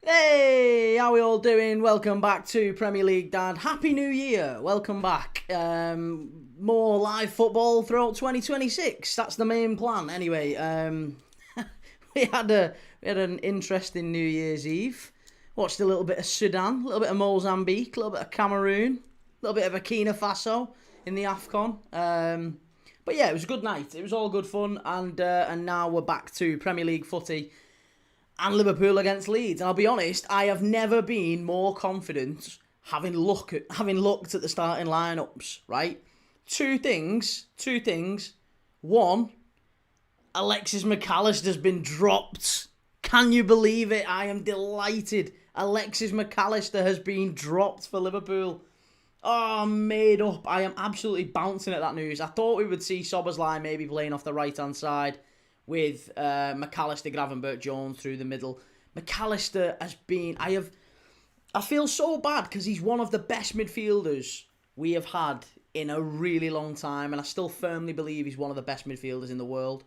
Hey, how we all doing? Welcome back to Premier League Dad. Happy New Year. Welcome back. More live football throughout 2026. That's the main plan. Anyway, we had an interesting New Year's Eve. Watched a little bit of Sudan, a little bit of Mozambique, a little bit of Cameroon, a little bit of Burkina Faso in the AFCON. But yeah, it was a good night. It was all good fun, and now we're back to Premier League footy and Liverpool against Leeds. And I'll be honest, I have never been more confident having looked at the starting lineups, right? Two things. One, Alexis McAllister's been dropped. Can you believe it? I am delighted. Alexis McAllister has been dropped for Liverpool. Oh, made up. I am absolutely bouncing at that news. I thought we would see Szoboszlai maybe playing off the right-hand side with McAllister, Gravenberch-Jones through the middle. McAllister has been... I feel so bad because he's one of the best midfielders we have had in a really long time, and I still firmly believe he's one of the best midfielders in the world.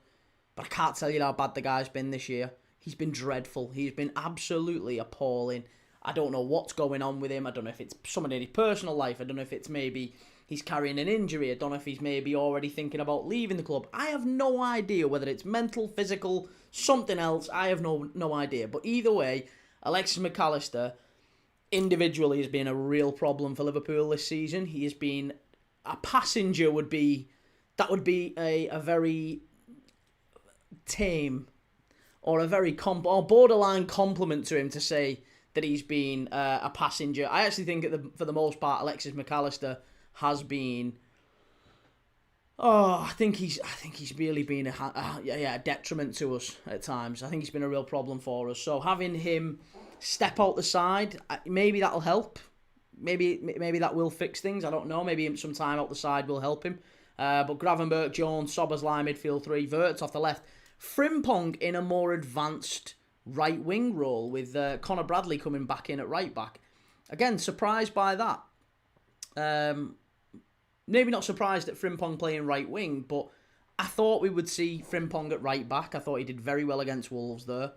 But I can't tell you how bad the guy's been this year. He's been dreadful. He's been absolutely appalling. I don't know what's going on with him. I don't know if it's something in his personal life. I don't know if it's maybe he's carrying an injury. I don't know if he's maybe already thinking about leaving the club. I have no idea whether it's mental, physical, something else. I have no idea. But either way, Alexis McAllister individually has been a real problem for Liverpool this season. He has been a passenger would be a very tame or a very or borderline compliment to him to say that he's been a passenger. I actually think for the most part, Alexis McAllister has been. I think he's really been a detriment to us at times. I think he's been a real problem for us. So having him step out the side, maybe that'll help. Maybe that will fix things. I don't know. Maybe some time out the side will help him. But Gravenberch-Jones, Szoboszlai midfield three, Wirtz off the left, Frimpong in a more advanced right wing role with Connor Bradley coming back in at right back. Again, surprised by that. Maybe not surprised at Frimpong playing right wing, but I thought we would see Frimpong at right back. I thought he did very well against Wolves there.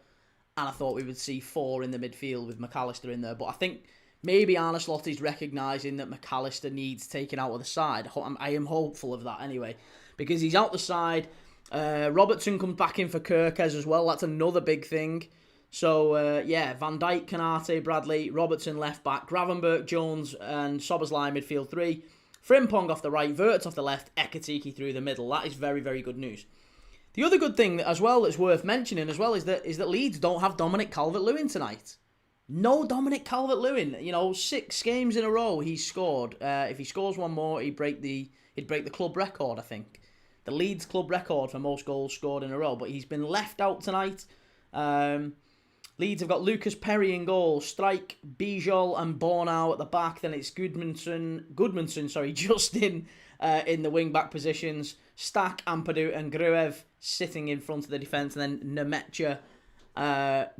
And I thought we would see four in the midfield with McAllister in there. But I think maybe Arne Slot is recognising that McAllister needs taken out of the side. I am hopeful of that anyway. Because he's out the side. Robertson comes back in for Kirkes as well. That's another big thing. So, Van Dijk, Kanate, Bradley, Robertson left back, Gravenberch-Jones and Szoboszlai midfield three, Frimpong off the right, Wirtz off the left, Ekitike through the middle. That is very, very good news. The other good thing as well that's worth mentioning as well is that Leeds don't have Dominic Calvert-Lewin tonight. No Dominic Calvert-Lewin. 6 games in a row he's scored. If he scores one more, he'd break the club record, I think. The Leeds club record for most goals scored in a row. But he's been left out tonight. Leeds have got Lucas Perry in goal, Strike, Bijol and Bornau at the back. Then it's Goodmanson, Justin in the wing-back positions. Stack, Ampadu and Gruev sitting in front of the defence. And then Nemetja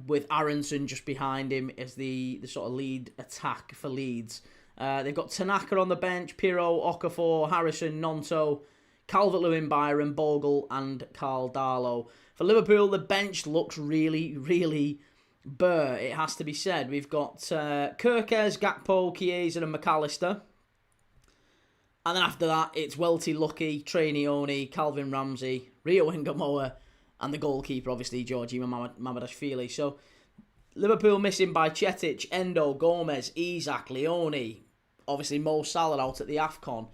with Aronson just behind him as the sort of lead attack for Leeds. They've got Tanaka on the bench, Pirro, Okafor, Harrison, Nonto, Calvert-Lewin, Byron, Bogle and Carl Darlow. For Liverpool, the bench looks really, really burr, it has to be said. We've got Kirkes, Gakpo, Chiesa and McAllister. And then after that, it's Welty, Lucky, Trainioni, Calvin Ramsey, Rio Ingamoa, and the goalkeeper, obviously, Georgie Mamadashvili. So, Liverpool missing by Chetic, Endo, Gomez, Isak, Leone. Obviously, Mo Salah out at the AFCON.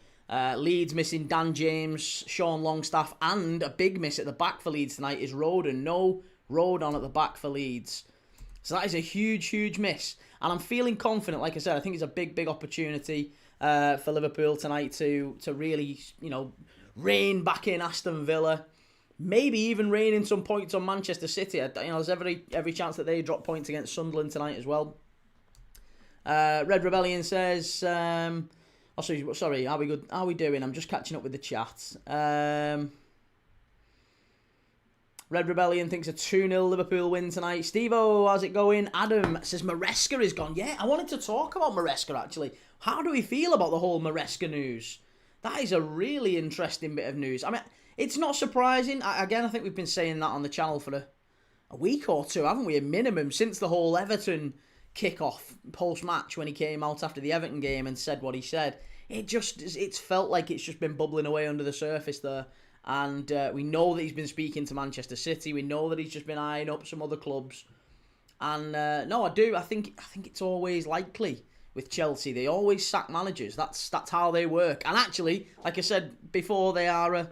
Leeds missing Dan James, Sean Longstaff, and a big miss at the back for Leeds tonight is Rodon. No Rodon at the back for Leeds. So that is a huge, huge miss. And I'm feeling confident, like I said, I think it's a big, big opportunity for Liverpool tonight to really, rein back in Aston Villa. Maybe even rein in some points on Manchester City. There's every chance that they drop points against Sunderland tonight as well. Red Rebellion says... sorry, how are we doing? I'm just catching up with the chat. Red Rebellion thinks a 2-0 Liverpool win tonight. Steve-O, how's it going? Adam says Maresca is gone. Yeah, I wanted to talk about Maresca, actually. How do we feel about the whole Maresca news? That is a really interesting bit of news. I mean, it's not surprising. Again, I think we've been saying that on the channel for a week or two, haven't we? A minimum, since the whole Everton kick-off post-match when he came out after the Everton game and said what he said. It's felt like it's just been bubbling away under the surface there. And we know that he's been speaking to Manchester City. We know that he's just been eyeing up some other clubs. And no, I do. I think it's always likely with Chelsea. They always sack managers. That's how they work. And actually, like I said before, they are a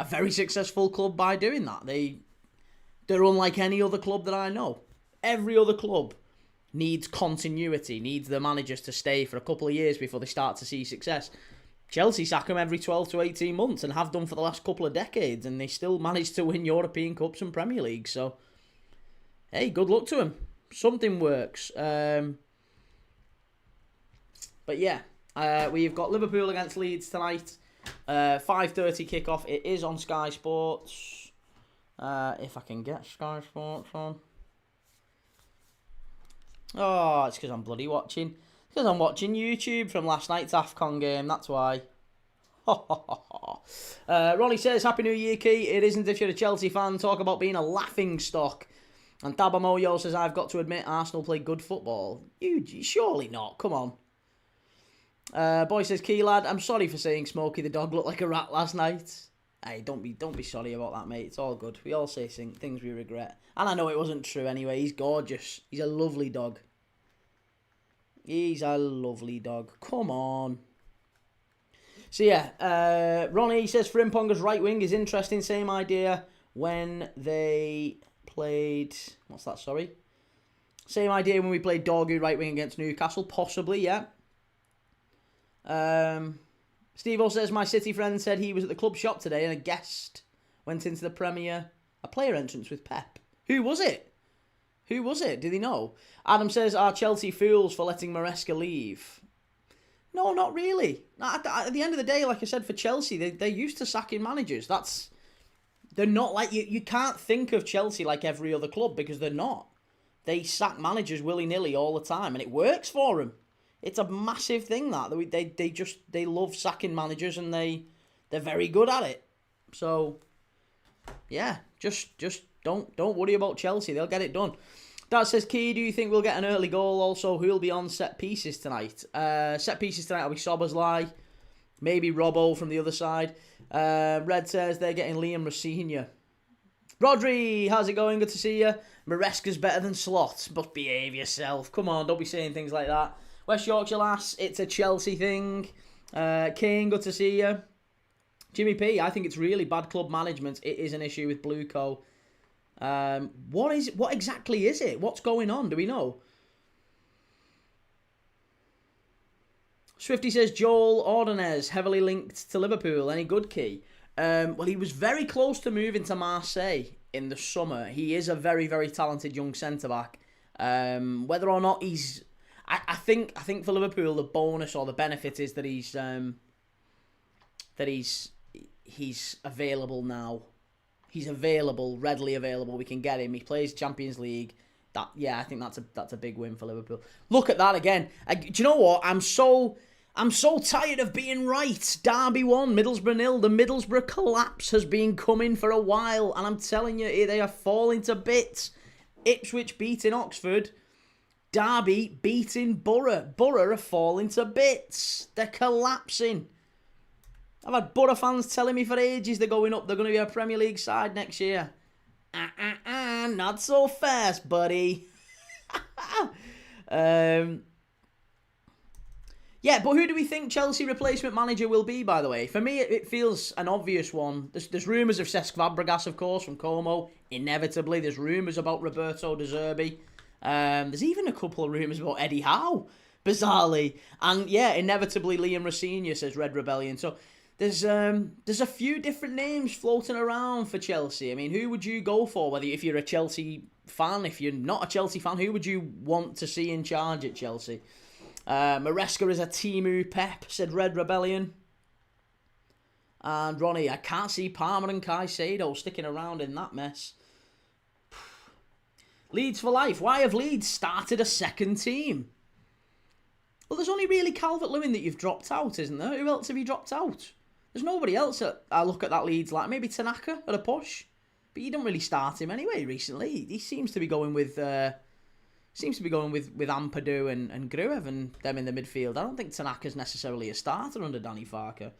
very successful club by doing that. They're unlike any other club that I know. Every other club needs continuity, needs the managers to stay for a couple of years before they start to see success. Chelsea sack them every 12 to 18 months and have done for the last couple of decades, and they still manage to win European Cups and Premier League. So, hey, good luck to them. Something works. But yeah, we've got Liverpool against Leeds tonight. 5:30 kickoff. It is on Sky Sports. If I can get Sky Sports on. Oh, it's because I'm bloody watching. It's because I'm watching YouTube from last night's AFCON game. That's why. Ronnie says, Happy New Year, Key. It isn't if you're a Chelsea fan. Talk about being a laughing stock. And Dabamoyo says, I've got to admit, Arsenal play good football. You surely not. Come on. Boy says, Key lad, I'm sorry for saying Smokey the dog looked like a rat last night. Hey, don't be sorry about that, mate. It's all good. We all say things we regret. And I know it wasn't true anyway. He's gorgeous. He's a lovely dog. He's a lovely dog. Come on. So yeah, Ronnie says Frimponga's right wing is interesting. Same idea when they played... What's that, sorry? Same idea when we played Dorgu right wing against Newcastle. Possibly, yeah. Steve-O says, my City friend said he was at the club shop today and a guest went into the a player entrance with Pep. Who was it? Who was it? Did he know? Adam says, are Chelsea fools for letting Maresca leave? No, not really. At the end of the day, like I said, for Chelsea, they're used to sacking managers. They're not like... You can't think of Chelsea like every other club because they're not. They sack managers willy-nilly all the time and it works for them. It's a massive thing that they love sacking managers and they're very good at it. So yeah, just don't worry about Chelsea. They'll get it done. Dad says, Key, do you think we'll get an early goal? Also, who'll be on set pieces tonight? Set pieces tonight will be Soberslai, maybe Robbo from the other side. Red says they're getting Liam Rossinha. Rodri, how's it going? Good to see you. Maresca's better than Slot, but behave yourself. Come on, don't be saying things like that. West Yorkshire lass, it's a Chelsea thing. Kane, good to see you. Jimmy P, I think it's really bad club management. It is an issue with Blueco. What exactly is it? What's going on? Do we know? Swifty says Joel Ordonez, heavily linked to Liverpool. Any good, Key? Well, he was very close to moving to Marseille in the summer. He is a very, very talented young centre-back. Whether or not he's... I think for Liverpool, the bonus or the benefit is that he's available now. He's available, readily available. We can get him. He plays Champions League. I think that's a big win for Liverpool. Look at that again. Do you know what? I'm so tired of being right. Derby 1, Middlesbrough 0. The Middlesbrough collapse has been coming for a while, and I'm telling you, they are falling to bits. Ipswich beating Oxford. Derby beating Borough. Borough are falling to bits. They're collapsing. I've had Borough fans telling me for ages they're going up. They're going to be a Premier League side next year. Not so fast, buddy. Yeah, but who do we think Chelsea replacement manager will be, by the way? For me, it feels an obvious one. There's rumours of Cesc Fabregas, of course, from Como. Inevitably, there's rumours about Roberto De Zerbi. There's even a couple of rumours about Eddie Howe, bizarrely. And yeah, inevitably Liam Rossinha, says Red Rebellion. So there's a few different names floating around for Chelsea. I mean, who would you go for? Whether if you're a Chelsea fan, if you're not a Chelsea fan, who would you want to see in charge at Chelsea? Maresca is a Timu Pep, said Red Rebellion. And Ronnie, I can't see Palmer and Caicedo sticking around in that mess. Leeds for life. Why have Leeds started a second team? Well, there's only really Calvert-Lewin that you've dropped out, isn't there? Who else have you dropped out? There's nobody else that I look at that Leeds like. Maybe Tanaka at a push. But you don't really start him anyway recently. He seems to be going with seems to be going with Ampadu and Gruev and them in the midfield. I don't think Tanaka's necessarily a starter under Danny Farke.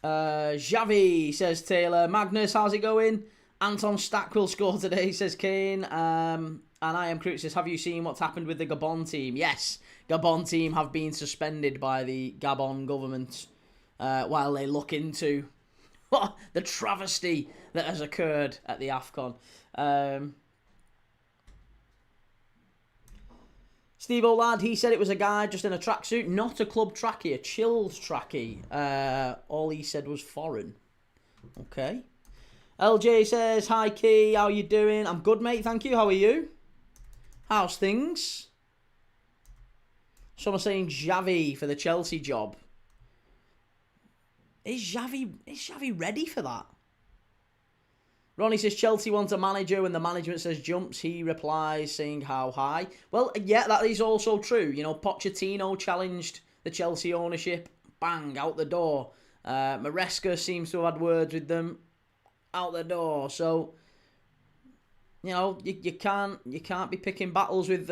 Xavi, says Taylor. Magnus, how's it going? Anton Stack will score today, says Kane. And I am Crute says, have you seen what's happened with the Gabon team? Yes, Gabon team have been suspended by the Gabon government while they look into the travesty that has occurred at the AFCON. Steve O'Lad, he said it was a guy just in a tracksuit, not a club trackie, a chilled trackie. All he said was foreign. Okay. LJ says, hi Key, how you doing? I'm good, mate, thank you. How are you? How's things? Someone saying Xavi for the Chelsea job. Is Xavi ready for that? Ronnie says Chelsea wants a manager. When the management says jumps, he replies saying how high. Well, yeah, that is also true. You know, Pochettino challenged the Chelsea ownership. Bang, out the door. Maresca seems to have had words with them. Out the door. So, you know, you can't be picking battles with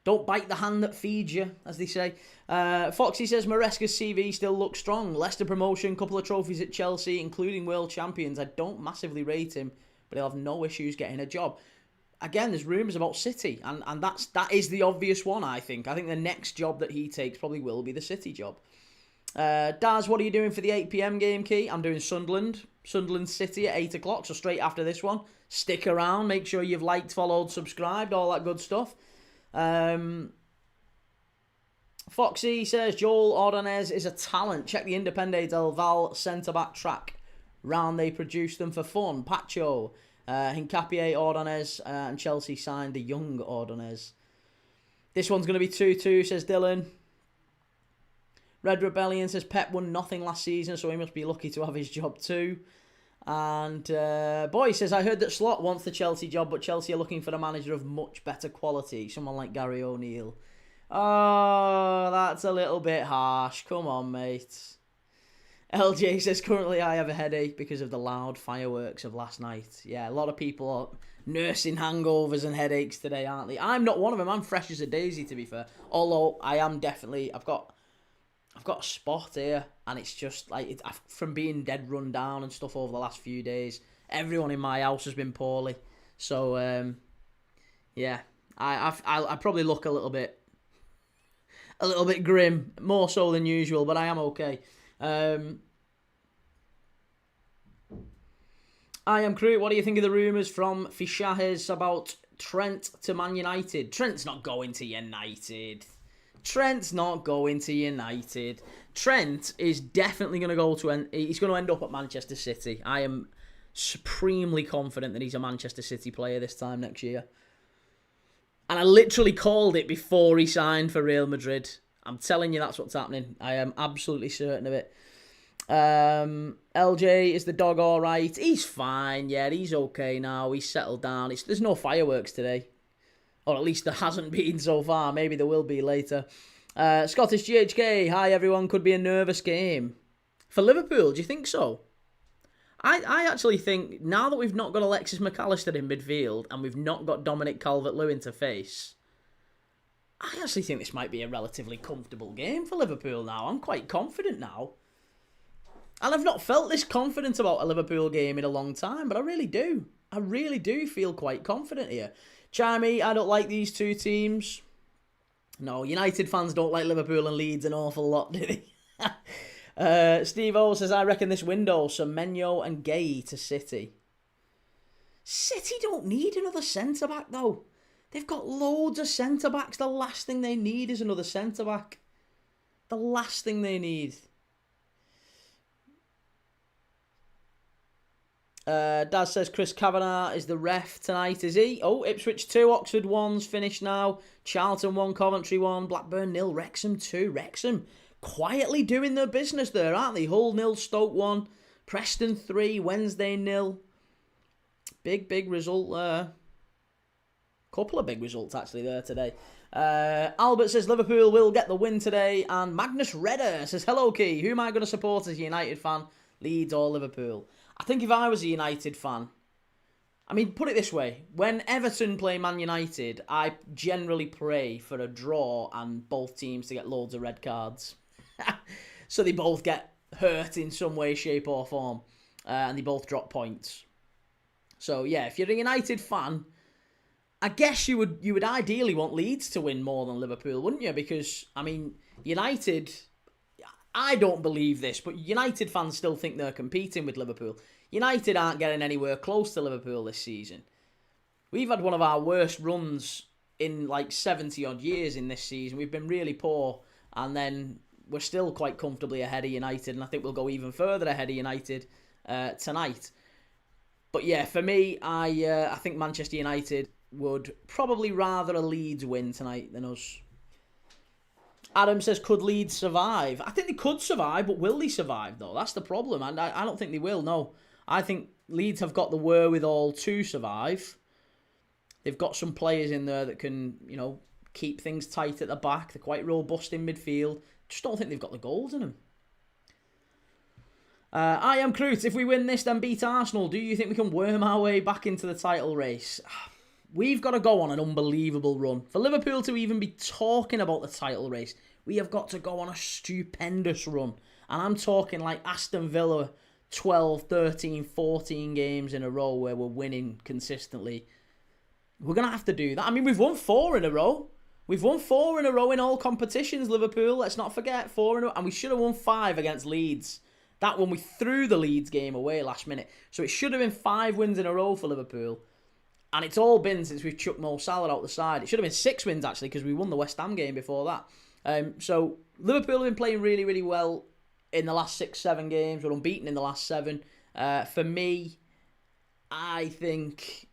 don't bite the hand that feeds you, as they say. Foxy says Maresca's CV still looks strong. Leicester promotion, couple of trophies at Chelsea, including world champions. I don't massively rate him, but he'll have no issues getting a job. Again, there's rumours about City, and that is the obvious one, I think. I think the next job that he takes probably will be the City job. Daz, what are you doing for the 8 PM game, Key? I'm doing Sunderland City at 8 o'clock, so straight after this one. Stick around, make sure you've liked, followed, subscribed, all that good stuff. Foxy says Joel Ordonez is a talent. Check the Independente del Val centre-back track. Round they produced them for fun. Pacho, Hincapié, Ordonez, and Chelsea signed the young Ordonez. This one's going to be 2-2, says Dylan. Red Rebellion says Pep won nothing last season, so he must be lucky to have his job too. And Boy says, I heard that Slot wants the Chelsea job, but Chelsea are looking for a manager of much better quality. Someone like Gary O'Neill. Oh, that's a little bit harsh. Come on, mate. LJ says, currently I have a headache because of the loud fireworks of last night. Yeah, a lot of people are nursing hangovers and headaches today, aren't they? I'm not one of them. I'm fresh as a daisy, to be fair. Although I am definitely... I've got a spot here, and it's just like from being dead run down and stuff over the last few days. Everyone in my house has been poorly, so yeah, I probably look a little bit grim, more so than usual, but I am okay. I am Crew. What do you think of the rumours from Fishahes about Trent to Man United? Trent's not going to United. Trent's not going to United. Trent is definitely going to go to... He's going to end up at Manchester City. I am supremely confident that he's a Manchester City player this time next year. And I literally called it before he signed for Real Madrid. I'm telling you that's what's happening. I am absolutely certain of it. LJ, is the dog all right? He's fine. Yeah, he's okay now. He's settled down. There's no fireworks today. Or at least there hasn't been so far. Maybe there will be later. Scottish GHK. Hi, everyone. Could be a nervous game. For Liverpool, do you think so? I actually think, now that we've not got Alexis McAllister in midfield and we've not got Dominic Calvert-Lewin to face, I actually think this might be a relatively comfortable game for Liverpool now. I'm quite confident now. And I've not felt this confident about a Liverpool game in a long time, but I really do. I really do feel quite confident here. Chimey, I don't like these two teams. No, United fans don't like Liverpool and Leeds an awful lot, do they? Steve O says, I reckon this window, Semenyo and Gay to City. City don't need another centre-back, though. They've got loads of centre-backs. The last thing they need is another centre-back. The last thing they need. Daz says Chris Kavanagh is the ref tonight, is he? Oh, Ipswich 2, Oxford 1's finished now. Charlton 1, Coventry 1, Blackburn 0, Wrexham 2. Wrexham quietly doing their business there, aren't they? Hull 0, Stoke 1, Preston 3, Wednesday 0. Big result there. Couple of big results actually there today. Albert says Liverpool will get the win today. And Magnus Redder says, hello Key, who am I going to support as a United fan? Leeds or Liverpool? I think if I was a United fan, I mean, put it this way. When Everton play Man United, I generally pray for a draw and both teams to get loads of red cards. So they both get hurt in some way, shape or form. And they both drop points. So, yeah, if you're a United fan, I guess you would ideally want Leeds to win more than Liverpool, wouldn't you? Because, I mean, United... I don't believe this, but United fans still think they're competing with Liverpool. United aren't getting anywhere close to Liverpool this season. We've had one of our worst runs in like 70-odd years in this season. We've been really poor, and then we're still quite comfortably ahead of United, and I think we'll go even further ahead of United tonight. But yeah, for me, I think Manchester United would probably rather a Leeds win tonight than us. Adam says, could Leeds survive? I think they could survive, but will they survive, though? That's the problem. And I don't think they will, no. I think Leeds have got the wherewithal to survive. They've got some players in there that can, keep things tight at the back. They're quite robust in midfield. Just don't think they've got the goals in them. I am Crute. If we win this, then beat Arsenal, do you think we can worm our way back into the title race? We've got to go on an unbelievable run. For Liverpool to even be talking about the title race, we have got to go on a stupendous run. And I'm talking like Aston Villa, 12, 13, 14 games in a row where we're winning consistently. We're going to have to do that. I mean, we've won 4 in a row. We've won 4 in a row in all competitions, Liverpool. Let's not forget, 4 in a row. And we should have won 5 against Leeds. That one, we threw the Leeds game away last minute. So it should have been 5 wins in a row for Liverpool. And it's all been since we've chucked Mo Salah out the side. It should have been 6 wins, actually, because we won the West Ham game before that. So Liverpool have been playing really, really well in the last 6-7 games. We're unbeaten in the last 7. For me, I think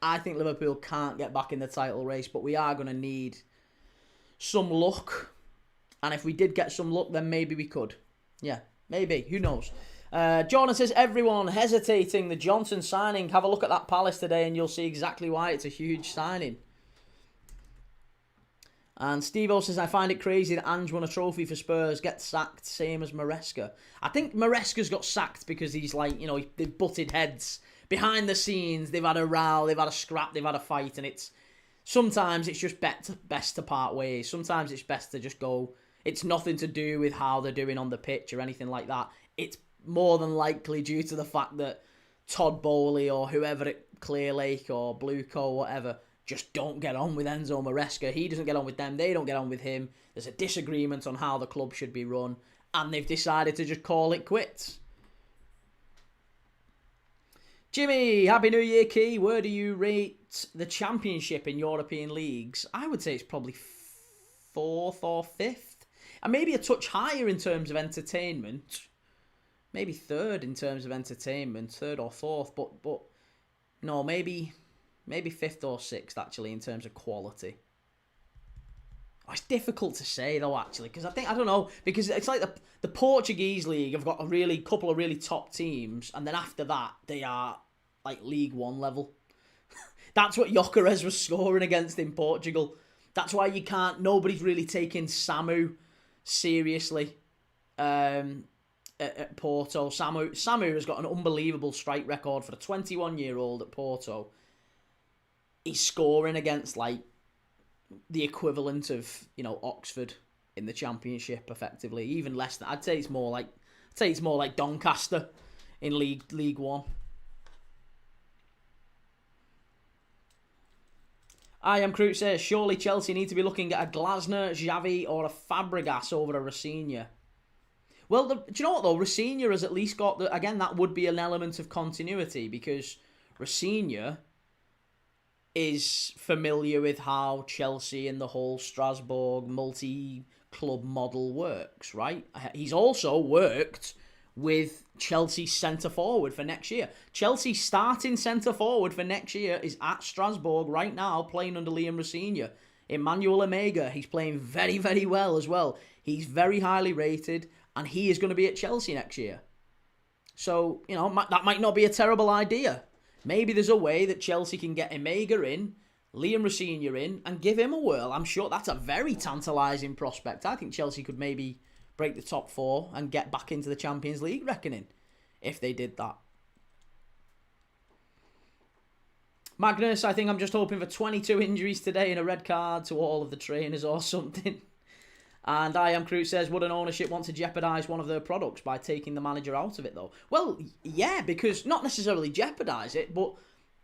Liverpool can't get back in the title race, but we are going to need some luck. And if we did get some luck, then maybe we could. Yeah, maybe. Who knows? Jordan says, everyone hesitating the Johnson signing. Have a look at that Palace today and you'll see exactly why it's a huge signing. And Steve-O says, I find it crazy that Ange won a trophy for Spurs, gets sacked, same as Maresca. I think Maresca's got sacked because he's like, they've butted heads. Behind the scenes, they've had a row, they've had a scrap, they've had a fight, and sometimes it's just best to part ways. Sometimes it's best to just go. It's nothing to do with how they're doing on the pitch or anything like that. It's more than likely due to the fact that Todd Bowley or whoever at Clear Lake or Blueco or whatever just don't get on with Enzo Maresca. He doesn't get on with them. They don't get on with him. There's a disagreement on how the club should be run. And they've decided to just call it quits. Jimmy, Happy New Year, Key. Where do you rate the Championship in European leagues? I would say it's probably 4th or 5th. And maybe a touch higher in terms of entertainment. Maybe 3rd in terms of entertainment, 3rd or 4th, but no, maybe 5th or 6th actually in terms of quality. Oh, it's difficult to say though actually because I don't know, because it's like the Portuguese league have got a couple of really top teams, and then after that they are like League One level. That's what Gyökeres was scoring against in Portugal. That's why nobody's really taking Samu seriously. At Porto. Samu has got an unbelievable strike record for a 21-year-old at Porto. He's scoring against like the equivalent of Oxford in the Championship, effectively. Even less than. I'd say it's more like Doncaster in League One. I am Crute says, surely Chelsea need to be looking at a Glasner, Xavi, or a Fabregas over a Rafinha. Well, do you know what though? Rafinha has at least got that would be an element of continuity because Rafinha is familiar with how Chelsea and the whole Strasbourg multi-club model works, right? He's also worked with Chelsea's centre-forward for next year. Chelsea's starting centre-forward for next year is at Strasbourg right now, playing under Liam Rafinha. Emmanuel Omega, he's playing very, very well as well. He's very highly rated, and he is going to be at Chelsea next year. So, that might not be a terrible idea. Maybe there's a way that Chelsea can get Omega in, Liam Rafinha in, and give him a whirl. I'm sure that's a very tantalising prospect. I think Chelsea could maybe break the top 4 and get back into the Champions League reckoning if they did that. Magnus, I think I'm just hoping for 22 injuries today and a red card to all of the trainers or something. And I Am Crute says, would an ownership want to jeopardise one of their products by taking the manager out of it, though? Well, yeah, because not necessarily jeopardise it, but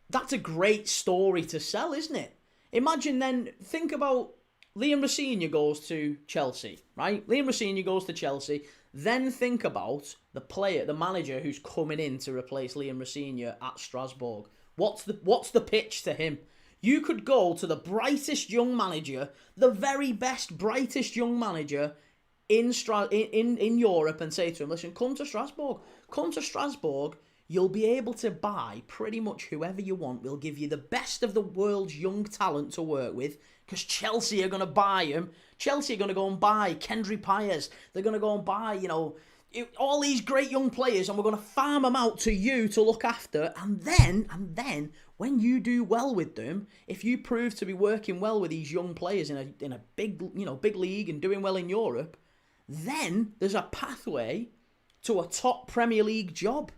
that's a great story to sell, isn't it? Imagine then, think about Liam Rosenior goes to Chelsea, right? Liam Rosenior goes to Chelsea. Then think about the manager who's coming in to replace Liam Rosenior at Strasbourg. What's the pitch to him? You could go to the brightest young manager, the very best, brightest young manager in Europe and say to him, listen, come to Strasbourg. Come to Strasbourg. You'll be able to buy pretty much whoever you want. We'll give you the best of the world's young talent to work with because Chelsea are going to buy him. Chelsea are going to go and buy Kendry Pires. They're going to go and buy, all these great young players, and we're going to farm them out to you to look after. And then, when you do well with them, if you prove to be working well with these young players in a big league and doing well in Europe, then there's a pathway to a top Premier League job.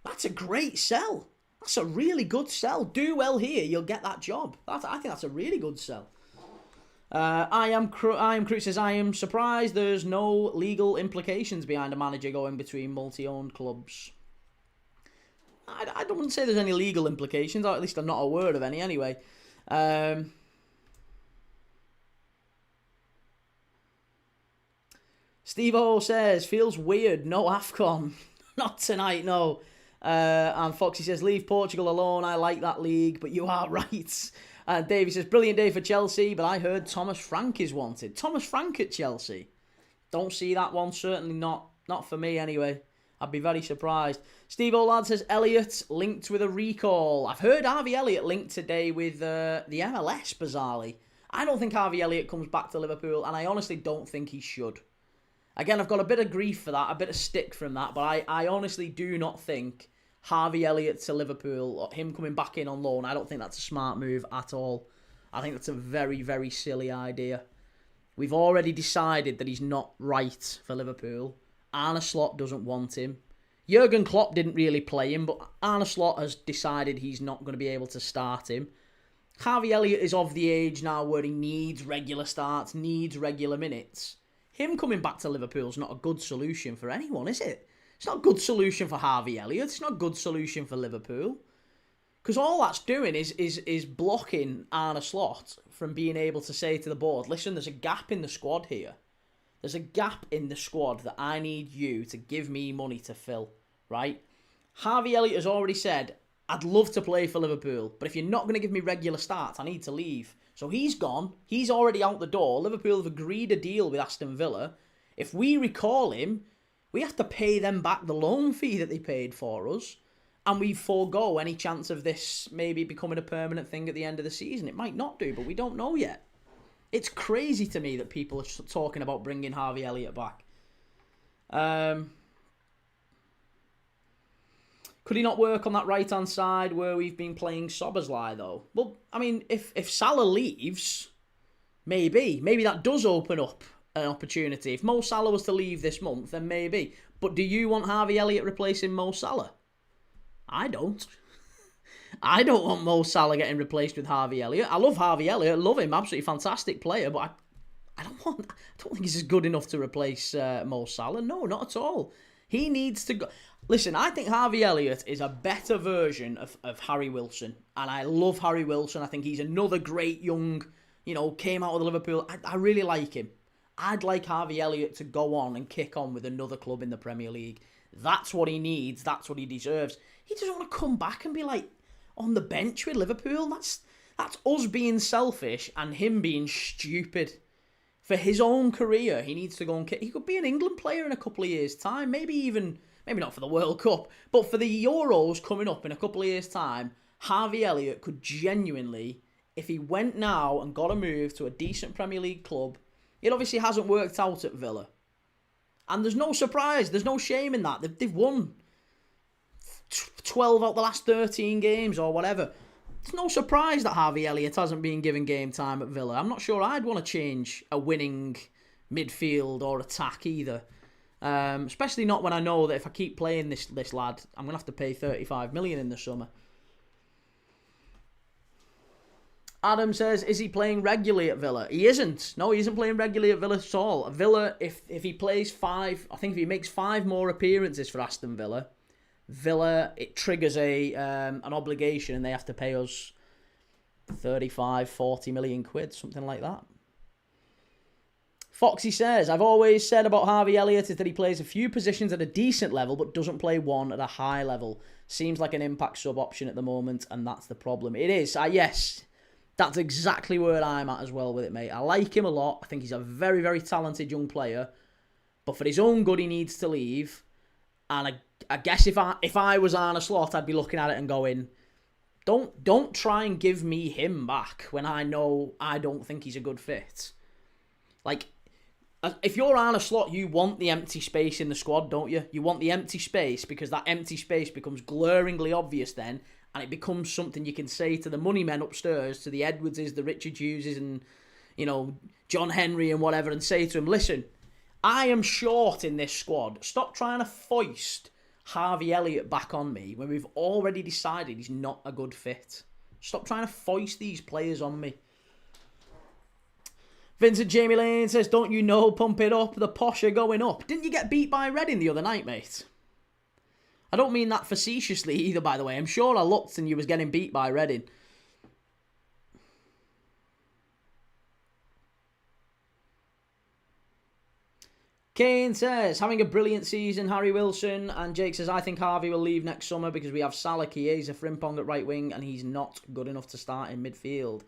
That's a great sell. That's a really good sell. Do well here, you'll get that job. I think that's a really good sell. I am Crute says, I am surprised there's no legal implications behind a manager going between multi-owned clubs. I don't say there's any legal implications, or at least I'm not aware of any anyway. Steve O says, feels weird, no AFCON. Not tonight, no. And Foxy says, leave Portugal alone, I like that league, but you are right. And Davey says, brilliant day for Chelsea, but I heard Thomas Frank is wanted. Thomas Frank at Chelsea? Don't see that one, certainly not for me anyway. I'd be very surprised. Steve Olad says, Elliott linked with a recall. I've heard Harvey Elliott linked today with the MLS, bizarrely. I don't think Harvey Elliott comes back to Liverpool, and I honestly don't think he should. Again, I've got a bit of grief for that, a bit of stick from that, but I honestly do not think Harvey Elliott to Liverpool, or him coming back in on loan, I don't think that's a smart move at all. I think that's a very, very silly idea. We've already decided that he's not right for Liverpool. Arne Slot doesn't want him. Jurgen Klopp didn't really play him, but Arne Slot has decided he's not going to be able to start him. Harvey Elliott is of the age now where he needs regular starts, needs regular minutes. Him coming back to Liverpool is not a good solution for anyone, is it? It's not a good solution for Harvey Elliott. It's not a good solution for Liverpool. Because all that's doing is blocking Arne Slot from being able to say to the board, listen, there's a gap in the squad here. There's a gap in the squad that I need you to give me money to fill, right? Harvey Elliott has already said, I'd love to play for Liverpool, but if you're not going to give me regular starts, I need to leave. So he's gone. He's already out the door. Liverpool have agreed a deal with Aston Villa. If we recall him, we have to pay them back the loan fee that they paid for us, and we forego any chance of this maybe becoming a permanent thing at the end of the season. It might not do, but we don't know yet. It's crazy to me that people are talking about bringing Harvey Elliott back. Could he not work on that right-hand side where we've been playing Szoboszlai, though? Well, I mean, if Salah leaves, maybe that does open up an opportunity. If Mo Salah was to leave this month, then maybe. But do you want Harvey Elliott replacing Mo Salah? I don't. I don't want Mo Salah getting replaced with Harvey Elliott. I love Harvey Elliott. I love him. Absolutely fantastic player. But I don't think he's good enough to replace Mo Salah. No, not at all. He needs to go. Listen, I think Harvey Elliott is a better version of Harry Wilson. And I love Harry Wilson. I think he's another great young, came out of Liverpool. I really like him. I'd like Harvey Elliott to go on and kick on with another club in the Premier League. That's what he needs. That's what he deserves. He doesn't want to come back and be like on the bench with Liverpool. That's us being selfish and him being stupid. For his own career, he needs to go and kick. He could be an England player in a couple of years' time. Maybe not for the World Cup, but for the Euros coming up in a couple of years' time, Harvey Elliott could genuinely, if he went now and got a move to a decent Premier League club, it obviously hasn't worked out at Villa. And there's no surprise, there's no shame in that. They've won 12 out the last 13 games or whatever. It's no surprise that Harvey Elliott hasn't been given game time at Villa. I'm not sure I'd want to change a winning midfield or attack either. Especially not when I know that if I keep playing this lad, I'm going to have to pay 35 million in the summer. Adam says, is he playing regularly at Villa? He isn't. No, he isn't playing regularly at Villa at all. Villa, if he plays 5, I think if he makes 5 more appearances for Aston Villa, it triggers an obligation and they have to pay us 35, 40 million quid, something like that. Foxy says, I've always said about Harvey Elliott is that he plays a few positions at a decent level but doesn't play one at a high level. Seems like an impact sub option at the moment, and that's the problem. It is. Yes, that's exactly where I'm at as well with it, mate. I like him a lot. I think he's a very, very talented young player. But for his own good, he needs to leave. And I guess if I was Arne Slot, I'd be looking at it and going, don't try and give me him back when I know I don't think he's a good fit. Like, if you're Arne Slot, you want the empty space in the squad, don't you? You want the empty space because that empty space becomes glaringly obvious then, and it becomes something you can say to the money men upstairs, to the Edwardses, the Richard Hugheses, and, you know, John Henry and whatever, and say to him, listen, I am short in this squad. Stop trying to foist Harvey Elliott back on me when we've already decided he's not a good fit. Stop trying to foist these players on me. Vincent Jamie Lane says, don't you know, pump it up, the posh are going up. Didn't you get beat by Reading the other night, mate? I don't mean that facetiously either, by the way. I'm sure I looked and you was getting beat by Reading. Kane says, having a brilliant season, Harry Wilson. And Jake says, I think Harvey will leave next summer because we have Salah, Chiesa, Frimpong at right wing and he's not good enough to start in midfield.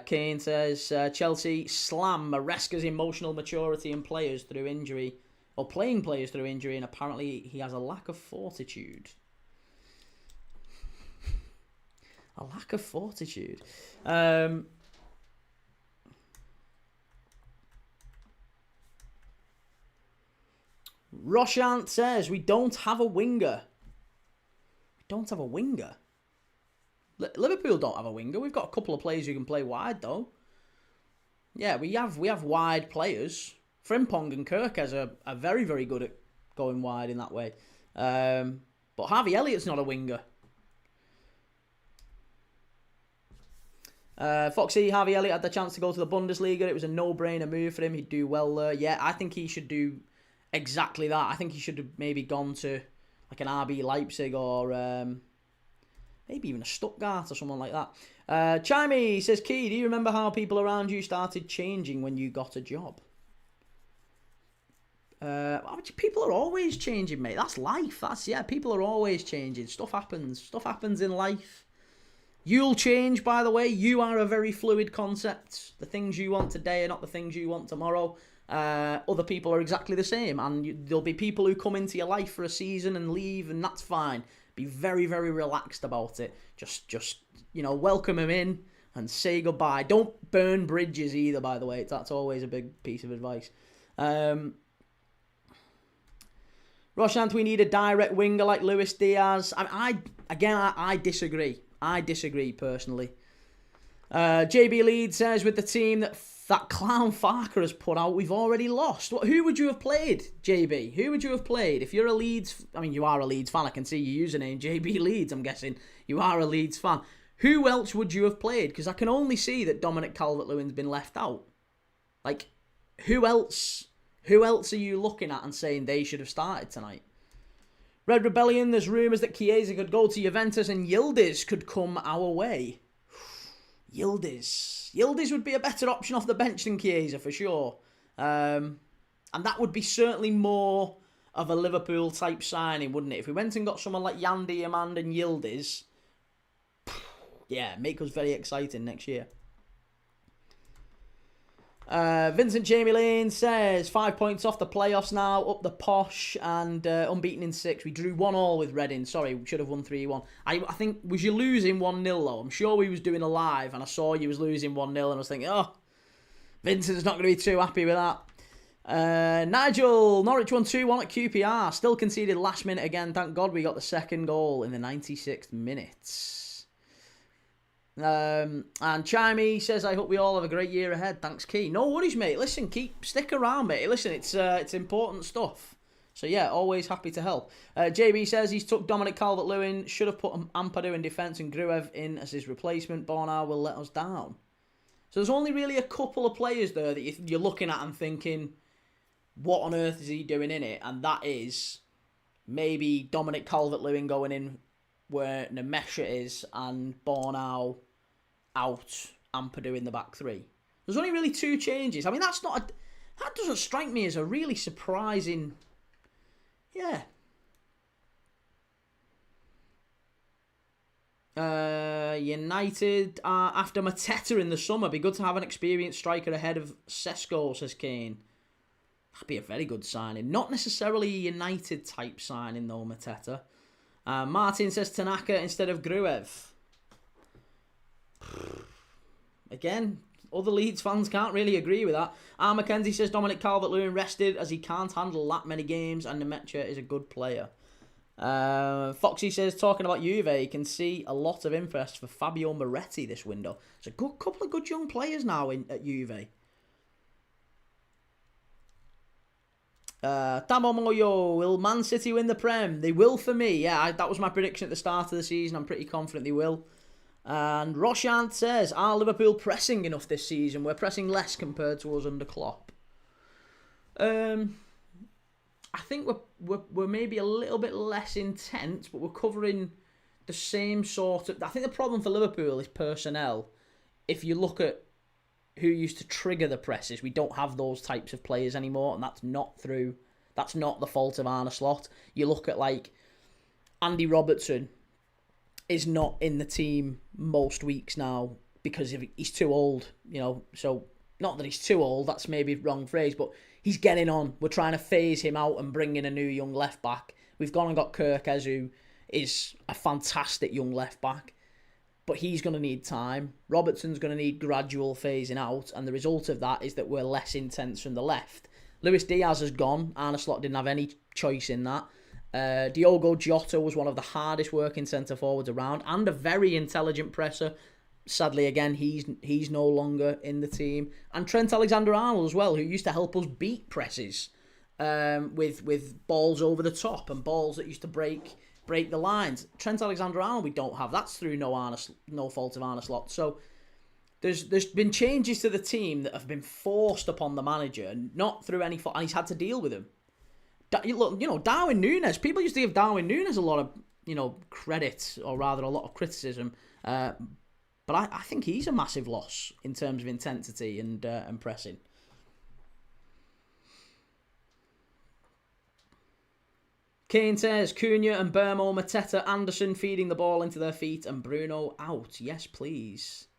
Kane says, Chelsea slam Maresca's emotional maturity and players through injury, or playing players through injury, and apparently he has a lack of fortitude. A lack of fortitude. Roshant says, we don't have a winger. We don't have a winger? Liverpool don't have a winger. We've got a couple of players who can play wide, though. Yeah, we have wide players. Frimpong and Kirkes are very, very good at going wide in that way. But Harvey Elliott's not a winger. Foxy, Harvey Elliott had the chance to go to the Bundesliga. It was a no-brainer move for him. He'd do well there. Yeah, I think he should do exactly that. I think he should have maybe gone to like an RB Leipzig or maybe even a Stuttgart or someone like that. Chimey says, Key, do you remember how people around you started changing when you got a job? People are always changing, mate. That's life. People are always changing. Stuff happens. Stuff happens in life. You'll change, by the way. You are a very fluid concept. The things you want today are not the things you want tomorrow. Other people are exactly the same. And there'll be people who come into your life for a season and leave, and that's fine. Be very, very relaxed about it. Just welcome them in and say goodbye. Don't burn bridges either, by the way. That's always a big piece of advice. Roshant, we need a direct winger like Luis Diaz. I disagree. I disagree, personally. JB Leeds says, with the team that clown Farke has put out, we've already lost. Who would you have played, JB? Who would you have played? If you're a Leeds... I mean, you are a Leeds fan. I can see your username, JB Leeds, I'm guessing. You are a Leeds fan. Who else would you have played? Because I can only see that Dominic Calvert-Lewin's been left out. Like, who else are you looking at and saying they should have started tonight? Red Rebellion, there's rumours that Chiesa could go to Juventus and Yildiz could come our way. Yildiz would be a better option off the bench than Chiesa, for sure. And that would be certainly more of a Liverpool-type signing, wouldn't it? If we went and got someone like Yan Diamand and Yildiz, yeah, make us very exciting next year. Vincent Jamie Lane says, 5 points off the playoffs now, up the posh, and unbeaten in 6. We drew 1-1 with Reading. Sorry, we should have won 3-1. I think, was you losing 1-0 though? I'm sure we was doing a live, and I saw you was losing 1-0, and I was thinking, oh, Vincent's not going to be too happy with that. Nigel, Norwich won 2-1 at QPR. Still conceded last minute again. Thank God we got the second goal in the 96th minute. And Chimey says, I hope we all have a great year ahead. Thanks, Key. No worries, mate. Listen, stick around, mate. Listen, it's important stuff. So yeah, always happy to help. JB says he's took Dominic Calvert-Lewin, should have put Ampadu in defence and Gruev in as his replacement. Bornau will let us down. So there's only really a couple of players there that you're looking at and thinking, what on earth is he doing in it? And that is maybe Dominic Calvert-Lewin going in where Nemesha is and Bornau out, Ampadu in the back three. There's only really 2 changes. I mean, that doesn't strike me as a really surprising... Yeah. United after Mateta in the summer. Be good to have an experienced striker ahead of Sesko, says Kane. That'd be a very good signing. Not necessarily a United type signing though, Mateta. Martin says Tanaka instead of Gruev. Again, other Leeds fans can't really agree with that. Mackenzie says Dominic Calvert-Lewin rested as he can't handle that many games and Nemesha is a good player. Foxy says, talking about Juve, you can see a lot of interest for Fabio Moretti this window. There's a couple of good young players now at Juve. Tamo Moyo, will Man City win the Prem? They will for me, yeah. That was my prediction at the start of the season. I'm pretty confident they will. And Roshant says, are Liverpool pressing enough this season? We're pressing less compared to us under Klopp. I think we're maybe a little bit less intense, but we're covering the same sort of... I think the problem for Liverpool is personnel. If you look at who used to trigger the presses, we don't have those types of players anymore, and that's not the fault of Arne Slot. You look at, like, Andy Robertson is not in the team most weeks now because he's too old, you know. So, not that he's too old, that's maybe the wrong phrase, but he's getting on. We're trying to phase him out and bring in a new young left-back. We've gone and got Kirkes, who is a fantastic young left-back, but he's going to need time. Robertson's going to need gradual phasing out, and the result of that is that we're less intense from the left. Luis Diaz has gone. Arne Slot didn't have any choice in that. Diogo Jota was one of the hardest working centre-forwards around and a very intelligent presser. Sadly, again, he's no longer in the team. And Trent Alexander-Arnold as well, who used to help us beat presses with balls over the top and balls that used to break the lines. Trent Alexander-Arnold we don't have. That's through no fault of Arne Slot. So there's been changes to the team that have been forced upon the manager, not through any fault, and he's had to deal with them. Look, you know, Darwin Núñez. People used to give Darwin Núñez a lot of, you know, credit, or rather a lot of criticism. But I think he's a massive loss in terms of intensity and pressing. Kane says, Cunha and Burmo, Mateta, Anderson feeding the ball into their feet and Bruno out. Yes, please.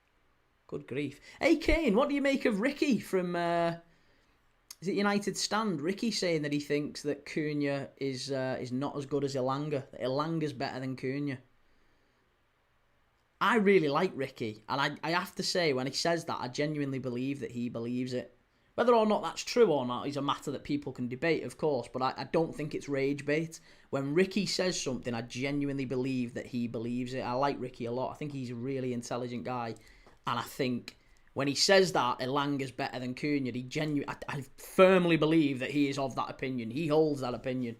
Good grief. Hey, Kane, what do you make of Ricky from... is it United Stand? Ricky saying that he thinks that Cunha is not as good as Elanga. That Elanga's better than Cunha. I really like Ricky, and I have to say, when he says that, I genuinely believe that he believes it. Whether or not that's true or not is a matter that people can debate, of course, but I don't think it's rage bait. When Ricky says something, I genuinely believe that he believes it. I like Ricky a lot. I think he's a really intelligent guy, and I think when he says that Elanga's better than Cunha, I firmly believe that he is of that opinion. He holds that opinion.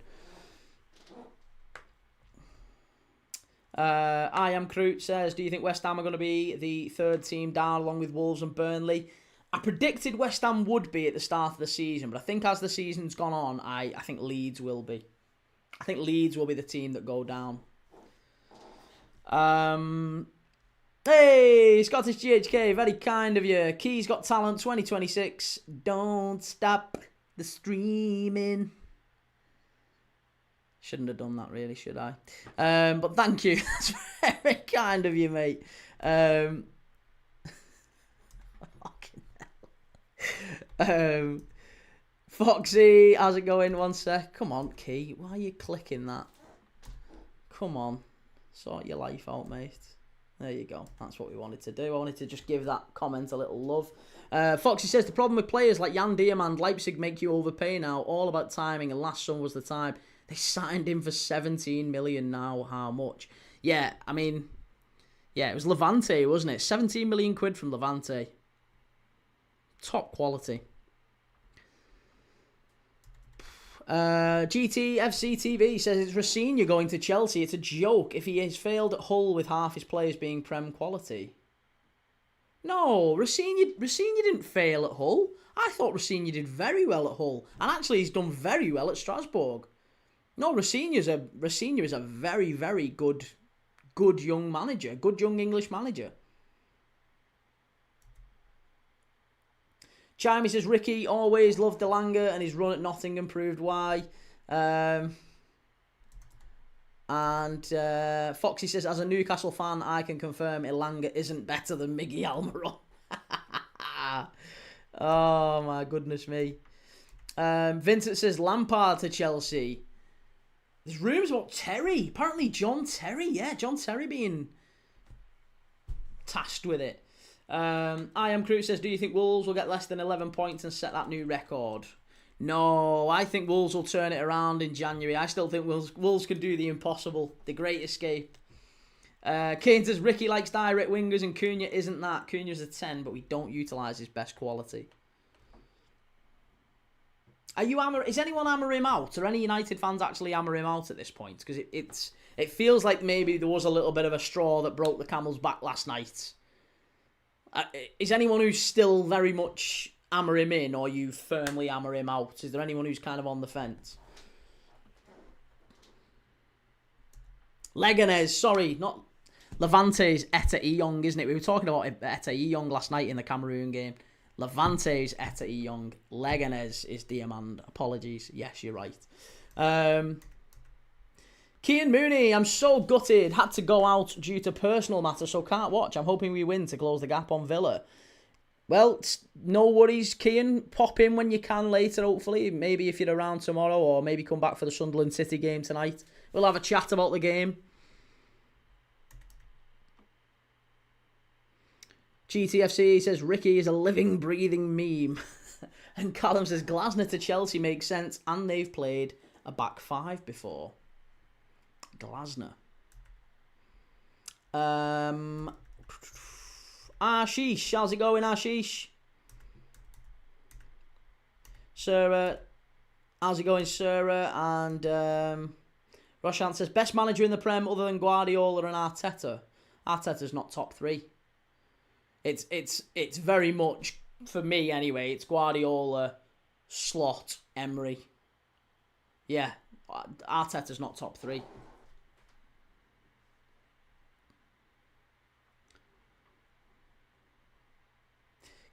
I Am Crute says, do you think West Ham are going to be the third team down along with Wolves and Burnley? I predicted West Ham would be at the start of the season, but I think as the season's gone on, I think Leeds will be. I think Leeds will be the team that go down. Hey, Scottish GHK, very kind of you. Key's Got Talent 2026. Don't stop the streaming. Shouldn't have done that, really, should I? But thank you. That's very kind of you, mate. Foxy, how's it going? One sec. Come on, Key. Why are you clicking that? Come on. Sort your life out, mate. There you go. That's what we wanted to do. I wanted to just give that comment a little love. Foxy says, the problem with players like Jan Diamand, Leipzig make you overpay now. All about timing, and last summer was the time. They signed him for 17 million now. How much? Yeah, I mean, yeah, it was Levante, wasn't it? 17 million quid from Levante. Top quality. GTFC TV says it's Rossinha going to Chelsea. It's a joke if he has failed at Hull with half his players being Prem quality. No, Rossinha didn't fail at Hull. I thought Rossinha did very well at Hull. And actually he's done very well at Strasbourg. No, Rossinha is a very, very good young manager. Good young English manager. Chimey says, Ricky always loved Elanga and his run at Nottingham proved why. And Foxy says, as a Newcastle fan, I can confirm Elanga isn't better than Miggy Almiron. Oh, my goodness me. Vincent says, Lampard to Chelsea. There's rumours about Terry. Apparently John Terry. Yeah, John Terry being tasked with it. I Am Crew says, do you think Wolves will get less than 11 points and set that new record? No, I think Wolves will turn it around in January. I still think Wolves can do the impossible. The great escape. Kane says, Ricky likes direct wingers and Cunha isn't that. Cunha's a 10, but we don't utilise his best quality. Is anyone hammer him out? Are any United fans actually hammer him out at this point? Because it feels like maybe there was a little bit of a straw that broke the camel's back last night. Is anyone who's still very much hammer him in, or you firmly hammer him out? Is there anyone who's kind of on the fence? Leganés, sorry, not Levante's Etta Young, isn't it? We were talking about Etta Young last night in the Cameroon game. Levante's Etta Young. Leganés is Diamand. Apologies. Yes, you're right. Cian Mooney, I'm so gutted. Had to go out due to personal matters, so can't watch. I'm hoping we win to close the gap on Villa. Well, no worries, Cian. Pop in when you can later, hopefully. Maybe if you're around tomorrow, or maybe come back for the Sunderland City game tonight. We'll have a chat about the game. GTFC says, Ricky is a living, breathing meme. And Callum says, Glasner to Chelsea makes sense, and they've played a back five before. Glasner. Ashish, how's it going, Ashish? Sarah, how's it going, Sarah? And Roshan says, best manager in the Prem other than Guardiola and Arteta. Arteta's not top three. It's very much, for me anyway, it's Guardiola, Slot, Emery. Yeah, Arteta's not top three.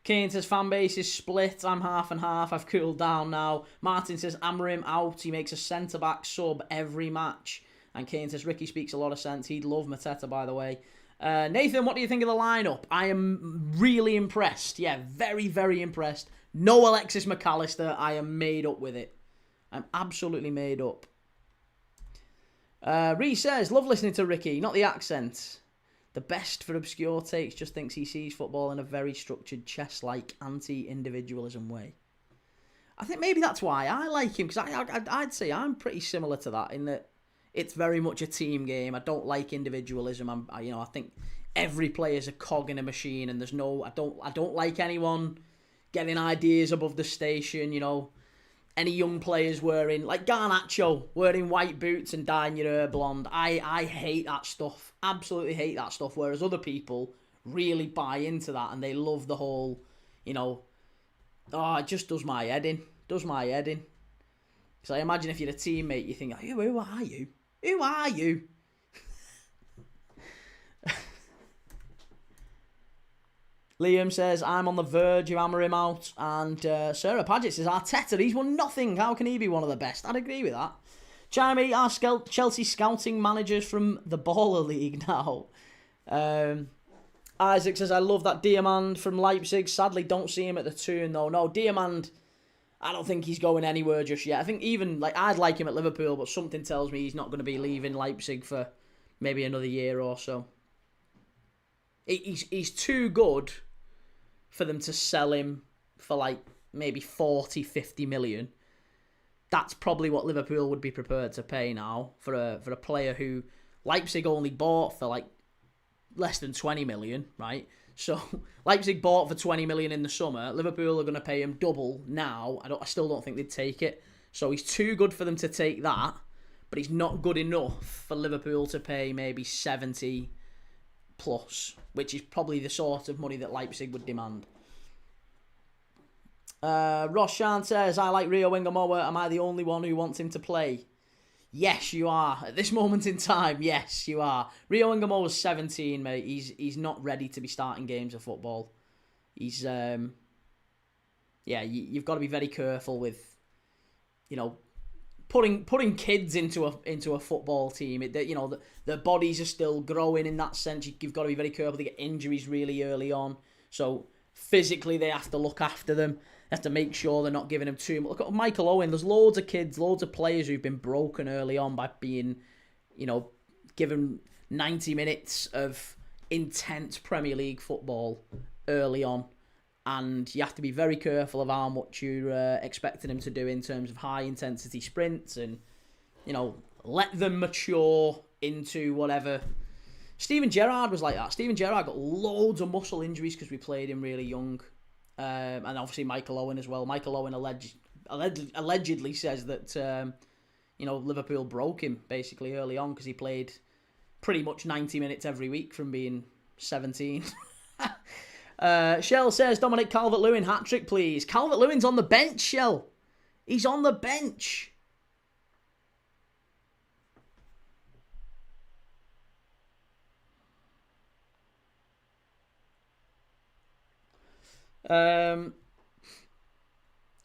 Kane says, fan base is split. I'm half and half. I've cooled down now. Martin says, hammer him out. He makes a centre-back sub every match. And Kane says, Ricky speaks a lot of sense. He'd love Mateta, by the way. Nathan, what do you think of the lineup? I am really impressed. Yeah, very, very impressed. No Alexis McAllister. I am made up with it. I'm absolutely made up. Reece says, love listening to Ricky. Not the accent. The best for obscure takes, just thinks he sees football in a very structured, chess-like, anti-individualism way. I think maybe that's why I like him, because I'd say I'm pretty similar to that, in that it's very much a team game. I don't like individualism. I think every player's a cog in a machine, and I don't like anyone getting ideas above the station, Any young players wearing, like Garnacho, wearing white boots and dyeing your hair blonde. I hate that stuff. Absolutely hate that stuff. Whereas other people really buy into that and they love the whole, it just does my head in. Does my head in. Because I imagine if you're a teammate, you think, who are you? Who are you? Liam says, I'm on the verge of hammer him out. And Sarah Paget says, Arteta, he's won nothing. How can he be one of the best? I'd agree with that. Chimey, are Chelsea scouting managers from the Baller League now? Isaac says, I love that Diamand from Leipzig. Sadly, don't see him at the Toon, though. No, Diamand, I don't think he's going anywhere just yet. I think even, I'd like him at Liverpool, but something tells me he's not going to be leaving Leipzig for maybe another year or so. He's too good for them to sell him for maybe 40, 50 million. That's probably what Liverpool would be prepared to pay now for a player who Leipzig only bought for less than 20 million, right? So Leipzig bought for 20 million in the summer. Liverpool are going to pay him double now. I still don't think they'd take it. So he's too good for them to take that, but he's not good enough for Liverpool to pay maybe 70 plus, which is probably the sort of money that Leipzig would demand. Ross Shan says, I like Rio Wingamoa. Am I the only one who wants him to play? Yes, you are. At this moment in time, yes, you are. Rio Wingamoa is 17, mate. He's not ready to be starting games of football. He's you've got to be very careful with, putting kids into a football team. The bodies are still growing in that sense. You've got to be very careful. They get injuries really early on, so physically they have to look after them. They have to make sure they're not giving them too much. Look at Michael Owen. There's loads of kids, loads of players who've been broken early on by being, given 90 minutes of intense Premier League football early on. And you have to be very careful of how much you're expecting them to do in terms of high-intensity sprints and, let them mature into whatever. Steven Gerrard was like that. Steven Gerrard got loads of muscle injuries because we played him really young. And obviously Michael Owen as well. Michael Owen allegedly says that, Liverpool broke him basically early on because he played pretty much 90 minutes every week from being 17. Shell says, Dominic Calvert-Lewin, hat-trick, please. Calvert-Lewin's on the bench, Shell. He's on the bench.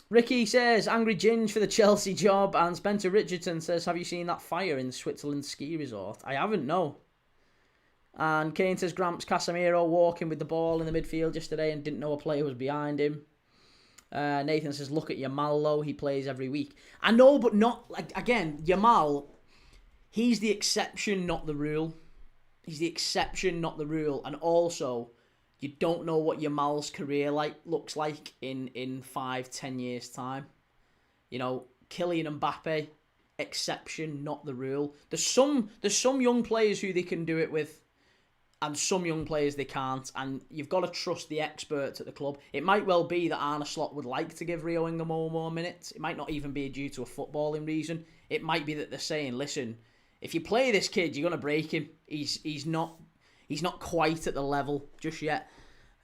Ricky says, angry Ginge for the Chelsea job. And Spencer Richardson says, have you seen that fire in the Switzerland ski resort? I haven't, no. And Kane says, Gramps Casemiro walking with the ball in the midfield yesterday and didn't know a player was behind him. Nathan says, look at Yamal though, he plays every week. I know, but not, again, Yamal, he's the exception, not the rule. He's the exception, not the rule. And also, you don't know what Yamal's career looks like in 5-10 years' time. Kylian Mbappe, exception, not the rule. There's some young players who they can do it with, and some young players they can't, and you've got to trust the experts at the club. It might well be that Arne Slot would like to give Rio Wingamoa more minutes. It might not even be due to a footballing reason. It might be that they're saying, listen, if you play this kid, you're going to break him. He's not quite at the level just yet.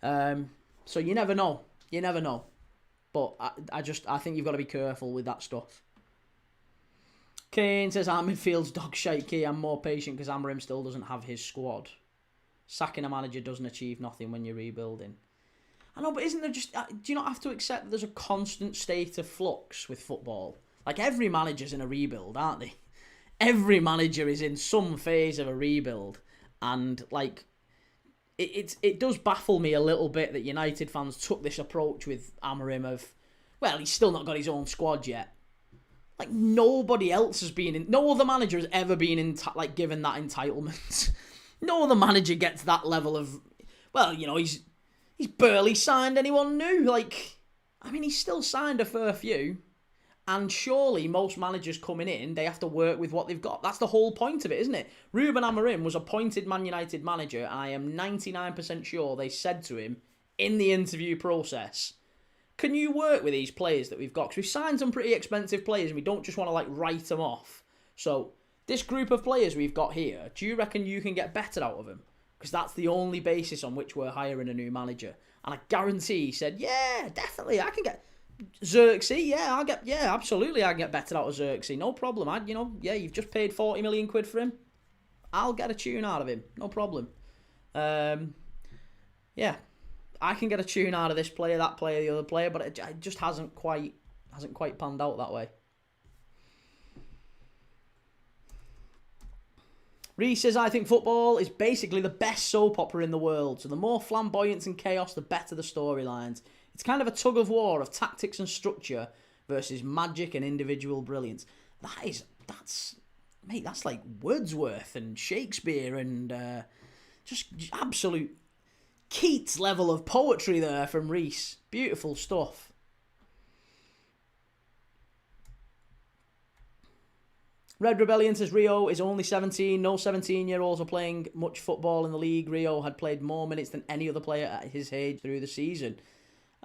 So you never know. You never know. But I think you've got to be careful with that stuff. Kane says, our midfield's dog shaky. I'm more patient because Amorim still doesn't have his squad. Sacking a manager doesn't achieve nothing when you're rebuilding. I know, but isn't there just... do you not have to accept that there's a constant state of flux with football? Like, every manager's in a rebuild, aren't they? Every manager is in some phase of a rebuild. And, it does baffle me a little bit that United fans took this approach with Amorim of, well, he's still not got his own squad yet. Nobody else has been in... No other manager has ever been given that entitlement. No other manager gets that level of... Well, he's barely signed anyone new. He's still signed a fair few. And surely most managers coming in, they have to work with what they've got. That's the whole point of it, isn't it? Ruben Amorim was appointed Man United manager, and I am 99% sure they said to him in the interview process, can you work with these players that we've got? Because we've signed some pretty expensive players, and we don't just want to write them off. So this group of players we've got here, do you reckon you can get better out of them? Because that's the only basis on which we're hiring a new manager. And I guarantee he said, yeah, definitely, I can get... Xerxes, absolutely, I can get better out of Xerxes, no problem. You've just paid 40 million quid for him. I'll get a tune out of him, no problem. I can get a tune out of this player, that player, the other player, but it just hasn't quite panned out that way. Reece says, I think football is basically the best soap opera in the world, so the more flamboyance and chaos, the better the storylines. It's kind of a tug of war of tactics and structure versus magic and individual brilliance. That's like Wordsworth and Shakespeare and just absolute Keats level of poetry there from Reece. Beautiful stuff. Red Rebellion says Rio is only 17. No 17-year-olds are playing much football in the league. Rio had played more minutes than any other player at his age through the season.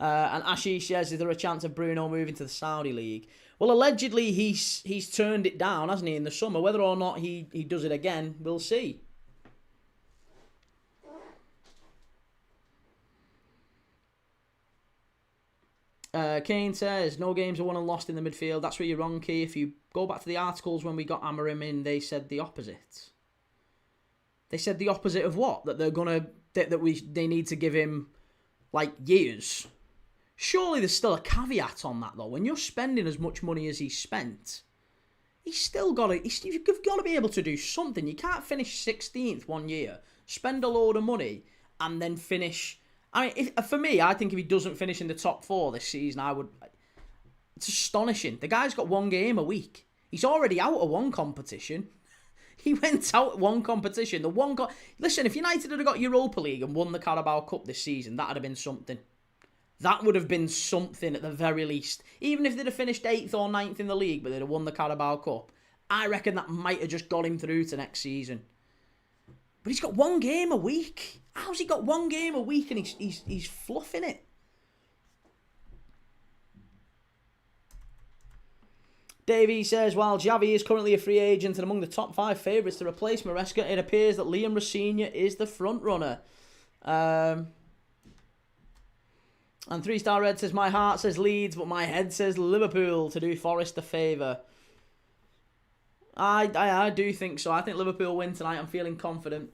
And Ashish says, is there a chance of Bruno moving to the Saudi League? Well, allegedly he's turned it down, hasn't he, in the summer? Whether or not he does it again, we'll see. Kane says, no games are won and lost in the midfield. That's where you're wrong, Key. If you go back to the articles when we got Amorim in, they said the opposite. They said the opposite of what? That they need to give him, like, years. Surely there's still a caveat on that, though. When you're spending as much money as he's spent, you've got to be able to do something. You can't finish 16th one year, spend a load of money, and then finish... I mean, for me, I think if he doesn't finish in the top 4 this season, it's astonishing. The guy's got 1 game a week. He's already out of one competition. He went out one competition. Listen, if United had got Europa League and won the Carabao Cup this season, that would have been something. That would have been something at the very least. Even if they'd have finished 8th or 9th in the league, but they'd have won the Carabao Cup, I reckon that might have just got him through to next season. But he's got 1 game a week. How's he got 1 game a week and he's fluffing it? Davey says, while Xavi is currently a free agent and among the top 5 favourites to replace Maresca, it appears that Liam Rosinha is the front runner. And 3-Star Red says, my heart says Leeds, but my head says Liverpool to do Forest a favour. I do think so. I think Liverpool win tonight. I'm feeling confident.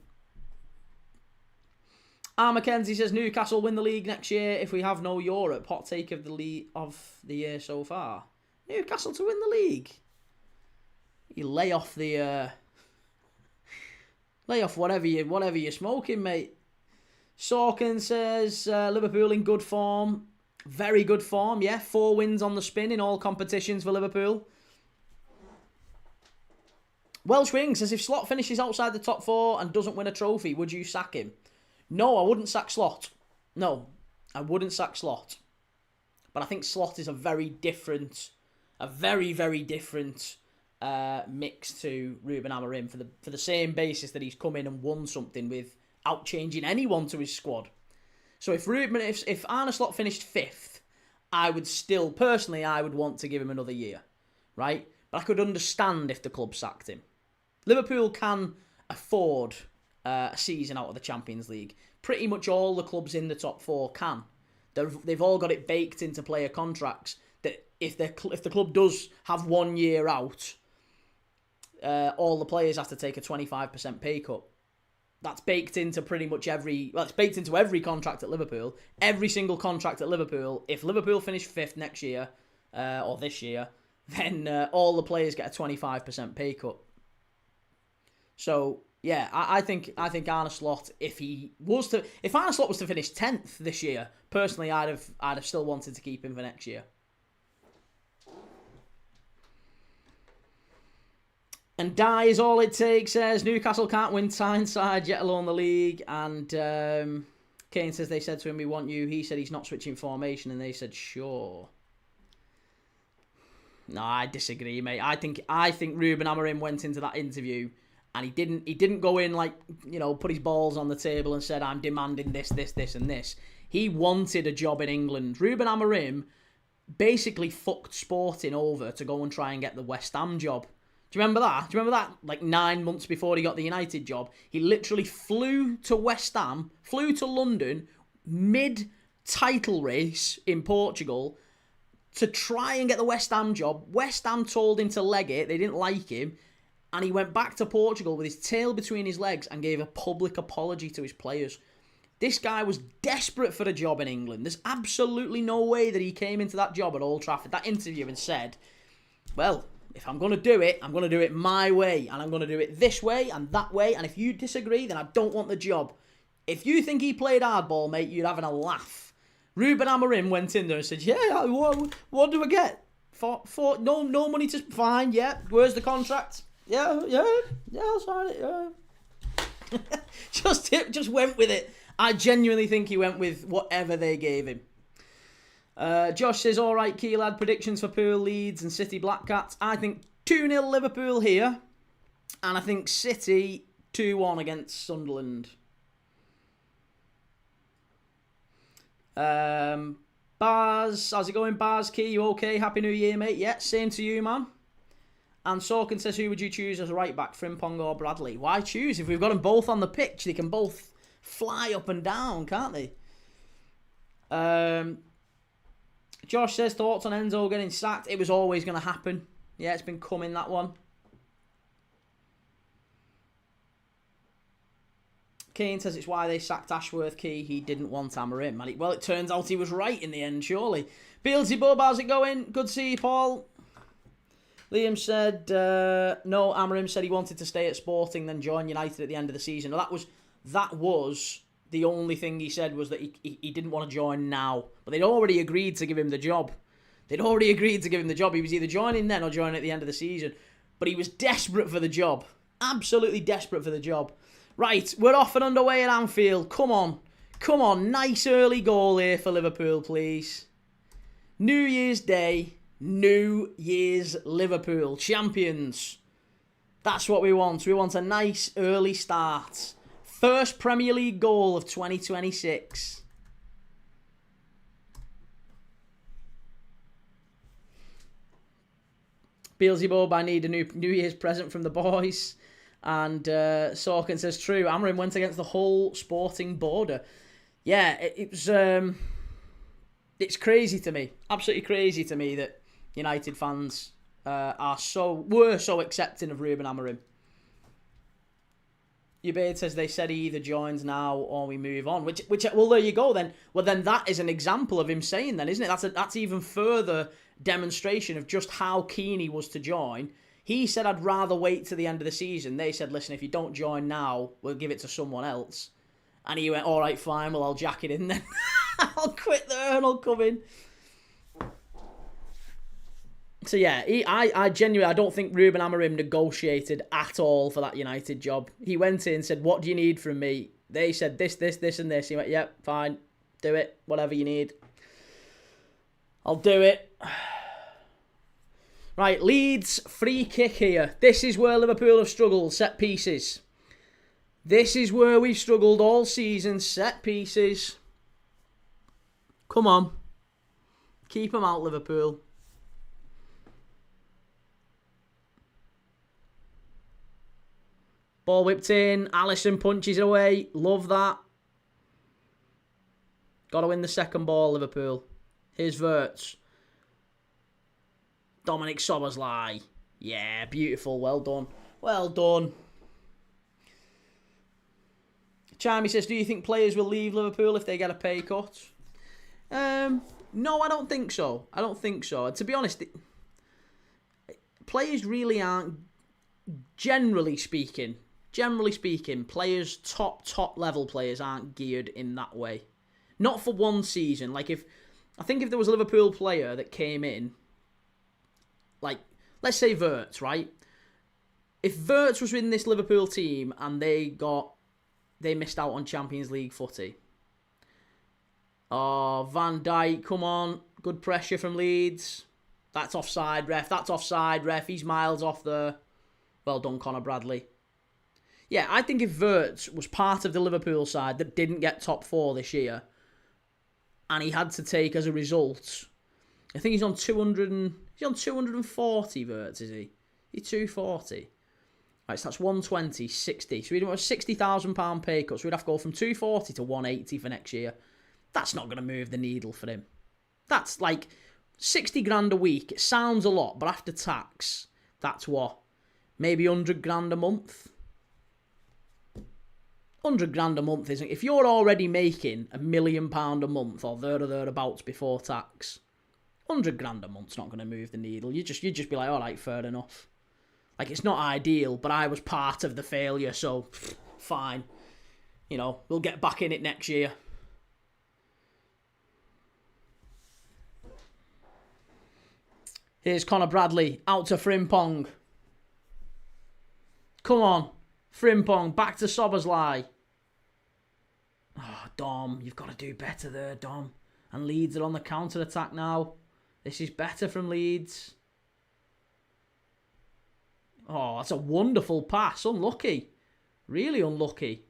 Mackenzie says Newcastle win the league next year if we have no Europe. Hot take of the year so far. Newcastle to win the league. You lay off whatever you're smoking, mate. Sorkin says Liverpool in good form. Very good form, yeah. 4 wins on the spin in all competitions for Liverpool. Welsh Wing says, if Slot finishes outside the top 4 and doesn't win a trophy, would you sack him? No, I wouldn't sack Slot. No, I wouldn't sack Slot. But I think Slot is a very, very different mix to Ruben Amorim for the same basis that he's come in and won something without changing anyone to his squad. So if Arne Slot finished 5th, I would still, personally, I would want to give him another year, right? But I could understand if the club sacked him. Liverpool can afford a season out of the Champions League. Pretty much all the clubs in the top 4 can. They've all got it baked into player contracts that if the club does have 1 year out, all the players have to take a 25% pay cut. That's baked into pretty much it's baked into every contract at Liverpool. Every single contract at Liverpool. If Liverpool finish 5th next year, or this year, then all the players get a 25% pay cut. So yeah, I think Arne Slot, if Arne Slot was to finish 10th this year, personally, I'd have still wanted to keep him for next year. And Die is all it takes, says Newcastle can't win Tyneside, yet alone the league. And Kane says they said to him, we want you. He said he's not switching formation, and they said sure. No, I disagree, mate. I think Ruben Amorim went into that interview and he didn't go in like, put his balls on the table and said, I'm demanding this, and this. He wanted a job in England. Ruben Amorim basically fucked Sporting over to go and try and get the West Ham job. Do you remember that? Do you remember that? Like 9 months before he got the United job, he literally flew to West Ham, flew to London, mid-title race in Portugal, to try and get the West Ham job. West Ham told him to leg it. They didn't like him. And he went back to Portugal with his tail between his legs and gave a public apology to his players. This guy was desperate for a job in England. There's absolutely no way that he came into that job at Old Trafford, that interview, and said, well, if I'm going to do it, I'm going to do it my way. And I'm going to do it this way and that way. And if you disagree, then I don't want the job. If you think he played hardball, mate, you're having a laugh. Ruben Amorim went in there and said, yeah, what do I get? For no money to... Fine, yeah. Where's the contract? Yeah, I'll sign it, yeah. just went with it. I genuinely think he went with whatever they gave him. Josh says, all right, key lad, predictions for Pool, Leeds and City Black Cats. I think 2-0 Liverpool here. And I think City 2-1 against Sunderland. Baz, how's it going, Baz? Key, you okay? Happy New Year, mate. Yeah, same to you, man. And Sorkin says, who would you choose as right back, Frimpong or Bradley? Why choose? If we've got them both on the pitch, they can both fly up and down, can't they? Josh says, thoughts on Enzo getting sacked? It was always going to happen. Yeah, it's been coming, that one. Kane says it's why they sacked Ashworth. Key, he didn't want Amorim. Well, it turns out he was right in the end, surely. Beelzebub, how's it going? Good to see you, Paul. Liam said, no, Amorim said he wanted to stay at Sporting, then join United at the end of the season. That was the only thing he said, was that he didn't want to join now. But they'd already agreed to give him the job. He was either joining then or joining at the end of the season. But he was desperate for the job. Absolutely desperate for the job. Right, we're off and underway at Anfield. Come on. Come on. Nice early goal here for Liverpool, please. New Year's Day. New Year's Liverpool. Champions. That's what we want. We want a nice early start. First Premier League goal of 2026. Beelzebub, I need a New Year's present from the boys. And Sorkin says, true, Amorim went against the whole Sporting border. Yeah, it was... it's crazy to me. Absolutely crazy to me that United fans were so accepting of Ruben Amorim. Ubaid says they said he either joins now or we move on. Which well, there you go then. Well, then that is an example of him saying then, isn't it? That's even further demonstration of just how keen he was to join. He said, I'd rather wait to the end of the season. They said, listen, if you don't join now, we'll give it to someone else. And he went, all right, fine, well, I'll jack it in then. I'll quit there and I'll come in. So, yeah, I genuinely, I don't think Ruben Amorim negotiated at all for that United job. He went in and said, what do you need from me? They said this, and this. He went, yep, fine, do it, whatever you need. I'll do it. Right, Leeds, free kick here. This is where Liverpool have struggled, set pieces. This is where we've struggled all season, set pieces. Come on. Keep them out, Liverpool. Ball whipped in. Alisson punches it away. Love that. Got to win the second ball, Liverpool. Here's Wirtz. Dominic Calvert-Lewin. Yeah, beautiful. Well done. Well done. Charmy says, do you think players will leave Liverpool if they get a pay cut? No, I don't think so. I don't think so. And to be honest, players really aren't, generally speaking, players, top level players aren't geared in that way. Not for one season. Like if there was a Liverpool player that came in, like, let's say Wirtz, right? If Wirtz was in this Liverpool team and they missed out on Champions League footy. Oh, Van Dijk, come on. Good pressure from Leeds. That's offside, ref. He's miles off there. Well done, Conor Bradley. Yeah, I think if Wirtz was part of the Liverpool side that didn't get top 4 this year, and he had to take as a result, I think he's on 240, Wirtz, is he? He's 240. Right, so that's 120, 60. So we'd have a £60,000 pay cut, so we'd have to go from 240 to 180 for next year. That's not going to move the needle for him. That's like 60 grand a week. It sounds a lot, but after tax, that's what? Maybe 100 grand a month? 100 grand a month isn't. If you're already making £1 million a month or thereabouts before tax, 100 grand a month's not going to move the needle. You'd just be like, all right, fair enough. Like, it's not ideal, but I was part of the failure, so fine. You know, we'll get back in it next year. Here's Conor Bradley, out to Frimpong. Come on, Frimpong, back to Szoboszlai. Oh, Dom, you've got to do better there, Dom. And Leeds are on the counter-attack now. This is better from Leeds. Oh, that's a wonderful pass. Unlucky. Really unlucky.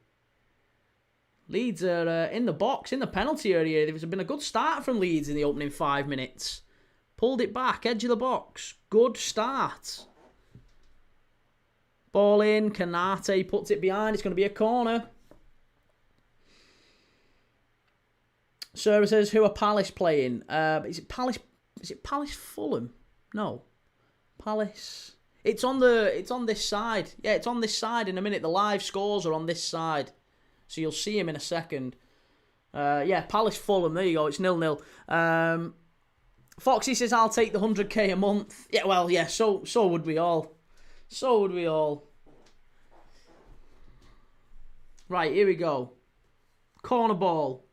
Leeds are in the box, in the penalty area. There's been a good start from Leeds in the opening 5 minutes. Pulled it back, edge of the box. Good start. Ball in, Kanate puts it behind. It's going to be a corner. Sarah says, who are Palace playing? Is it Palace? Is it Palace Fulham? No. Palace. It's on this side. Yeah, it's on this side in a minute. The live scores are on this side. So you'll see him in a second. Yeah, Palace Fulham. There you go. It's 0-0. Foxy says, I'll take the 100k a month. Yeah, well, yeah, so would we all. So would we all. Right, here we go. Corner ball.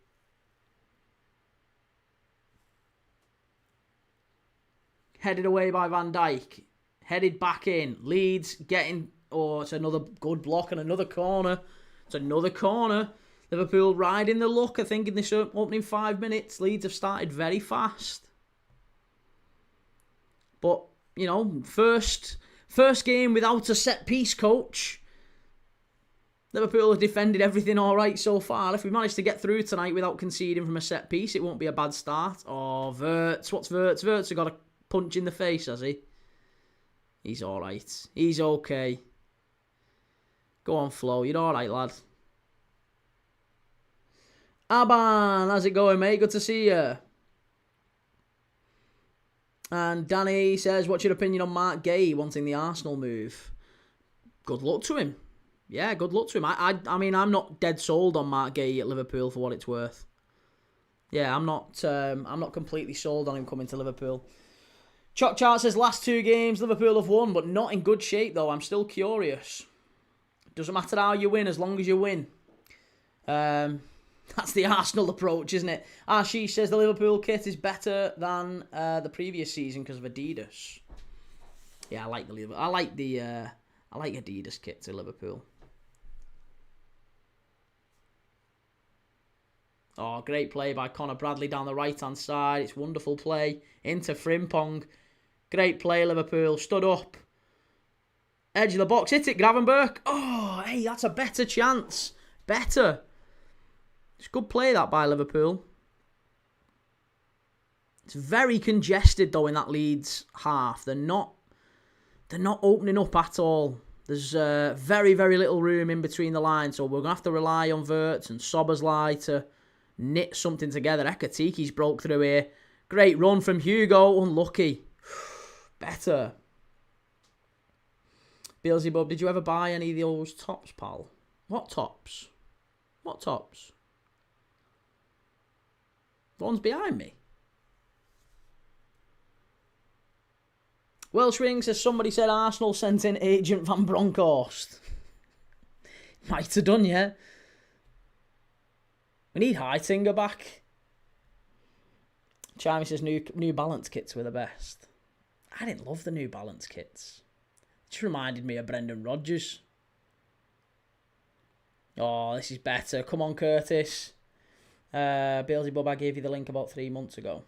Headed away by Van Dijk. Headed back in. Leeds getting... Oh, it's another good block and another corner. It's another corner. Liverpool riding the luck, I think, in this opening 5 minutes. Leeds have started very fast. But, you know, first game without a set-piece coach. Liverpool have defended everything all right so far. If we manage to get through tonight without conceding from a set-piece, it won't be a bad start. Oh, Wirtz. What's Wirtz? Wirtz has got a punch in the face, has he? He's all right. He's okay. Go on, Flo. You're all right, lad. Aban, how's it going, mate? Good to see you. And Danny says, what's your opinion on Mark Gay wanting the Arsenal move? Good luck to him. Yeah, good luck to him. I mean, I'm not dead sold on Mark Gay at Liverpool for what it's worth. Yeah, I'm not completely sold on him coming to Liverpool. Chalk Chart says, last 2 games Liverpool have won, but not in good shape though. I'm still curious. Doesn't matter how you win as long as you win. That's the Arsenal approach, isn't it? She says the Liverpool kit is better than the previous season because of Adidas. Yeah, I like the Adidas kit to Liverpool. Oh, great play by Connor Bradley down the right-hand side. It's wonderful play. Into Frimpong. Great play, Liverpool. Stood up. Edge of the box. Hit it, Gravenberch. Oh, hey, that's a better chance. Better. It's good play, that, by Liverpool. It's very congested, though, in that Leeds half. They're not opening up at all. There's very, very little room in between the lines, so we're going to have to rely on Wirtz and Soberslai to knit something together. Ekatiki's broke through here. Great run from Hugo. Unlucky. Better. Beelzebub, did you ever buy any of those tops, pal? What tops? What tops? The ones behind me. Welsh Ring says, somebody said Arsenal sent in Agent Van Bronckhorst. Might have done, yeah. We need Heitinger back. Charmy says New Balance kits were the best. I didn't love the New Balance kits. It just reminded me of Brendan Rodgers. Oh, this is better. Come on, Curtis. Beelzebub, I gave you the link about 3 months ago.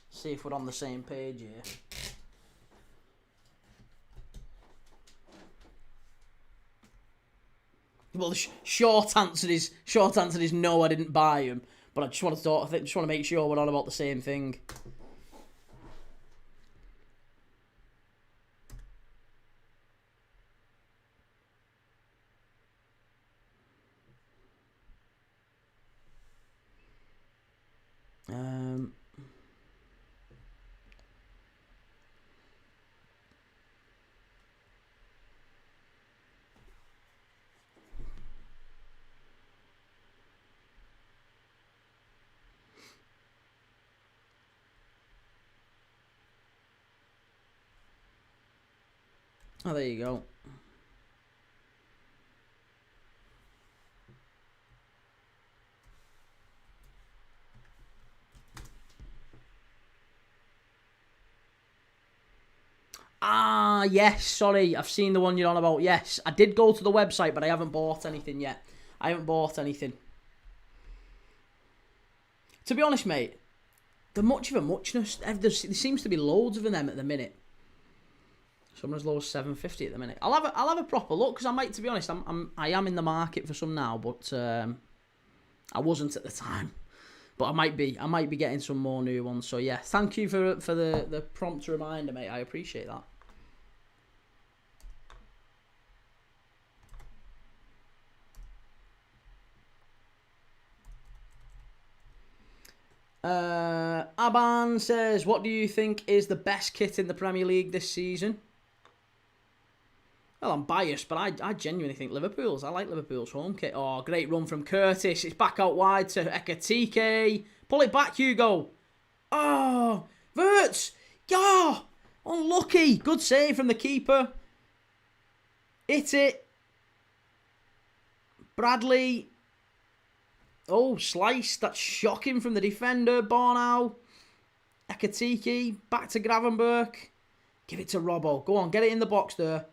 See if we're on the same page here. Well, the short answer is no. I didn't buy them, but I just want to make sure we're on about the same thing. Oh, there you go. Ah, yes, sorry. I've seen the one you're on about. Yes, I did go to the website, but I haven't bought anything yet. I haven't bought anything. To be honest, mate, they're much of a muchness. There seems to be loads of them at the minute. Some as low as 750 at the minute. I'll have a proper look because I might, to be honest, I am in the market for some now, but I wasn't at the time. But I might be getting some more new ones. So yeah, thank you for the prompt reminder, mate. I appreciate that. Aban says, what do you think is the best kit in the Premier League this season? Well, I'm biased, but I genuinely think Liverpool's. I like Liverpool's home kit. Oh, great run from Curtis. It's back out wide to Ekatike. Pull it back, Hugo. Oh, Verts. Yeah, unlucky. Good save from the keeper. Hit it. Bradley. Oh, slice. That's shocking from the defender. Bornau. Ekatike. Back to Gravenberch. Give it to Robbo. Go on, get it in the box there.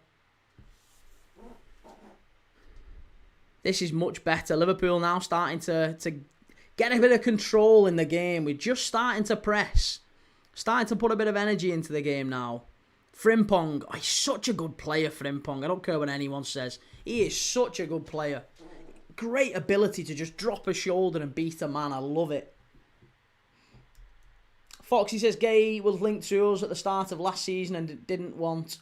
This is much better. Liverpool now starting to get a bit of control in the game. We're just starting to press. Starting to put a bit of energy into the game now. Frimpong. Oh, he's such a good player, Frimpong. I don't care what anyone says. He is such a good player. Great ability to just drop a shoulder and beat a man. I love it. Foxy says Gay was linked to us at the start of last season and I didn't want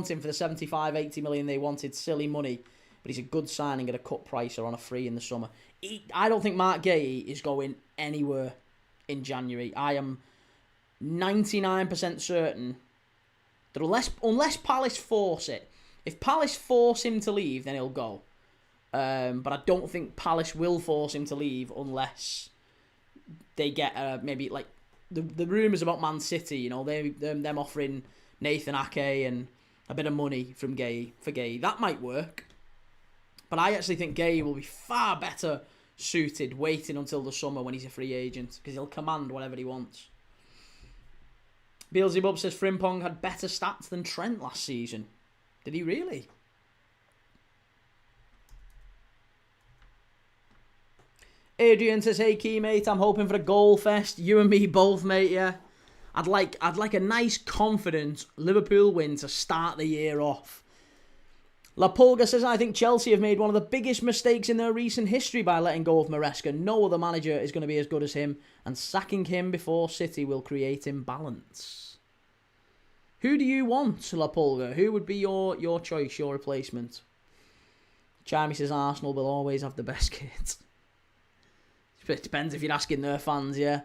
him for the 75, 80 million they wanted. Silly money. But he's a good signing at a cut price or on a free in the summer. I don't think Mark Gay is going anywhere in January. I am 99% certain that unless Palace force it, if Palace force him to leave, then he'll go. But I don't think Palace will force him to leave unless they get maybe like the rumours about Man City. You know, them offering Nathan Ake and a bit of money from Gay for Gay. That might work. But I actually think Gay will be far better suited waiting until the summer when he's a free agent because he'll command whatever he wants. Beelzebub says Frimpong had better stats than Trent last season. Did he really? Adrian says, hey Key mate, I'm hoping for a goal fest. You and me both, mate, yeah. I'd like a nice confident Liverpool win to start the year off. La Pulga says, I think Chelsea have made one of the biggest mistakes in their recent history by letting go of Maresca. No other manager is going to be as good as him, and sacking him before City will create imbalance. Who do you want, La Pulga? Who would be your choice, your replacement? Charmy says Arsenal will always have the best kit. It depends if you're asking their fans, yeah.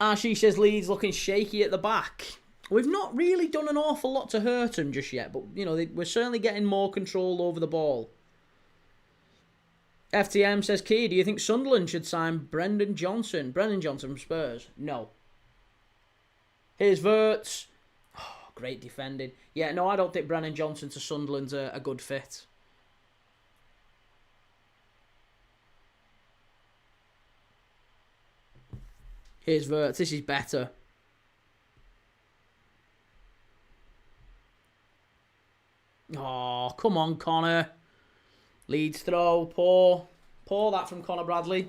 Archie says Leeds looking shaky at the back. We've not really done an awful lot to hurt them just yet, but, you know, we're certainly getting more control over the ball. FTM says, Key, do you think Sunderland should sign Brendan Johnson? Brendan Johnson from Spurs? No. Here's Verts. Oh, great defending. Yeah, no, I don't think Brendan Johnson to Sunderland's a good fit. Here's Verts. This is better. Oh, come on, Connor. Leeds throw. Pour that from Connor Bradley.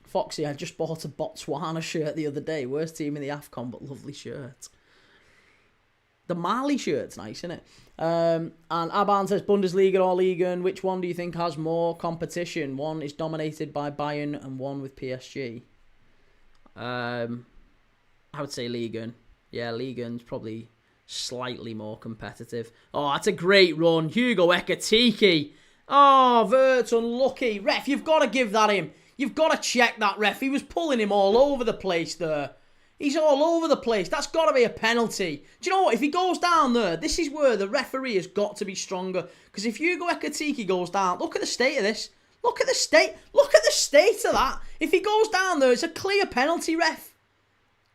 Foxy, I just bought a Botswana shirt the other day. Worst team in the AFCON, but lovely shirt. The Mali shirt's nice, isn't it? And Aban says, Bundesliga or Liga, which one do you think has more competition? One is dominated by Bayern and one with PSG. I would say Liga. Yeah, Liga's probably slightly more competitive. Oh, that's a great run. Hugo Ekatike. Oh, Vert's unlucky. Ref, you've got to give that him. You've got to check that, ref. He was pulling him all over the place there. He's all over the place. That's got to be a penalty. Do you know what? If he goes down there, this is where the referee has got to be stronger. Because if Hugo Ekatike goes down, look at the state of this. Look at the state of that. If he goes down there, it's a clear penalty, ref.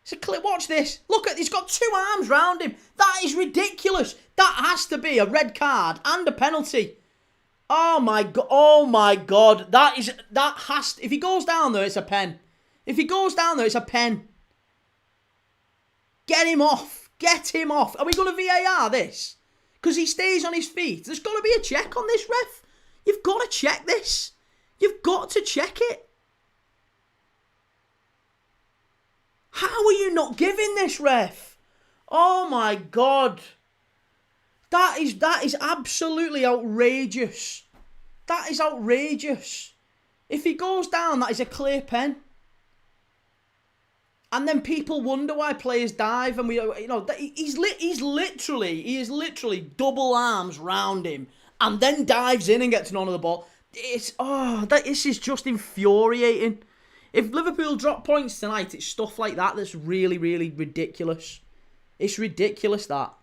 It's a clear. Watch this. Look at. He's got two arms round him. That is ridiculous. That has to be a red card and a penalty. Oh my god. Oh my god. That has. If he goes down there, it's a pen. If he goes down there, it's a pen. Get him off. Get him off. Are we going to VAR this? because he stays on his feet. There's got to be a check on this, ref. You've got to check this. You've got to check it. How are you not giving this, ref? Oh my God. That is absolutely outrageous. That is outrageous. If he goes down, that is a clear pen. And then people wonder why players dive, and he is literally double arms round him, and then dives in and gets none of the ball. This is just infuriating. If Liverpool drop points tonight, it's stuff like that that's really, really ridiculous. It's ridiculous, that.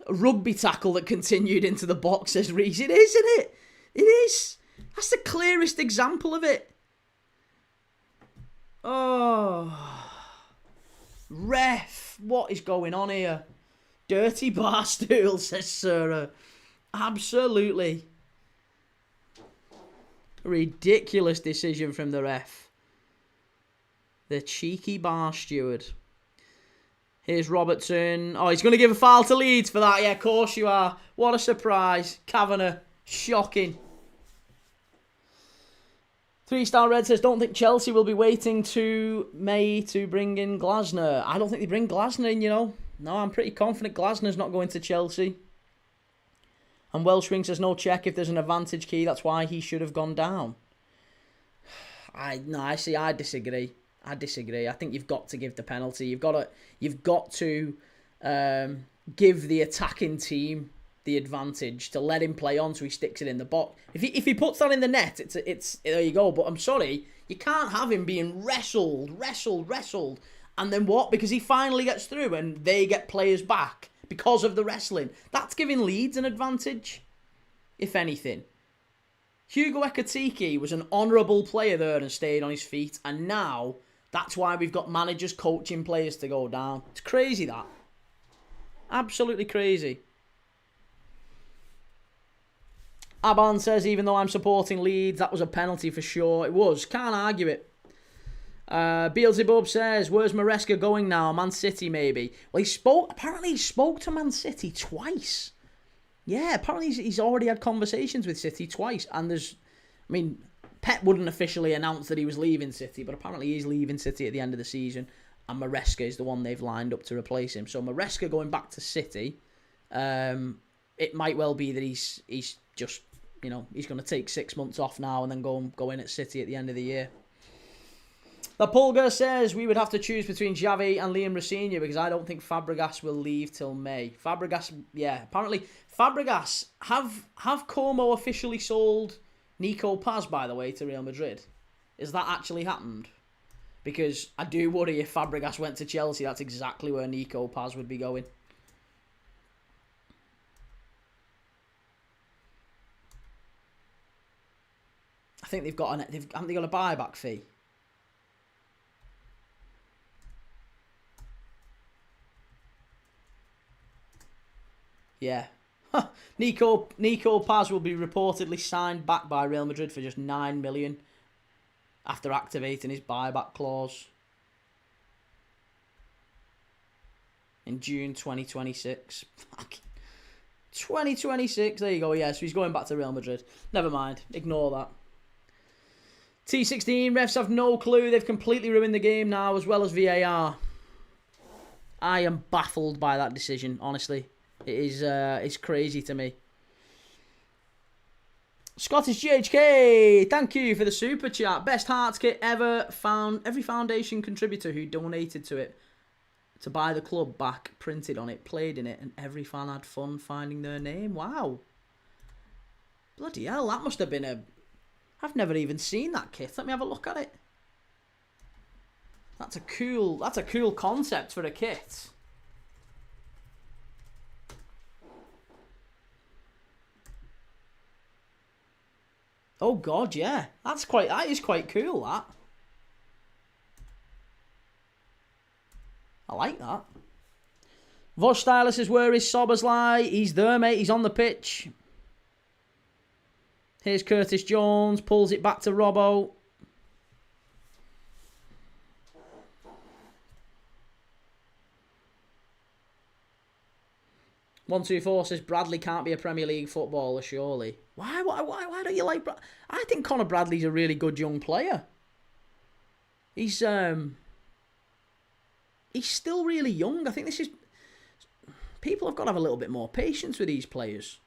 A rugby tackle that continued into the box, says Reese. It is, isn't it? It is. That's the clearest example of it. Oh. Ref, what is going on here? Dirty barstool, says Sarah. Absolutely. Ridiculous decision from the ref. The cheeky bar steward. Here's Robertson. Oh, he's going to give a foul to Leeds for that. Yeah, of course you are. What a surprise. Kavanagh. Shocking. 3-star Red says, don't think Chelsea will be waiting to May to bring in Glasner. I don't think they bring Glasner in, No, I'm pretty confident Glasner's not going to Chelsea. And Welshwing says, no check if there's an advantage key. That's why he should have gone down. I disagree. I think you've got to give the penalty. You've got to give the attacking team the advantage to let him play on so he sticks it in the box. If he puts that in the net, it's there you go. But I'm sorry, you can't have him being wrestled, and then what? Because he finally gets through and they get players back because of the wrestling. That's giving Leeds an advantage, if anything. Hugo Ekitike was an honourable player there and stayed on his feet, and now that's why we've got managers coaching players to go down. It's crazy, that. Absolutely crazy. Aban says, even though I'm supporting Leeds, that was a penalty for sure. It was. Can't argue it. Beelzebub says, where's Maresca going now? Man City, maybe. Well, apparently he spoke to Man City twice. Yeah, apparently he's already had conversations with City twice. And Pep wouldn't officially announce that he was leaving City, but apparently he's leaving City at the end of the season. And Maresca is the one they've lined up to replace him. So Maresca going back to City, it might well be that he's just, he's going to take 6 months off now and then go in at City at the end of the year. The Pulgar says we would have to choose between Xavi and Liam Rosinha because I don't think Fabregas will leave till May. Fabregas, yeah, apparently Fabregas, have Como officially sold Nico Paz, by the way, to Real Madrid? Is that actually happened? Because I do worry if Fabregas went to Chelsea, that's exactly where Nico Paz would be going. I think haven't they got a buyback fee? Yeah. Nico Paz will be reportedly signed back by Real Madrid for just 9 million after activating his buyback clause in June 2026. 2026, there you go. Yeah, so he's going back to Real Madrid. Never mind, ignore that. T16, refs have no clue. They've completely ruined the game now, as well as VAR. I am baffled by that decision, honestly. It is it's crazy to me. Scottish GHK, thank you for the super chat. Best Hearts kit ever found. Every foundation contributor who donated to it to buy the club back printed on it, played in it, and every fan had fun finding their name. Wow. Bloody hell, that must have been I've never even seen that kit. Let me have a look at it. That's a cool concept for a kit. Oh god, yeah. That is quite cool, that. I like that. Vosh Styler says, where is Sobersley? He's there, mate. He's on the pitch. Here's Curtis Jones. Pulls it back to Robbo. 124 says Bradley can't be a Premier League footballer, surely. Why don't you like Bradley? I think Conor Bradley's a really good young player. He's still really young. I think this is... People have got to have a little bit more patience with these players.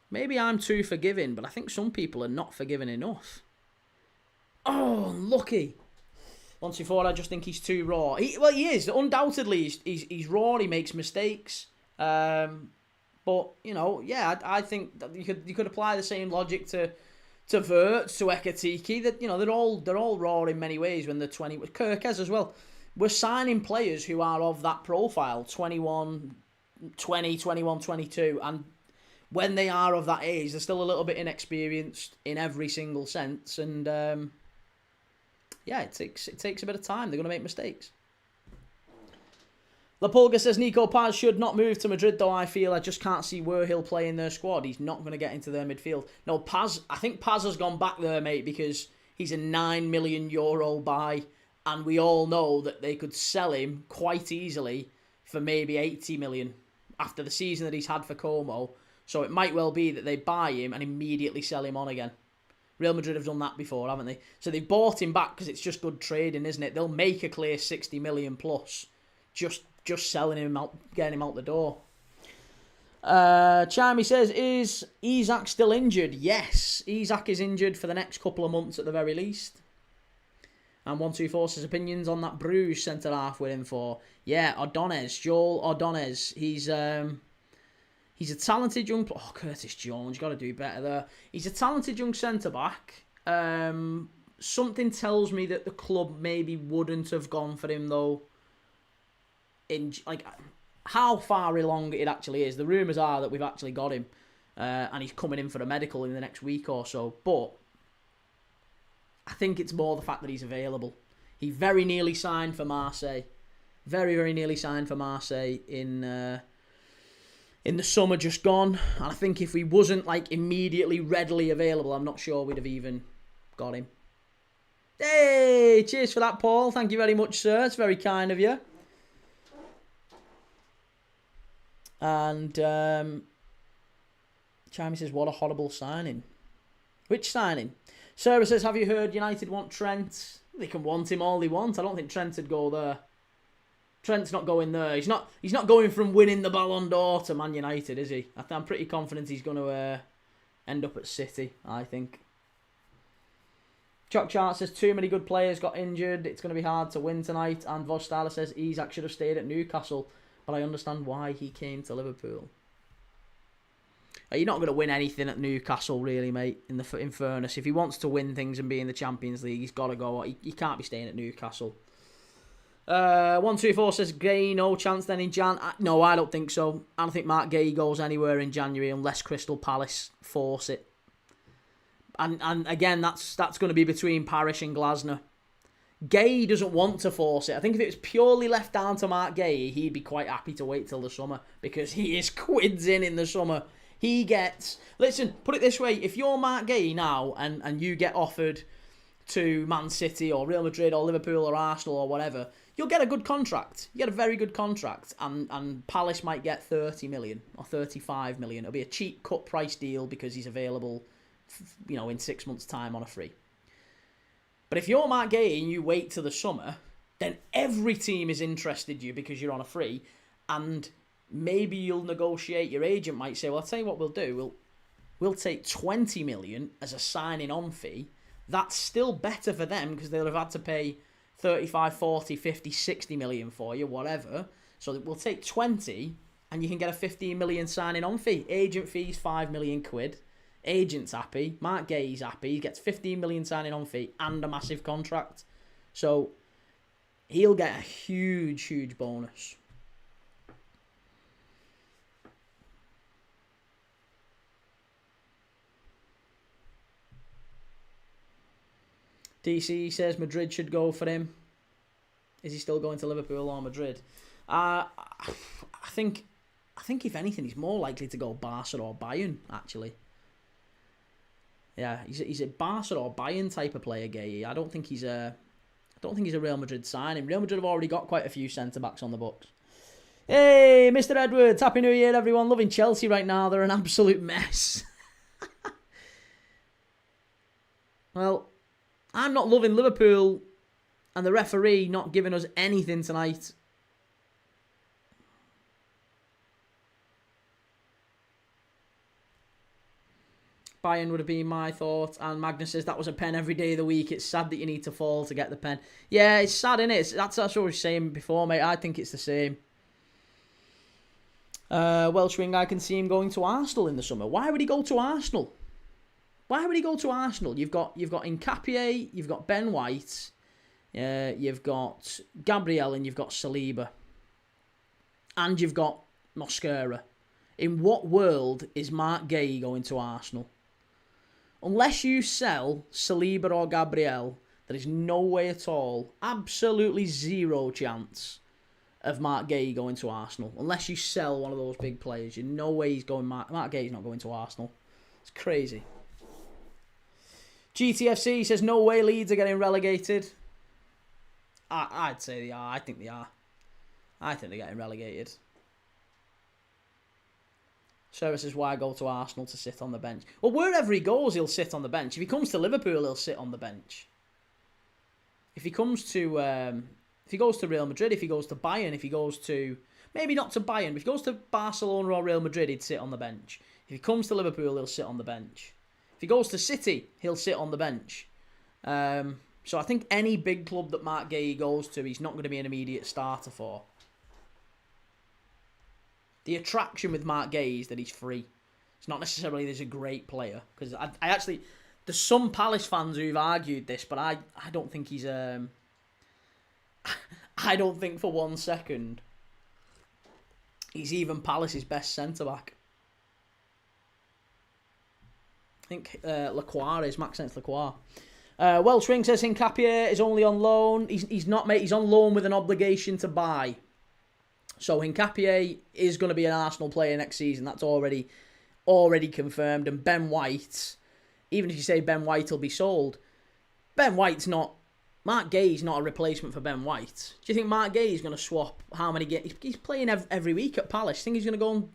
Maybe I'm too forgiving, but I think some people are not forgiving enough. Oh, unlucky. 124, I just think he's too raw. He is. Undoubtedly, he's raw. He makes mistakes. But, you know, yeah, I think that you could apply the same logic to Wirtz, to Ekatike. That, you know, they're all raw in many ways when they're 20. Kirkes as well. We're signing players who are of that profile, 21, 20, 21, 22, and when they are of that age, they're still a little bit inexperienced in every single sense, and yeah, it takes a bit of time. They're going to make mistakes. La Pulga says Nico Paz should not move to Madrid, though. I feel I just can't see where he'll play in their squad. He's not going to get into their midfield. No, Paz. I think Paz has gone back there, mate, because he's a €9 million buy, and we all know that they could sell him quite easily for maybe 80 million after the season that he's had for Como. So it might well be that they buy him and immediately sell him on again. Real Madrid have done that before, haven't they? So they've bought him back because it's just good trading, isn't it? They'll make a clear 60 million plus just selling him out, getting him out the door. Charmy says, is Isak still injured? Yes, Isak is injured for the next couple of months at the very least. And 124 says opinions on that Bruges centre-half we're in for. Yeah, Ordonez, Joel Ordonez. He's a talented young... Oh, Curtis Jones, you got to do better there. He's a talented young centre-back. Something tells me that the club maybe wouldn't have gone for him, though. In like how far along it actually is. The rumours are that we've actually got him. And he's coming in for a medical in the next week or so. But I think it's more the fact that he's available. He very nearly signed for Marseille. Very, very nearly signed for Marseille in the summer just gone. And I think if he wasn't like immediately readily available, I'm not sure we'd have even got him. Hey, cheers for that, Paul. Thank you very much, sir. It's very kind of you. And Chimey says, what a horrible signing. Which signing? Sarah says, have you heard United want Trent? They can want him all they want. I don't think Trent would go there. Trent's not going there. He's not going from winning the Ballon d'Or to Man United, is he? I'm pretty confident he's going to end up at City, I think. Chalk Chart says, too many good players got injured. It's going to be hard to win tonight. And Vostala says, Isak should have stayed at Newcastle. But I understand why he came to Liverpool. You're not going to win anything at Newcastle, really, mate, in fairness. If he wants to win things and be in the Champions League, he's got to go. He can't be staying at Newcastle. 124 says, Gay, no chance then in Jan. No, I don't think so. I don't think Mark Gay goes anywhere in January unless Crystal Palace force it. And again, that's going to be between Parish and Glasner. Gay doesn't want to force it. I think if it was purely left down to Mark Gay, he'd be quite happy to wait till the summer because he is quids in the summer. He gets... Listen, put it this way. If you're Mark Gay now and you get offered to Man City or Real Madrid or Liverpool or Arsenal or whatever, you'll get a good contract. You get a very good contract. And Palace might get 30 million or 35 million. It'll be a cheap cut price deal because he's available, in 6 months' time on a free. But if you're Mark Gay and you wait till the summer, then every team is interested in you because you're on a free, and maybe you'll negotiate. Your agent might say, well, I'll tell you what we'll do. We'll take 20 million as a signing on fee. That's still better for them because they'll have had to pay 35, 40, 50, 60 million for you, whatever. So we'll take 20 and you can get a 15 million signing on fee. Agent fees, 5 million quid. Agent's happy. Mark Gay's happy. He gets 15 million signing on fee and a massive contract. So he'll get a huge, huge bonus. DC says Madrid should go for him. Is he still going to Liverpool or Madrid? I think if anything, he's more likely to go Barca or Bayern, actually. Yeah, he's a Barca or Bayern type of player, Gay. I don't think he's a I don't think he's a Real Madrid signing. Real Madrid have already got quite a few centre-backs on the books. Hey, Mr. Edwards, Happy New Year, everyone. Loving Chelsea right now. They're an absolute mess. Well, I'm not loving Liverpool and the referee not giving us anything tonight. Bayern would have been my thought. And Magnus says that was a pen every day of the week. It's sad that you need to fall to get the pen. Yeah, it's sad, isn't it? That's what I was saying before, mate. I think it's the same. Welsh wing, I can see him going to Arsenal in the summer. Why would he go to Arsenal? Why would he go to Arsenal? You've got Nkapie, you've got Ben White, you've got Gabriel, and you've got Saliba. And you've got Mosquera. In what world is Mark Gay going to Arsenal? Unless you sell Saliba or Gabriel, there is no way at all, absolutely zero chance of Mark Gay going to Arsenal. Unless you sell one of those big players. You no way he's going. Mark Gay's not going to Arsenal. It's crazy. GTFC says no way Leeds are getting relegated. I'd say they are. I think they are. I think they're getting relegated. Sarah says, why go to Arsenal to sit on the bench? Well, wherever he goes, he'll sit on the bench. If he comes to Liverpool, he'll sit on the bench. If he comes to, if he goes to Real Madrid, if he goes to Bayern, if he goes to, maybe not to Bayern, but if he goes to Barcelona or Real Madrid, he'd sit on the bench. If he comes to Liverpool, he'll sit on the bench. If he goes to City, he'll sit on the bench. So I think any big club that Mark Gay goes to, he's not going to be an immediate starter for. The attraction with Mark Gay is that he's free. It's not necessarily that he's a great player. Because I actually... There's some Palace fans who've argued this, but I don't think he's... I don't think for 1 second he's even Palace's best centre-back. I think Lacroix is Maxence Lacroix. Welsh Ring says Nkapie is only on loan. He's not, mate. He's on loan with an obligation to buy. So Nkapie is going to be an Arsenal player next season. That's already confirmed. And Ben White, even if you say Ben White will be sold, Ben White's not... Mark Gay's not a replacement for Ben White. Do you think Mark Gay is going to swap how many games? He's playing every week at Palace. Think he's going to go and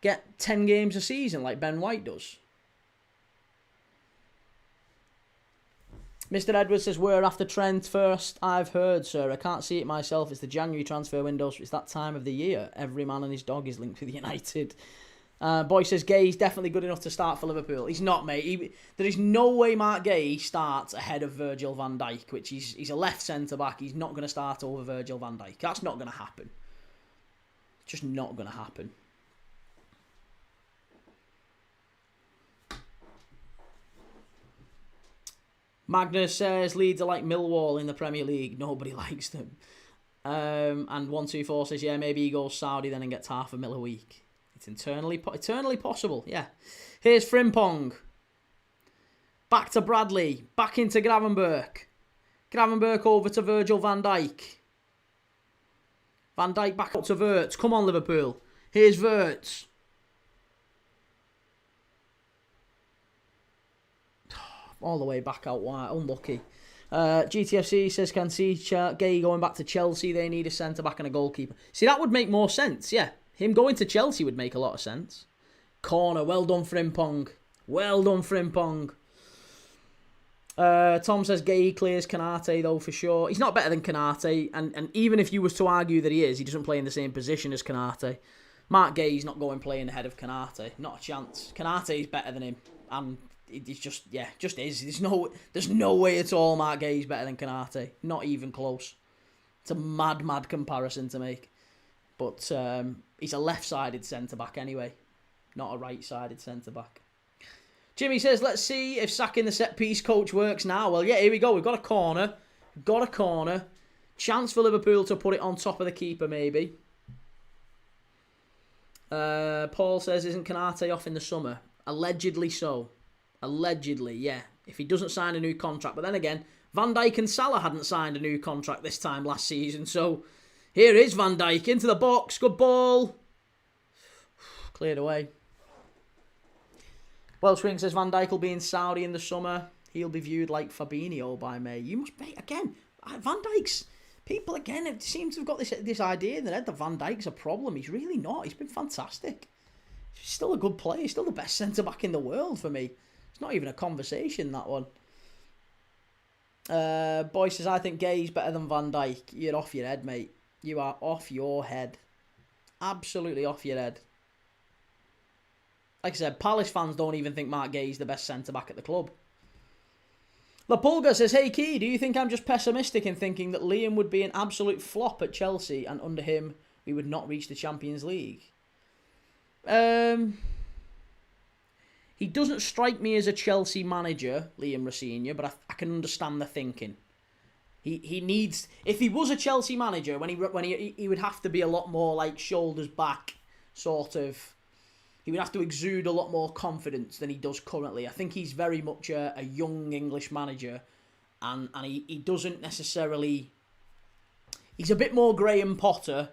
get 10 games a season like Ben White does? Mr. Edwards says, we're after Trent first. I've heard, sir. I can't see it myself. It's the January transfer window, so it's that time of the year. Every man and his dog is linked with United. Boy says, Gay's definitely good enough to start for Liverpool. He's not, mate. There is no way Mark Gay starts ahead of Virgil van Dijk, which he's a left centre-back. He's not going to start over Virgil van Dijk. That's not going to happen. Just not going to happen. Magnus says Leeds are like Millwall in the Premier League. Nobody likes them. And 124 says, yeah, maybe he goes Saudi then and gets $500,000 a week. It's eternally possible, yeah. Here's Frimpong. Back to Bradley. Back into Gravenberch. Gravenberch over to Virgil van Dijk. Van Dijk back up to Wirtz. Come on, Liverpool. Here's Wirtz. All the way back out wide. Unlucky. GTFC says, can see Gay going back to Chelsea. They need a centre-back and a goalkeeper. See, that would make more sense, yeah. Him going to Chelsea would make a lot of sense. Corner. Well done, Frimpong. Well done, Frimpong. Tom says Gay clears Kanate, though, for sure. He's not better than Kanate. And even if you was to argue that he is, he doesn't play in the same position as Kanate. Mark Gay's not going playing ahead of Kanate. Not a chance. Kanate is better than him. And... It's just, yeah, just is. There's no way at all Mark Gay's better than Kanate. Not even close. It's a mad comparison to make. But he's a left-sided centre-back anyway. Not a right-sided centre-back. Jimmy says, let's see if sacking the set-piece coach works now. Well, yeah, here we go. We've got a corner. Chance for Liverpool to put it on top of the keeper, maybe. Paul says, isn't Kanate off in the summer? Allegedly so. Allegedly, yeah. If he doesn't sign a new contract. But then again, Van Dijk and Salah hadn't signed a new contract this time last season. So, here is Van Dijk into the box. Good ball. Cleared away. Welsh Ring says Van Dijk will be in Saudi in the summer. He'll be viewed like Fabinho by May. You must be, again, Van Dijk's... People, again, seem to have got this idea in their head that Van Dijk's a problem. He's really not. He's been fantastic. He's still a good player. He's still the best centre-back in the world for me. It's not even a conversation, that one. Boy says, I think Gay's better than Van Dijk. You're off your head, mate. You are off your head. Absolutely off your head. Like I said, Palace fans don't even think Mark Gay's the best centre-back at the club. La Pulga says, hey Key, do you think I'm just pessimistic in thinking that Liam would be an absolute flop at Chelsea and under him we would not reach the Champions League? He doesn't strike me as a Chelsea manager, Liam Rossini, but I can understand the thinking. He needs... If he was a Chelsea manager, when he would have to be a lot more like shoulders back, sort of... He would have to exude a lot more confidence than he does currently. I think he's very much a young English manager, and he doesn't necessarily... He's a bit more Graham Potter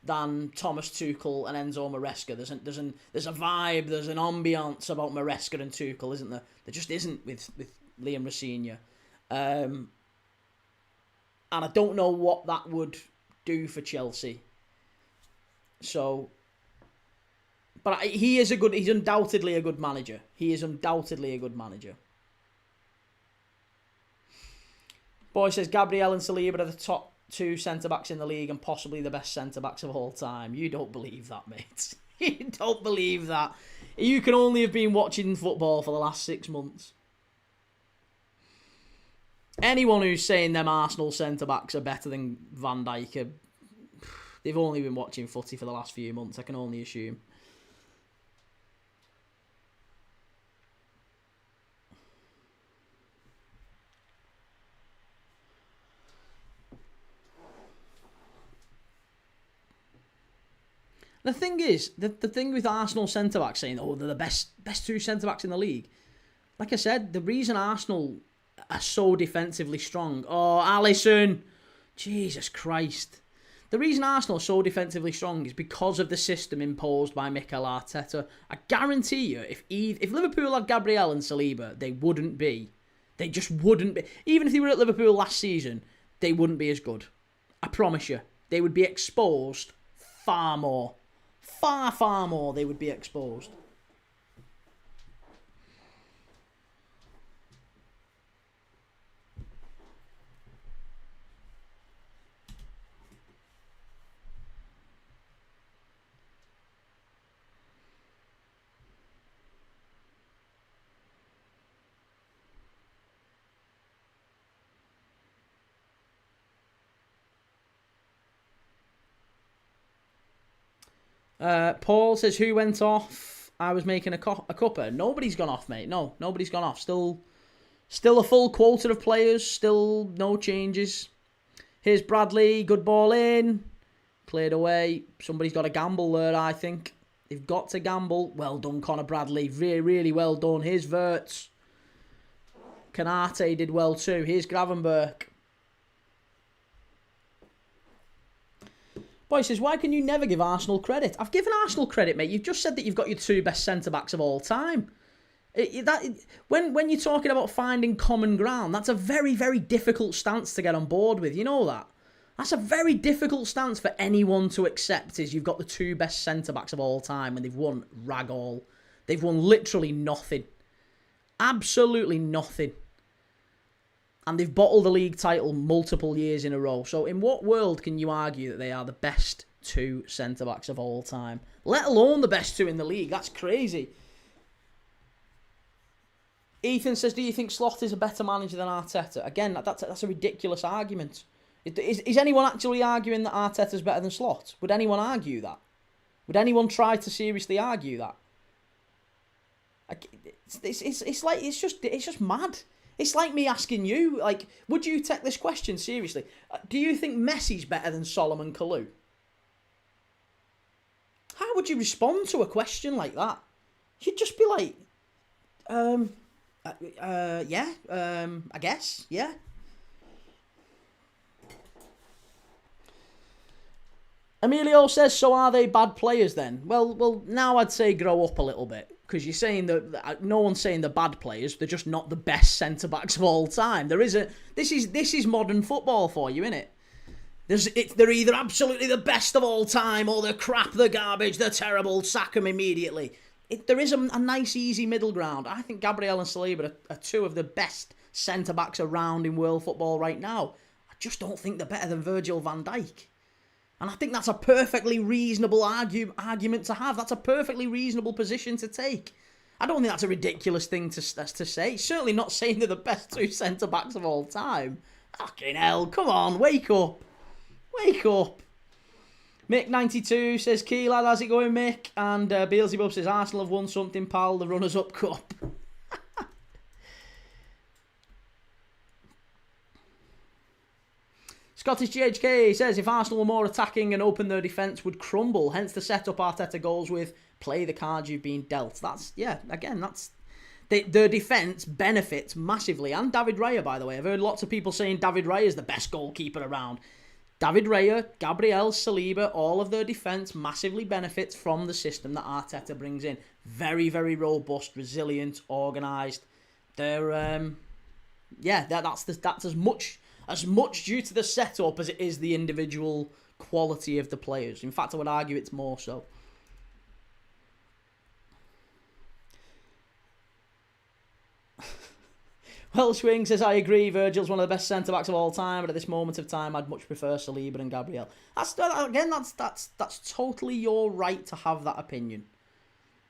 than Thomas Tuchel and Enzo Maresca. There's a vibe, there's an ambiance about Maresca and Tuchel, isn't there? There just isn't with Liam Rossini. And I don't know what that would do for Chelsea. So... But he's undoubtedly a good manager. He is undoubtedly a good manager. Boy says, Gabriel and Saliba are the top 2 centre-backs in the league and possibly the best centre-backs of all time. You don't believe that, mate. You don't believe that. You can only have been watching football for the last 6 months. Anyone who's saying them Arsenal centre-backs are better than Van Dijk, they've only been watching footy for the last few months, I can only assume. The thing is, the thing with Arsenal centre-backs saying, oh, they're the best 2 centre-backs in the league. Like I said, the reason Arsenal are so defensively strong... Oh, Alisson! Jesus Christ. The reason Arsenal are so defensively strong is because of the system imposed by Mikel Arteta. I guarantee you, if Liverpool had Gabriel and Saliba, they wouldn't be. They just wouldn't be. Even if they were at Liverpool last season, they wouldn't be as good. I promise you. They would be exposed far more. Far more they would be exposed. Paul says, who went off? I was making a cuppa. Nobody's gone off, mate. No, nobody's gone off. Still a full quota of players. Still no changes. Here's Bradley. Good ball in. Cleared away. Somebody's got to gamble there, I think. They've got to gamble. Well done, Conor Bradley. Really, really well done. Here's Wirtz. Kanate did well too. Here's Gravenberch. Boy says, why can you never give Arsenal credit? I've given Arsenal credit, mate. You've just said that you've got your 2 best centre-backs of all time. When you're talking about finding common ground, that's a very, very difficult stance to get on board with. You know that? That's a very difficult stance for anyone to accept, is you've got the 2 best centre-backs of all time and they've won rag all. They've won literally nothing. Absolutely nothing. And they've bottled the league title multiple years in a row. So in what world can you argue that they are the best 2 centre-backs of all time? Let alone the best 2 in the league. That's crazy. Ethan says, do you think Slot is a better manager than Arteta? Again, that's a ridiculous argument. Is anyone actually arguing that Arteta's better than Slot? Would anyone argue that? Would anyone try to seriously argue that? It's just mad. It's like me asking you, like, would you take this question seriously? Do you think Messi's better than Solomon Kalou? How would you respond to a question like that? You'd just be like, yeah, I guess, yeah. Emilio says, so are they bad players then? Well, now I'd say grow up a little bit. because you're saying that no one's saying they're bad players. They're just not the best centre backs of all time. This is modern football for you, isn't it? They're either absolutely the best of all time or they're crap, they're garbage, they're terrible. Sack them immediately. There is a nice, easy middle ground. I think Gabriel and Saliba are two of the best centre backs around in world football right now. I just don't think they're better than Virgil van Dijk. And I think that's a perfectly reasonable argument to have. That's a perfectly reasonable position to take. I don't think that's a ridiculous thing to say. Certainly not saying they're the best two centre-backs of all time. Fucking hell, come on, wake up. Wake up. Mick92 says, Key lad, how's it going, Mick? And Beelzebub says, Arsenal have won something, pal, the Runners-Up Cup. Scottish GHK says, if Arsenal were more attacking and open, their defence would crumble. Hence the setup Arteta goes with, play the cards you've been dealt. Their defence benefits massively. And David Raya, by the way. I've heard lots of people saying David Raya is the best goalkeeper around. David Raya, Gabriel, Saliba, all of their defence massively benefits from the system that Arteta brings in. Very, very robust, resilient, organised. They're, that's as much due to the setup as it is the individual quality of the players. In fact, I would argue it's more so. Welshwing says, I agree, Virgil's one of the best centre-backs of all time, but at this moment of time, I'd much prefer Saliba and Gabriel. That's totally your right to have that opinion.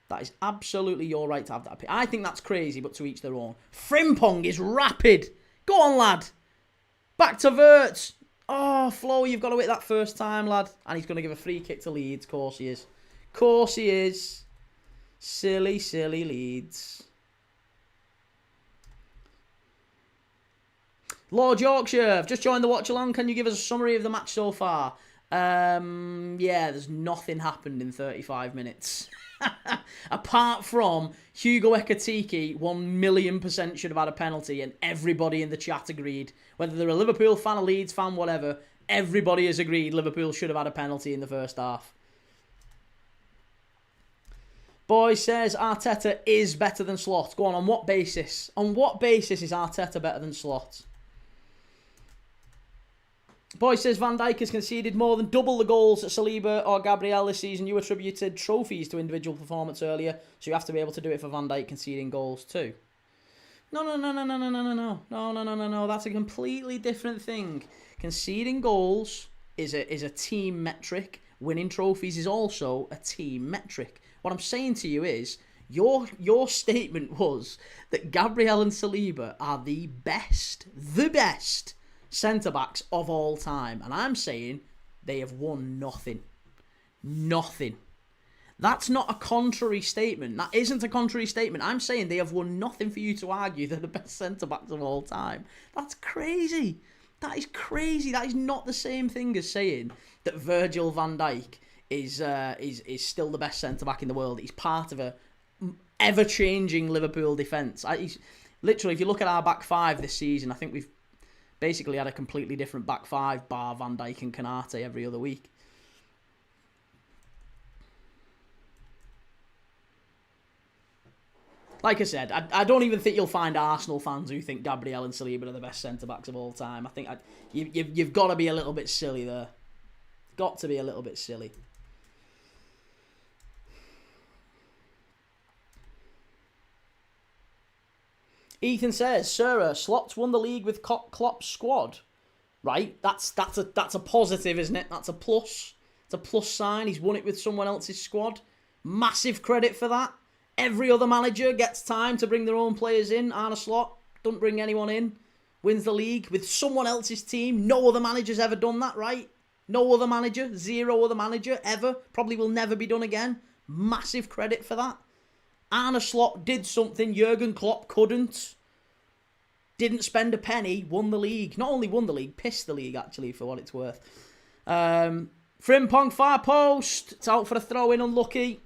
That is absolutely your right to have that opinion. I think that's crazy, but to each their own. Frimpong is rapid. Go on, lad. Back to Wirtz. Oh, Flo, you've got to hit that first time, lad. And he's going to give a free kick to Leeds. Of course he is. Of course he is. Silly, silly Leeds. Lord Yorkshire, I've just joined the Watchalong. Can you give us a summary of the match so far? There's nothing happened in 35 minutes. Apart from Hugo Ekitike 1,000,000% should have had a penalty, and everybody in the chat agreed. Whether they're a Liverpool fan, a Leeds fan, whatever, everybody has agreed Liverpool should have had a penalty in the first half. Boy says Arteta is better than Slot. Go on what basis? On what basis is Arteta better than Slot? Boy says Van Dijk has conceded more than double the goals that Saliba or Gabriel this season. You attributed trophies to individual performance earlier, so you have to be able to do it for Van Dijk conceding goals too. No. That's a completely different thing. Conceding goals is a team metric. Winning trophies is also a team metric. What I'm saying to you is, your statement was that Gabriel and Saliba are the best centre-backs of all time. And I'm saying they have won nothing. Nothing. That's not a contrary statement. That isn't a contrary statement. I'm saying they have won nothing for you to argue they're the best centre-backs of all time. That's crazy. That is crazy. That is not the same thing as saying that Virgil van Dijk is still the best centre-back in the world. He's part of a ever-changing Liverpool defence. Literally, if you look at our back five this season, I think we've basically had a completely different back five, bar Van Dijk and Konate every other week. Like I said, I don't even think you'll find Arsenal fans who think Gabriel and Saliba are the best centre-backs of all time. I think you've got to be a little bit silly there. Got to be a little bit silly. Ethan says, Sarah, Slot's won the league with Klopp's squad. Right? That's a positive, isn't it? That's a plus. It's a plus sign. He's won it with someone else's squad. Massive credit for that. Every other manager gets time to bring their own players in. Arne Slot doesn't bring anyone in. Wins the league with someone else's team. No other manager's ever done that, right? No other manager. Zero other manager ever. Probably will never be done again. Massive credit for that. Arne Slot did something Jurgen Klopp couldn't. Didn't spend a penny, won the league. Not only won the league, pissed the league, actually, for what it's worth. Frimpong, far post. It's out for a throw-in, unlucky.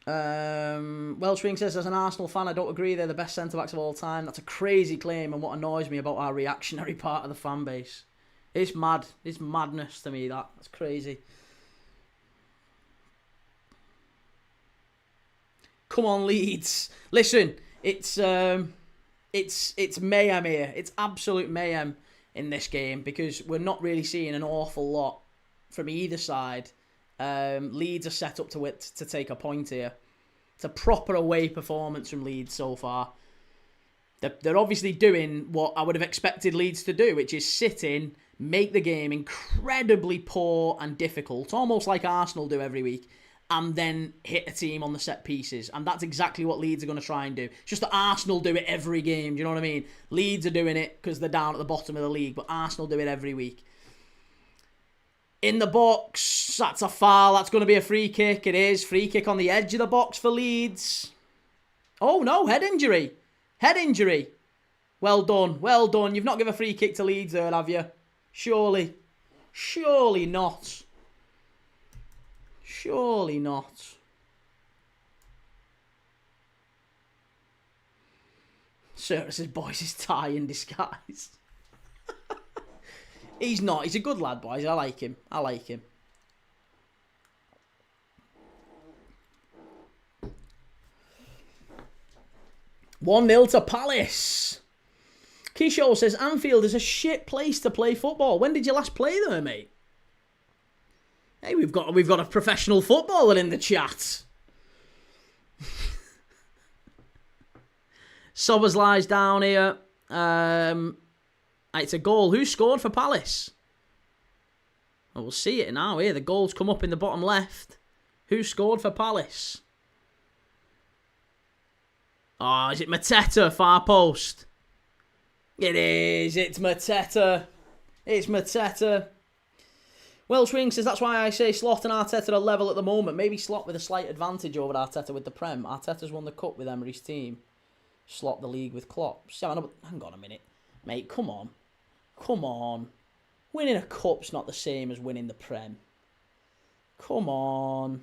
Welsh Ring says, as an Arsenal fan, I don't agree they're the best centre-backs of all time. That's a crazy claim, and what annoys me about our reactionary part of the fan base. It's mad. It's madness to me, that. That's crazy. Come on, Leeds. Listen, it's mayhem here. It's absolute mayhem in this game because we're not really seeing an awful lot from either side. Leeds are set up to take a point here. It's a proper away performance from Leeds so far. They're obviously doing what I would have expected Leeds to do, which is sit in, make the game incredibly poor and difficult, almost like Arsenal do every week, and then hit a team on the set pieces. And that's exactly what Leeds are going to try and do. It's just that Arsenal do it every game, do you know what I mean? Leeds are doing it because they're down at the bottom of the league, but Arsenal do it every week. In the box, that's a foul. That's going to be a free kick. It is. Free kick on the edge of the box for Leeds. Oh, no. Head injury. Head injury. Well done. Well done. You've not given a free kick to Leeds there, have you? Surely. Surely not. Surely not. Services boys is tie in disguise. He's not. He's a good lad, boys. I like him. I like him. "1-0 to Palace." Kishore says, Anfield is a shit place to play football. When did you last play there, mate? Hey, we've got a professional footballer in the chat. Sobbers lies down here. It's a goal. Who scored for Palace? Well, we'll see it now here. The goals come up in the bottom left. Who scored for Palace? Oh, is it Mateta, far post? It is. It's Mateta. It's Mateta. Welsh Ring says, that's why I say Slot and Arteta are level at the moment. Maybe Slot with a slight advantage over Arteta with the Prem. Arteta's won the Cup with Emery's team. Slot the league with Klopp. Hang on a minute. Mate, come on. Come on. Winning a Cup's not the same as winning the Prem. Come on.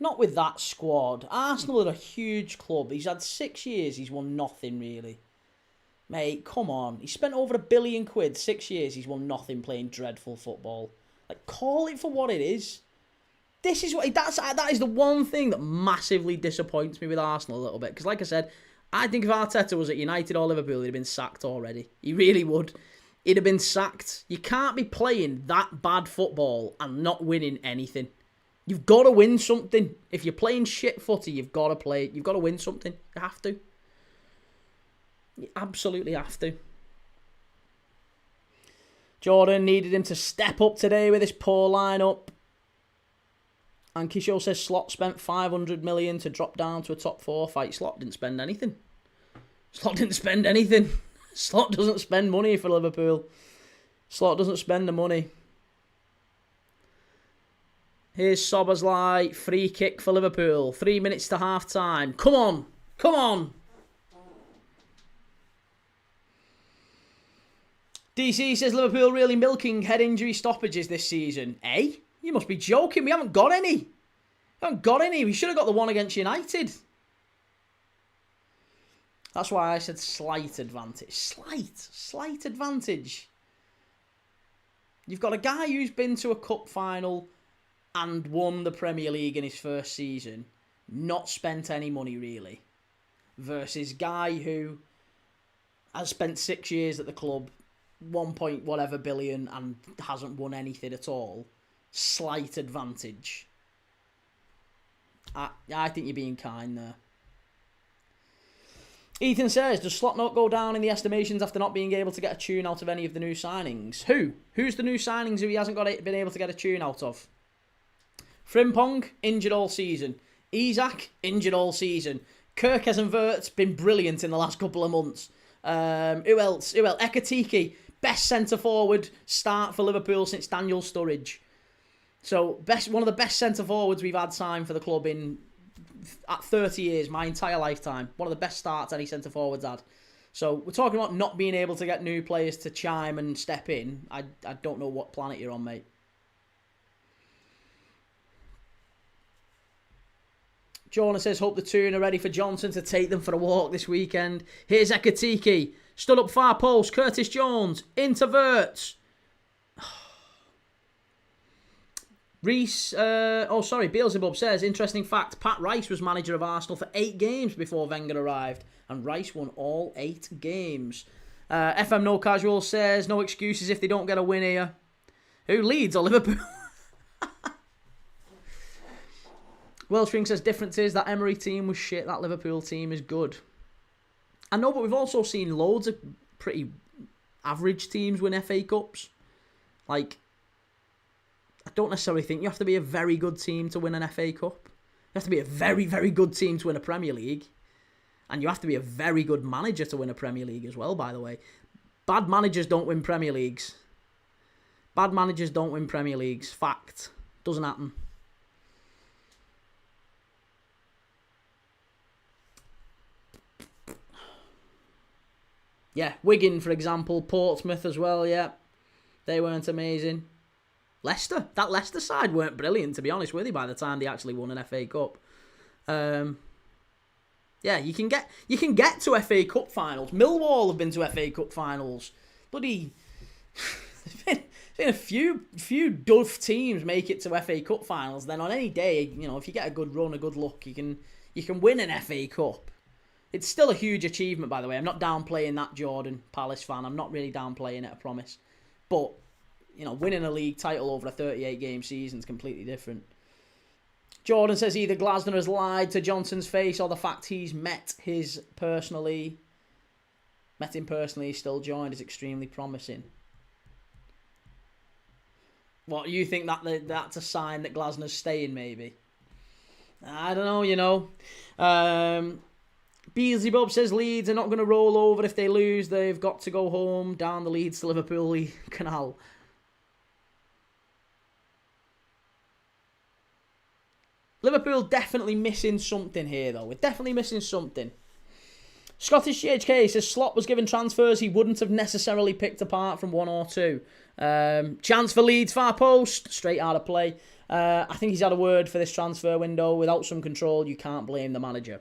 Not with that squad. Arsenal are a huge club. He's had 6 years. He's won nothing, really. Mate, come on. He spent over £1 billion. 6 years. He's won nothing playing dreadful football. Like, call it for what it is. This is what that is the one thing that massively disappoints me with Arsenal a little bit. Because, like I said, I think if Arteta was at United or Liverpool, he'd have been sacked already. He really would. He'd have been sacked. You can't be playing that bad football and not winning anything. You've got to win something. If you're playing shit footy, you've got to play. You've got to win something. You have to. You absolutely have to. Jordan needed him to step up today with his poor lineup. And Kishore says Slot spent 500 million to drop down to a top 4 fight. Slot didn't spend anything. Slot didn't spend anything. Slot doesn't spend money for Liverpool. Slot doesn't spend the money. Here's Sobersley. Free kick for Liverpool. 3 minutes to half time. Come on. Come on. DC says Liverpool really milking head injury stoppages this season. Eh? You must be joking. We haven't got any. We should have got the one against United. That's why I said slight advantage. Slight advantage. You've got a guy who's been to a cup final and won the Premier League in his first season, not spent any money really, versus guy who has spent 6 years at the club, 1 point whatever billion, and hasn't won anything at all. Slight advantage. I think you're being kind there. Ethan says, does Slot not go down in the estimations after not being able to get a tune out of any of the new signings? Who's the new signings who he hasn't been able to get a tune out of? Frimpong, injured all season. Isak, injured all season. Kirkes and Wirtz, been brilliant in the last couple of months. Who else? Ekatike, best centre-forward start for Liverpool since Daniel Sturridge. So, one of the best centre-forwards we've had signed for the club at 30 years, my entire lifetime. One of the best starts any centre-forward's had. So, we're talking about not being able to get new players to chime and step in. I don't know what planet you're on, mate. Jonah says, hope the Toon are ready for Johnson to take them for a walk this weekend. Here's Ekatiki. Stood up far post. Curtis Jones. Interverts. Beelzebub says, interesting fact, Pat Rice was manager of Arsenal for 8 games before Wenger arrived. And Rice won all 8 games. FM No Casual says, no excuses if they don't get a win here. Who, Leeds or Liverpool? Wellspring says, difference is that Emery team was shit, that Liverpool team is good. I know, but we've also seen loads of pretty average teams win FA Cups. Like, I don't necessarily think you have to be a very good team to win an FA Cup. You have to be a very, very good team to win a Premier League. And you have to be a very good manager to win a Premier League as well, by the way. Bad managers don't win Premier Leagues. Bad managers don't win Premier Leagues. Fact. Doesn't happen. Yeah, Wigan, for example. Portsmouth as well, yeah. They weren't amazing. Leicester. That Leicester side weren't brilliant, to be honest with you, by the time they actually won an FA Cup. Yeah, you can get to FA Cup finals. Millwall have been to FA Cup finals. Bloody... there's been a few duff teams make it to FA Cup finals. Then on any day, you know, if you get a good run, a good luck, you can win an FA Cup. It's still a huge achievement, by the way. I'm not downplaying that, Jordan, Palace fan. I'm not really downplaying it, I promise. But, you know, winning a league title over a 38-game season is completely different. Jordan says either Glasner has lied to Johnson's face or the fact he's met him personally, still joined is extremely promising. What, you think that's a sign that Glasner's staying, maybe? I don't know, you know. Beelzebub says Leeds are not going to roll over if they lose. They've got to go home down the Leeds to Liverpool canal. Liverpool definitely missing something here, though. We're definitely missing something. Scottish GHK says Slot was given transfers he wouldn't have necessarily picked apart from 1 or 2. Chance for Leeds, far post. Straight out of play. I think he's had a word for this transfer window. Without some control, you can't blame the manager.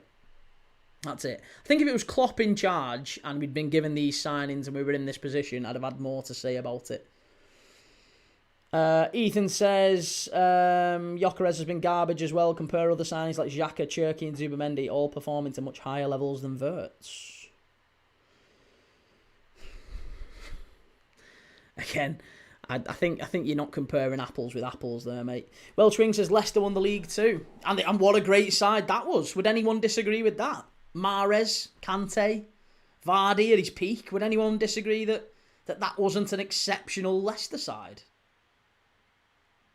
That's it. I think if it was Klopp in charge and we'd been given these signings and we were in this position, I'd have had more to say about it. Ethan says Gyökeres has been garbage as well. Compare other signings like Xhaka, Cherki and Zubamendi, all performing to much higher levels than Wirtz. Again, I think you're not comparing apples with apples there, mate. Welchwing says Leicester won the league too. And what a great side that was. Would anyone disagree with that? Mahrez, Kante, Vardy at his peak. Would anyone disagree that wasn't an exceptional Leicester side?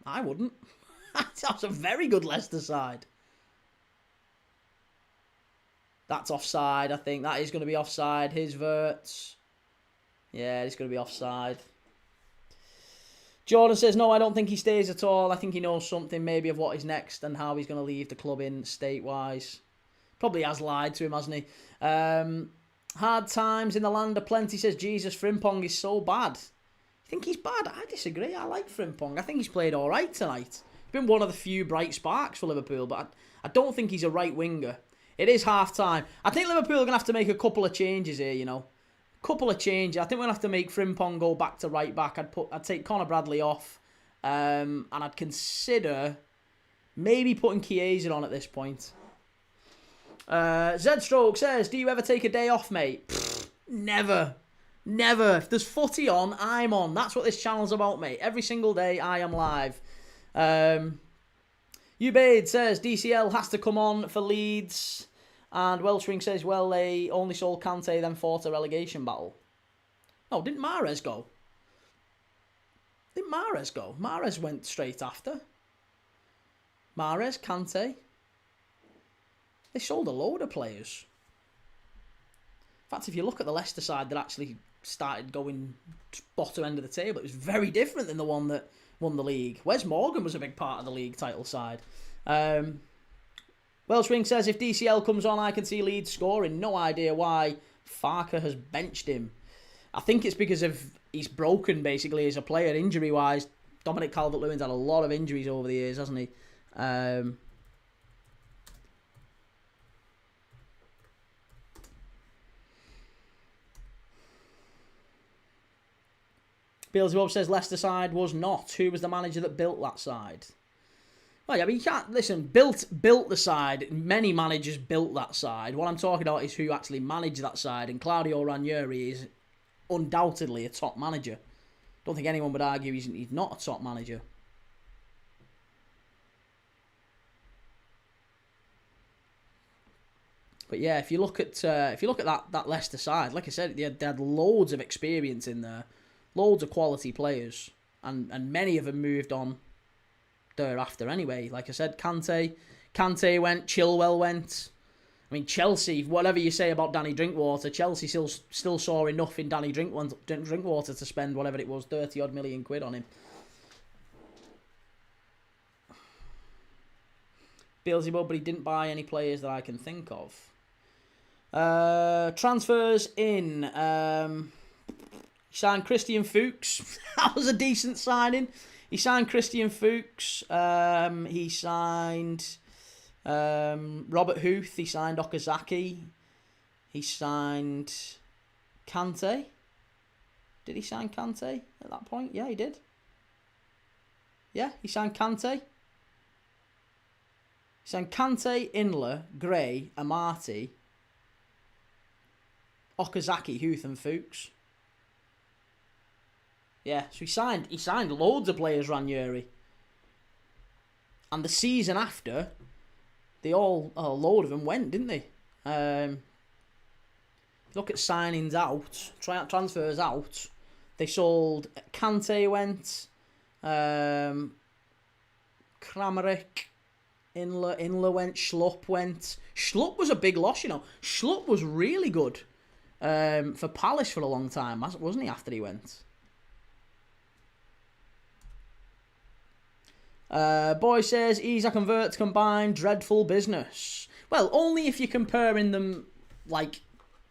I wouldn't. That was a very good Leicester side. That's offside, I think. That is going to be offside. His Wirtz. Yeah, it's going to be offside. Jordan says, no, I don't think he stays at all. I think he knows something maybe of what is next and how he's going to leave the club in state-wise. Probably has lied to him, hasn't he? Hard times in the land of plenty, says Jesus. Frimpong is so bad. You think he's bad? I disagree. I like Frimpong. I think he's played all right tonight. He's been one of the few bright sparks for Liverpool, but I don't think he's a right winger. It is half-time. I think Liverpool are going to have to make a couple of changes here, you know. Couple of changes. I think we're going to have to make Frimpong go back to right back. I'd take Conor Bradley off. And I'd consider maybe putting Chiesa on at this point. Z-Stroke says, do you ever take a day off, mate? Pfft, never. Never. If there's footy on, I'm on. That's what this channel's about, mate. Every single day, I am live. Ubaid says, DCL has to come on for Leeds. And Welshring says, well, they only sold Kante, then fought a relegation battle. No, didn't Mahrez go? Didn't Mahrez go? Mahrez went straight after. Mahrez, Kante. They sold a load of players. In fact, if you look at the Leicester side that actually started going bottom end of the table, it was very different than the one that won the league. Wes Morgan was a big part of the league title side. Welshwing says, if DCL comes on, I can see Leeds scoring. No idea why Farke has benched him. I think it's because of he's broken, basically, as a player, injury-wise. Dominic Calvert-Lewin's had a lot of injuries over the years, hasn't he? Beelzebub says Leicester side was not. Who was the manager that built that side? Well, yeah, but you can't... Listen, built the side. Many managers built that side. What I'm talking about is who actually managed that side. And Claudio Ranieri is undoubtedly a top manager. Don't think anyone would argue he's not a top manager. But yeah, if you look at that Leicester side, like I said, they had loads of experience in there, loads of quality players, and many of them moved on thereafter anyway. Like I said, Kante went, Chilwell went. I mean, Chelsea, whatever you say about Danny Drinkwater, Chelsea still saw enough in Danny Drinkwater to spend whatever it was, 30 odd million quid on him. Beelzebub, but he didn't buy any players that I can think of. Transfers in. He signed Christian Fuchs. That was a decent signing. He signed Christian Fuchs. He signed Robert Huth. He signed Okazaki. He signed Kante. Did he sign Kante at that point? Yeah, he did. Yeah, he signed Kante. He signed Kante, Inler, Gray, Amati, Okazaki, Huth and Fuchs. Yeah, so he signed loads of players, Ranieri. And the season after, a load of them went, didn't they? Look at signings out, transfers out. They sold, Kante went, Kramaric, Inler went, Schlupp went. Schlupp was a big loss, you know. Schlupp was really good for Palace for a long time, wasn't he, after he went? Boy says, Isak and Wirtz combined, dreadful business. Well, only if you're comparing them like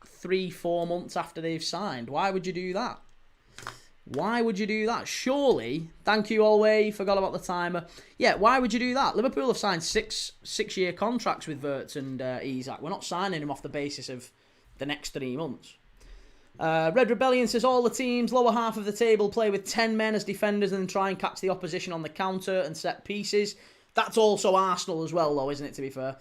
3-4 months after they've signed. Why would you do that? Why would you do that? Surely, thank you, Alway, forgot about the timer. Yeah, why would you do that? Liverpool have signed six-year contracts with Wirtz and Isak. We're not signing him off the basis of the next 3 months. Red Rebellion says all the teams lower half of the table play with 10 men as defenders and try and catch the opposition on the counter and set pieces. That's also Arsenal as well, though, isn't it, to be fair?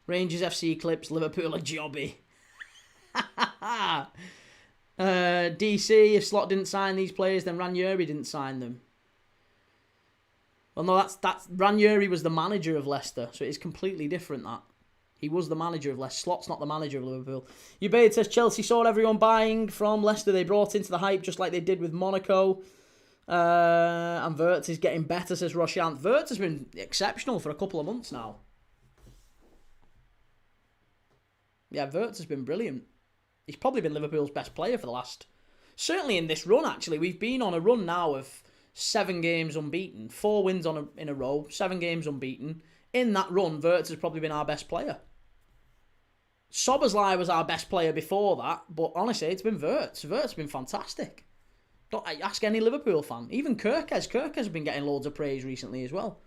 Rangers FC clips, Liverpool a jobby. DC, if Slot didn't sign these players, then Ranieri didn't sign them. Well, no, that's Ranieri was the manager of Leicester, so it is completely different, that. He was the manager of Leicester. Slot's not the manager of Liverpool. Ubaid says Chelsea saw everyone buying from Leicester. They brought into the hype just like they did with Monaco. And Wirtz is getting better, says Rochant. Wirtz has been exceptional for a couple of months now. Yeah, Wirtz has been brilliant. He's probably been Liverpool's best player for the last... Certainly in this run, actually. We've been on a run now of 7 games unbeaten. 4 wins in a row. 7 games unbeaten. In that run, Wirtz has probably been our best player. Szoboszlai was our best player before that, but honestly, it's been Wirtz. Wirtz has been fantastic. Don't ask any Liverpool fan. Even Kirkes. Kirkes has been getting loads of praise recently as well.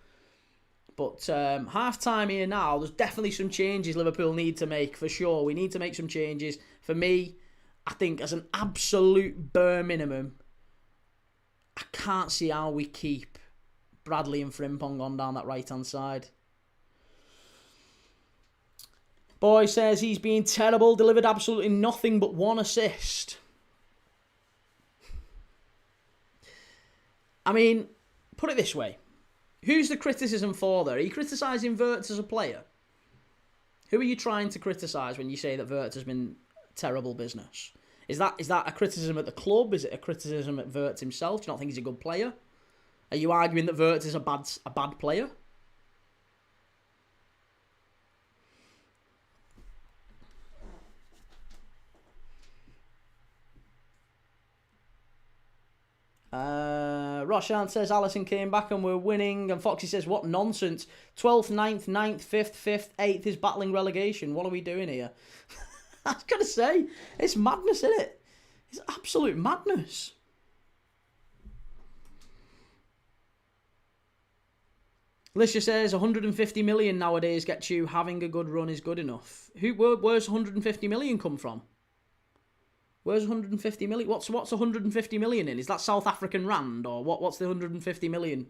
But half-time here now, there's definitely some changes Liverpool need to make, for sure. We need to make some changes. For me, I think as an absolute bare minimum, I can't see how we keep Bradley and Frimpong on down that right-hand side. Boy says he's been terrible, delivered absolutely nothing but 1 assist. I mean, put it this way. Who's the criticism for there? Are you criticising Wirtz as a player? Who are you trying to criticise when you say that Wirtz has been terrible business? Is that a criticism at the club? Is it a criticism at Wirtz himself? Do you not think he's a good player? Are you arguing that Wirtz is a bad player? Rochant says Alisson came back and we're winning. And Foxy says, what nonsense. 12th, 9th, 9th, 5th, 5th, 8th is battling relegation. What are we doing here? I was going to say, it's madness, isn't it? It's absolute madness. Alicia says 150 million nowadays gets you having a good run is good enough. Where's 150 million come from? Where's 150 million? What's 150 million in? Is that South African rand or what? What's the 150 million?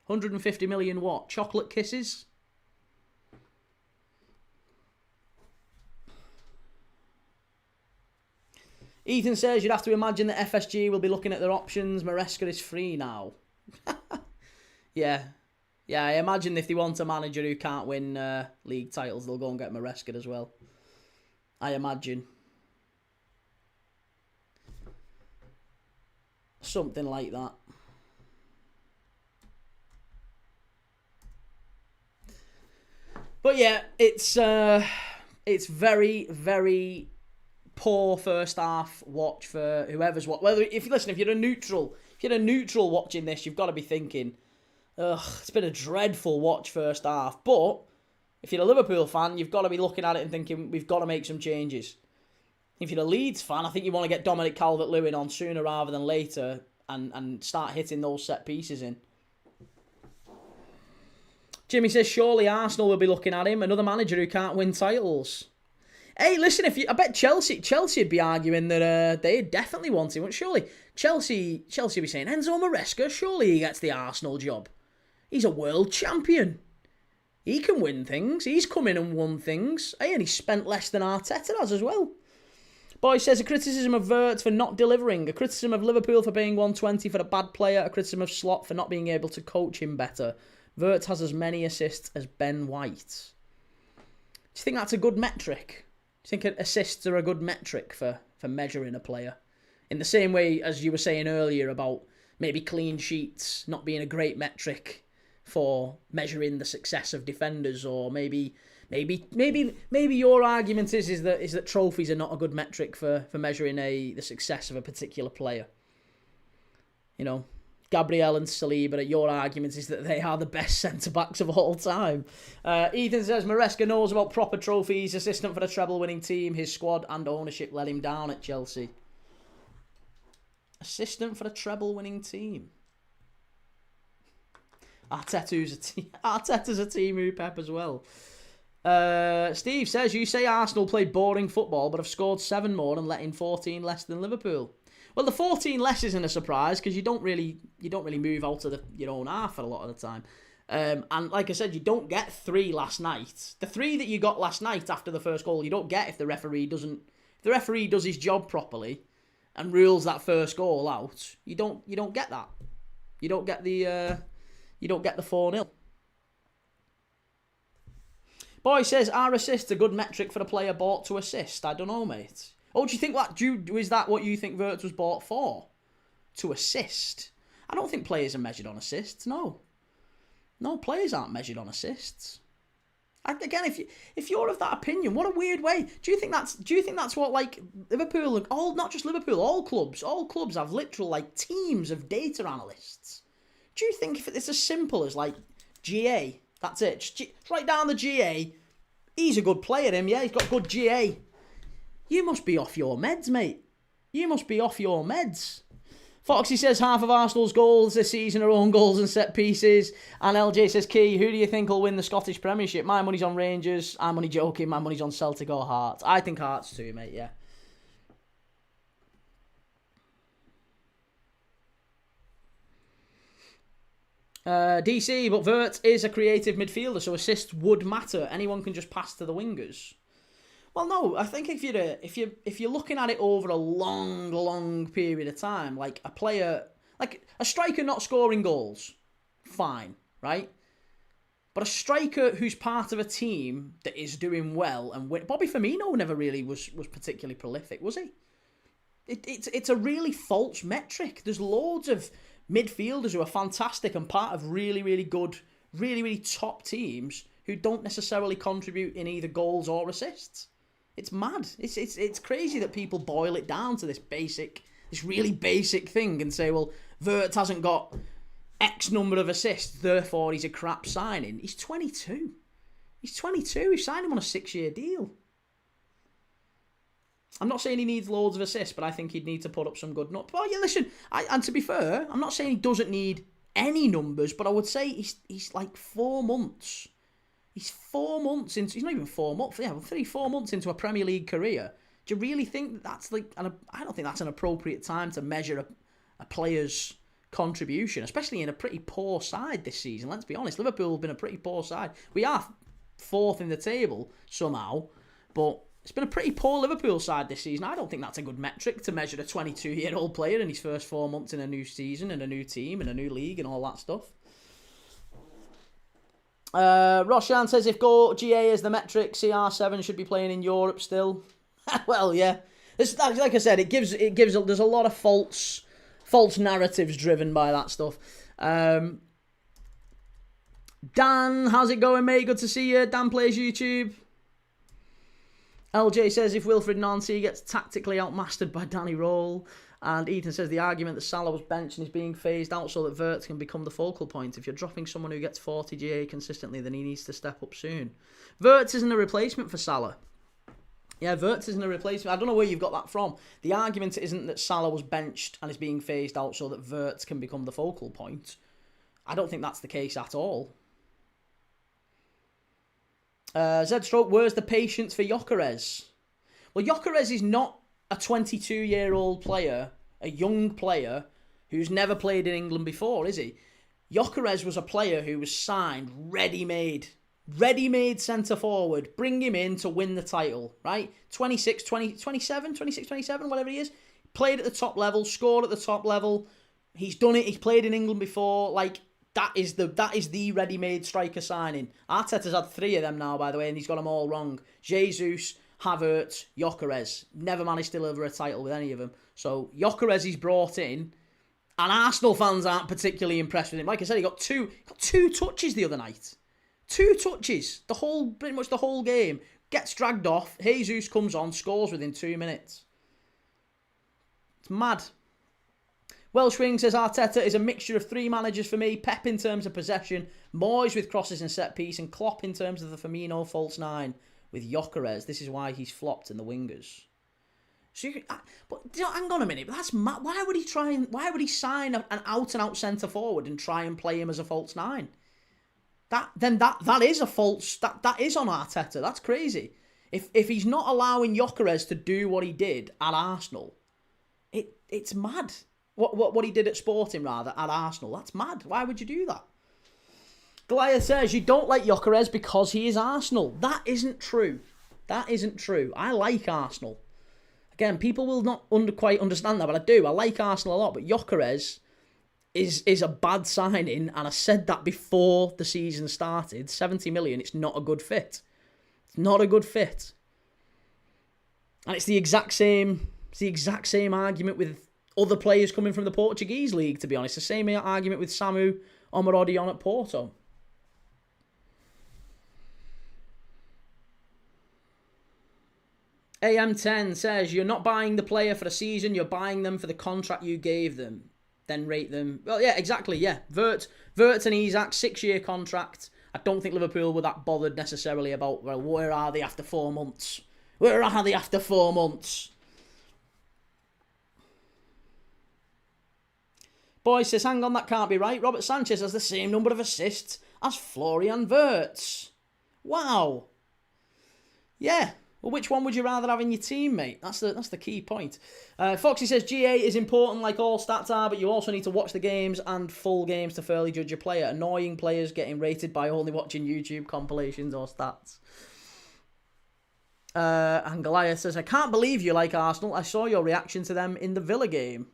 150 million what? Chocolate kisses? Ethan says you'd have to imagine that FSG will be looking at their options. Maresca is free now. Yeah. Yeah, I imagine if they want a manager who can't win league titles, they'll go and get Maresca as well. I imagine. Something like that. But yeah, it's very, very poor first half watch for whoever's what. If you're a neutral watching this, you've got to be thinking, ugh, it's been a dreadful watch first half. But if you're a Liverpool fan, you've got to be looking at it and thinking we've got to make some changes. If you're a Leeds fan, I think you want to get Dominic Calvert-Lewin on sooner rather than later and start hitting those set pieces in. Jimmy says surely Arsenal will be looking at him, another manager who can't win titles. Hey, listen, I bet Chelsea would be arguing that they definitely want him. Surely Chelsea would be saying, Enzo Maresca, surely he gets the Arsenal job. He's a world champion. He can win things. He's come in and won things. Hey, and he's spent less than Arteta has as well. Boy says a criticism of Wirtz for not delivering, a criticism of Liverpool for paying 120 for a bad player, a criticism of Slot for not being able to coach him better. Wirtz has as many assists as Ben White. Do you think that's a good metric? Do you think assists are a good metric for measuring a player? In the same way as you were saying earlier about maybe clean sheets not being a great metric for measuring the success of defenders, or maybe your argument is that trophies are not a good metric for measuring the success of a particular player. You know, Gabriel and Saliba, your argument is that they are the best centre-backs of all time. Ethan says Maresca knows about proper trophies, assistant for the treble-winning team, his squad and ownership let him down at Chelsea. Assistant for the treble-winning team. Arteta's a team who Pep as well. Steve says, you say Arsenal play boring football but have scored 7 more and let in 14 less than Liverpool. Well, the 14 less isn't a surprise because you don't really move out of your own half for a lot of the time. And like I said, you don't get 3 last night. The 3 that you got last night after the first goal, you don't get if the referee doesn't. If the referee does his job properly and rules that first goal out, you don't get that. You don't get the 4-0. Boy says, are assists a good metric for a player bought to assist? I don't know, mate. Oh, do you think is that what you think Wirtz was bought for? To assist? I don't think players are measured on assists, no. No, players aren't measured on assists. Again, if you're of that opinion, what a weird way. Do you think that's what, like, Liverpool, not just Liverpool, all clubs have literal, like, teams of data analysts? Do you think if it's as simple as, like, GA, that's it, just write down the GA, he's a good player, him, yeah, he's got good GA. You must be off your meds, mate. You must be off your meds. Foxy says half of Arsenal's goals this season are own goals and set pieces. And LJ says, Key, who do you think will win the Scottish Premiership? My money's on Rangers. I'm only joking. My money's on Celtic or Hearts. I think Hearts too, mate, yeah. DC, but Wirtz is a creative midfielder, so assists would matter. Anyone can just pass to the wingers. Well, no, I think if you're looking at it over a long period of time, like a player, like a striker not scoring goals, fine, right? But a striker who's part of a team that is doing well and Bobby Firmino never really was particularly prolific, was he? It's a really false metric. There's loads of midfielders who are fantastic and part of really good, really top teams who don't necessarily contribute in either goals or assists. It's mad. It's crazy that people boil it down to this really basic thing and say, well, Wirtz hasn't got X number of assists, therefore he's a crap signing. He's 22. He's 22. We've signed him on a 6-year deal. I'm not saying he needs loads of assists, but I think he'd need to put up some good numbers. Well, yeah, listen, and to be fair, I'm not saying he doesn't need any numbers, but I would say he's like 4 months. He's 4 months into. He's not even 4 months. Yeah, 4 months into a Premier League career. Do you really think that's like? And I don't think that's an appropriate time to measure a player's contribution, especially in a pretty poor side this season. Let's be honest, Liverpool have been a pretty poor side. We are 4th in the table somehow, but it's been a pretty poor Liverpool side this season. I don't think that's a good metric to measure a 22-year-old player in his first 4 months in a new season, and a new team, and a new league, and all that stuff. Roshan says if GA is the metric, CR7 should be playing in Europe still. Well, yeah. Like I said, it gives. There's a lot of false narratives driven by that stuff. Dan, how's it going, mate? Good to see you. Dan plays YouTube. LJ says if Wilfred Nancy gets tactically outmastered by Danny Roll. And Ethan says the argument that Salah was benched and is being phased out so that Wirtz can become the focal point. If you're dropping someone who gets 40 GA consistently, then he needs to step up soon. Wirtz isn't a replacement for Salah. Yeah, Wirtz isn't a replacement. I don't know where you've got that from. The argument isn't that Salah was benched and is being phased out so that Wirtz can become the focal point. I don't think that's the case at all. Zstroke, where's the patience for Gyökeres? Well, Gyökeres is not a 22-year-old player, a young player, who's never played in England before, is he? Gyökeres was a player who was signed ready-made centre-forward. Bring him in to win the title, right? 26, 27, whatever he is. Played at the top level, scored at the top level. He's done it. He's played in England before. Like, that is the ready-made striker signing. Arteta's had 3 of them now, by the way, and he's got them all wrong. Jesus, Havertz, Gyökeres. Never managed to deliver a title with any of them. So, Gyökeres he's brought in, and Arsenal fans aren't particularly impressed with him. Like I said, he got two touches the other night. 2 touches. Pretty much the whole game. Gets dragged off. Jesus comes on, scores within 2 minutes. It's mad. Welsh Wing says Arteta is a mixture of 3 managers for me. Pep in terms of possession, Moyes with crosses and set piece, and Klopp in terms of the Firmino false 9 with Gyökeres. This is why he's flopped in the wingers. So, hang on a minute. That's mad. Why would he sign an out-and-out centre forward and try and play him as a false 9? That is a false. That is on Arteta. That's crazy. If he's not allowing Gyökeres to do what he did at Arsenal, it's mad. What he did at Sporting rather at Arsenal. That's mad. Why would you do that? Goliath says you don't like Gyökeres because he is Arsenal. That isn't true. I like Arsenal. Again, people will not quite understand that, but I do. I like Arsenal a lot, but Gyökeres is a bad signing, and I said that before the season started. 70 million, it's not a good fit. It's not a good fit. And it's the exact same argument with other players coming from the Portuguese league, to be honest. The same argument with Samu Omarodion at Porto. AM10 says, you're not buying the player for a season, you're buying them for the contract you gave them. Then rate them. Well, yeah, exactly, yeah. Wirtz and Isak, 6-year contract. I don't think Liverpool were that bothered necessarily about, well, where are they after 4 months? Where are they after 4 months? Boy says, hang on, that can't be right. Robert Sanchez has the same number of assists as Florian Wirtz. Wow. Yeah. Well, which one would you rather have in your team, mate? That's the key point. Foxy says, GA is important like all stats are, but you also need to watch the games and full games to fairly judge a player. Annoying players getting rated by only watching YouTube compilations or stats. And Goliath says, I can't believe you like Arsenal. I saw your reaction to them in the Villa game.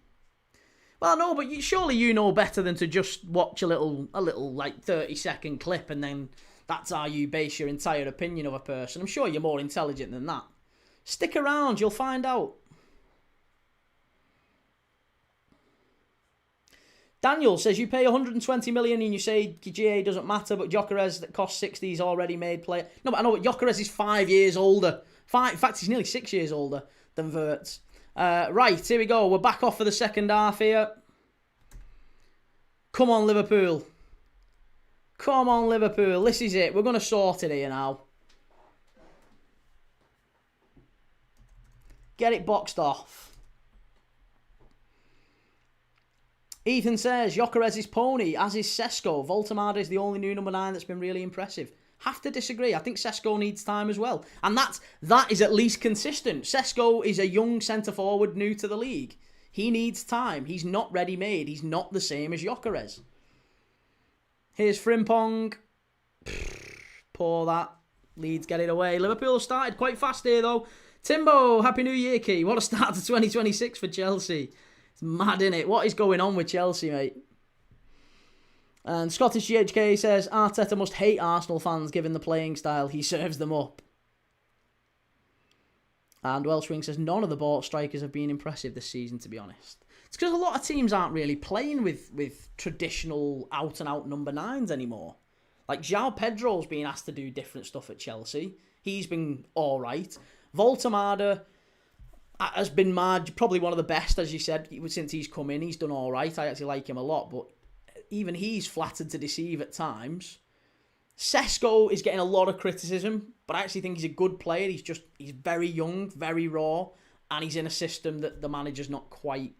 Well, no, but surely you know better than to just watch a little like 30-second clip and then that's how you base your entire opinion of a person. I'm sure you're more intelligent than that. Stick around, you'll find out. Daniel says, you pay 120 million and you say GA doesn't matter, but Gyökeres that costs 60 is already made player. No, but I know, but Gyökeres is 5 years older. In fact, he's nearly 6 years older than Wirtz. Right, here we go. We're back off for the second half here. Come on, Liverpool. Come on, Liverpool. This is it. We're going to sort it here now. Get it boxed off. Ethan says, Gyökeres is pony, as is Sesko. Voltemade is the only new number 9 that's been really impressive. Have to disagree. I think Sesko needs time as well. And that is at least consistent. Sesko is a young centre-forward new to the league. He needs time. He's not ready-made. He's not the same as Gyökeres. Here's Frimpong. Poor that. Leeds get it away. Liverpool started quite fast here, though. Timbo, Happy New Year, Key. What a start to 2026 for Chelsea. It's mad, innit? What is going on with Chelsea, mate? And Scottish GHK says, Arteta must hate Arsenal fans given the playing style. He serves them up. And Welshwing says, none of the bought strikers have been impressive this season, to be honest. It's because a lot of teams aren't really playing with traditional out-and-out number 9s anymore. Like, João Pedro's been asked to do different stuff at Chelsea. He's been all right. Voltemade has been probably one of the best, as you said, since he's come in. He's done all right. I actually like him a lot, but even he's flattered to deceive at times. Sesko is getting a lot of criticism, but I actually think he's a good player. He's very young, very raw, and he's in a system that the manager's not quite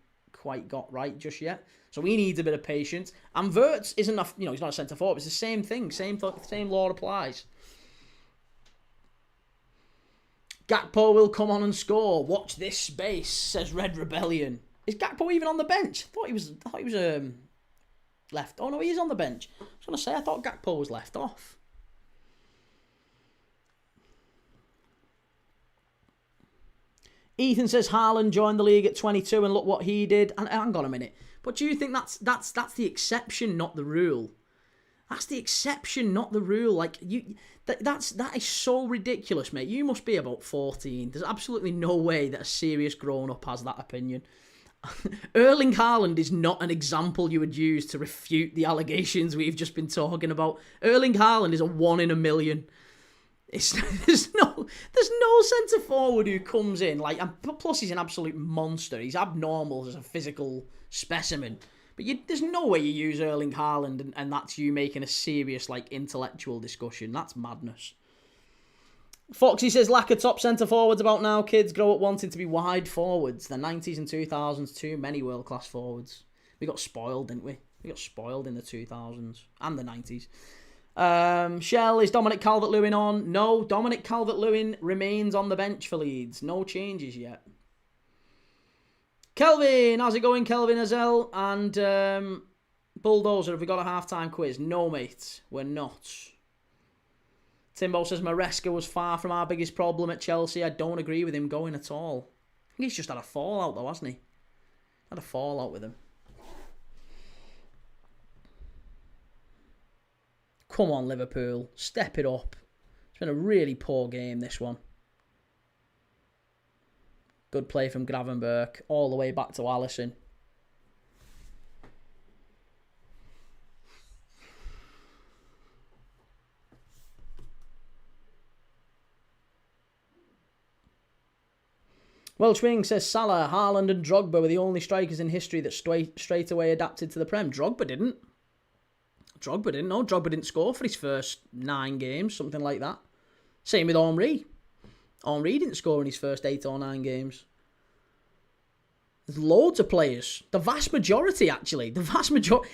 got right just yet. So he needs a bit of patience. And Wirtz isn't he's not a centre forward. It's the same thing. Same law applies. Gakpo will come on and score. Watch this space, says Red Rebellion. Is Gakpo even on the bench? I thought he was left. Oh no, he is on the bench. I was going to say, I thought Gakpo was left off. Ethan says Haaland joined the league at 22 and look what he did. And hang on a minute. But do you think that's the exception, not the rule? That's the exception, not the rule. Like that is so ridiculous, mate. You must be about 14. There's absolutely no way that a serious grown-up has that opinion. Erling Haaland is not an example you would use to refute the allegations we've just been talking about. Erling Haaland is a 1 in a million. There's no centre forward who comes in and plus he's an absolute monster. He's abnormal as a physical specimen. But there's no way you use Erling Haaland and that's you making a serious intellectual discussion. That's madness. Foxy says lack of top centre forwards about now. Kids grow up wanting to be wide forwards. The 90s and 2000s, too many world class forwards. We got spoiled, didn't we? We got spoiled in the 2000s and the 90s. Shell, is Dominic Calvert-Lewin on? No, Dominic Calvert-Lewin remains on the bench for Leeds. No changes yet. Kelvin, how's it going, Kelvin Azel? And Bulldozer, have we got a half-time quiz? No, mate, we're not. Timbo says Maresca was far from our biggest problem at Chelsea. I don't agree with him going at all. I think he's just had a fallout, though, hasn't he? Had a fallout with him. Come on, Liverpool. Step it up. It's been a really poor game, this one. Good play from Gravenberch. All the way back to Alisson. Welshwing says Salah, Haaland and Drogba were the only strikers in history that straight away adapted to the Prem. Drogba didn't. No, Drogba didn't score for his first 9 games, something like that. Same with Henry. Henry didn't score in his first 8 or 9 games. There's loads of players. The vast majority, actually.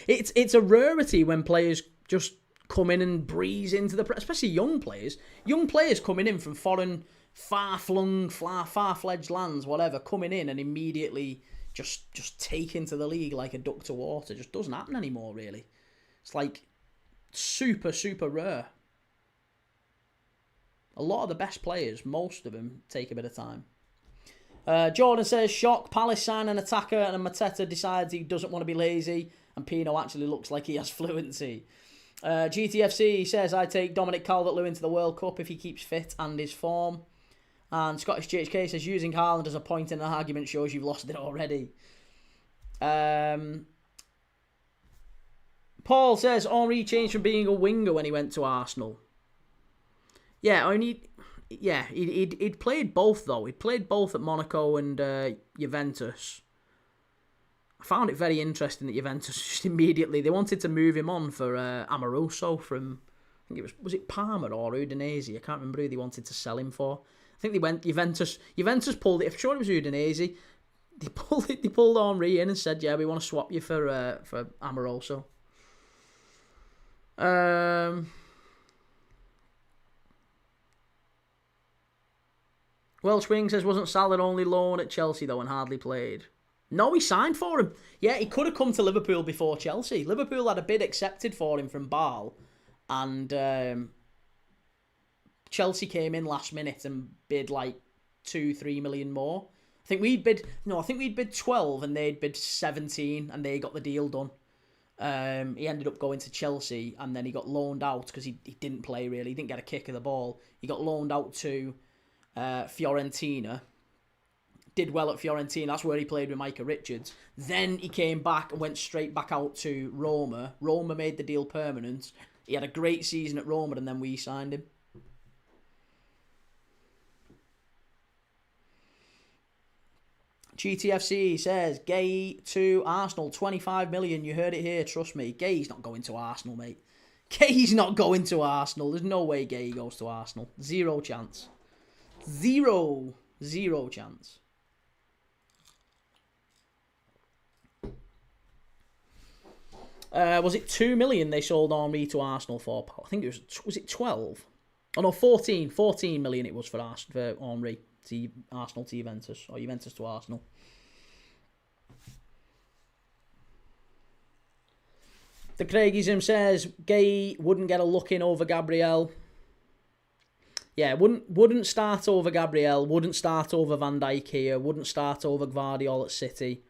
It's a rarity when players just come in and breeze into the... Especially young players. Young players coming in from foreign, far-flung, far-fledged lands, whatever, coming in and immediately just take into the league like a duck to water. Just doesn't happen anymore, really. It's super, super rare. A lot of the best players, most of them, take a bit of time. Jordan says, shock, Palace sign an attacker and Mateta decides he doesn't want to be lazy and Pino actually looks like he has fluency. GTFC says, I take Dominic Calvert-Lewin to the World Cup if he keeps fit and his form. And Scottish GHK says, using Haaland as a point in an argument shows you've lost it already. Paul says, Henry changed from being a winger when he went to Arsenal. Yeah, I mean, he'd played both, though. He'd played both at Monaco and Juventus. I found it very interesting that Juventus just immediately, they wanted to move him on for Amoroso from, I think was it Parma or Udinese? I can't remember who they wanted to sell him for. I think they went, Juventus pulled it, I'm sure it was Udinese. They pulled Henry in and said, yeah, we want to swap you for Amoroso. Welsh Wing says, wasn't Salah only loan at Chelsea though and hardly played? No, he signed for him. Yeah, he could have come to Liverpool before Chelsea. Liverpool had a bid accepted for him from Bâle, and Chelsea came in last minute and bid like 2-3 million more. I think we'd bid 12 and they'd bid 17 and they got the deal done. He ended up going to Chelsea and then he got loaned out because he didn't play really. He didn't get a kick of the ball. He got loaned out to Fiorentina. Did well at Fiorentina. That's where he played with Micah Richards. Then he came back and went straight back out to Roma. Roma made the deal permanent. He had a great season at Roma and then we signed him. GTFC says, Gay to Arsenal, 25 million. You heard it here, trust me. Gay's not going to Arsenal, mate. Gay's not going to Arsenal. There's no way Gay goes to Arsenal. Zero chance. Zero chance. Was it 2 million they sold Henry to Arsenal for? I think it was it 12? Oh no, 14 million it was for Henry. Arsenal to Juventus, or Juventus to Arsenal. The Craigism says Gay wouldn't get a look in over Gabriel. Yeah, wouldn't start over Gabriel, wouldn't start over Van Dijk here, wouldn't start over Gvardiol at City.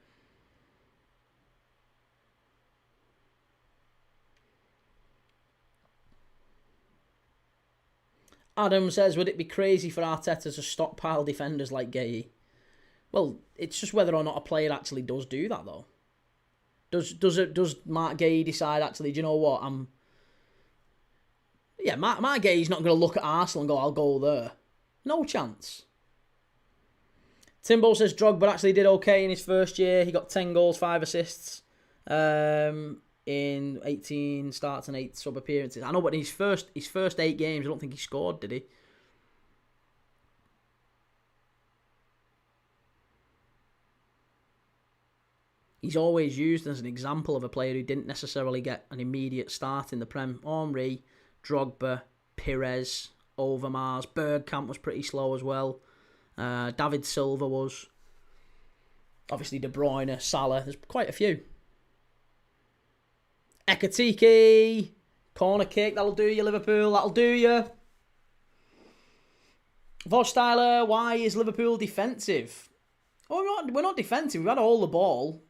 Adam says, would it be crazy for Arteta to stockpile defenders like Gay? Well, it's just whether or not a player actually does do that, though. Does Mark Gay decide, actually, do you know what, Mark Gay's not going to look at Arsenal and go, I'll go there. No chance. Timbo says Drogba actually did okay in his first year. He got 10 goals, 5 assists. In 18 starts and 8 sub appearances. I know, but in his first 8 games, I don't think he scored, did he? He's always used as an example of a player who didn't necessarily get an immediate start in the Prem. Henry, Drogba, Pires, Overmars, Bergkamp was pretty slow as well. David Silva was. Obviously De Bruyne, Salah. There's quite a few. Ekatike, corner kick, that'll do you, Liverpool, that'll do you. Vosstyler, why is Liverpool defensive? Oh, we're not defensive, we've had all the ball.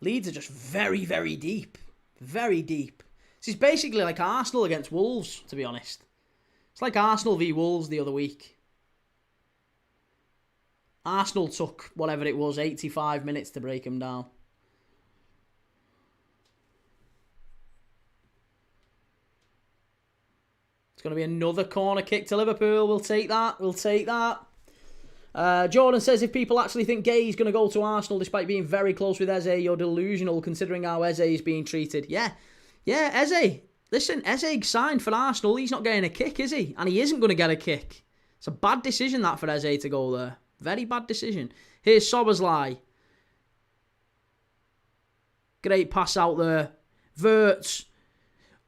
Leeds are just very, very deep. Very deep. This is basically like Arsenal against Wolves, to be honest. It's like Arsenal v Wolves the other week. Arsenal took, whatever it was, 85 minutes to break them down. It's going to be another corner kick to Liverpool. We'll take that. Jordan says, if people actually think Gay's going to go to Arsenal despite being very close with Eze, you're delusional considering how Eze is being treated. Yeah, Eze. Listen, Eze signed for Arsenal. He's not getting a kick, is he? And he isn't going to get a kick. It's a bad decision, that, for Eze to go there. Very bad decision. Here's Soberslai. Great pass out there. Wirtz.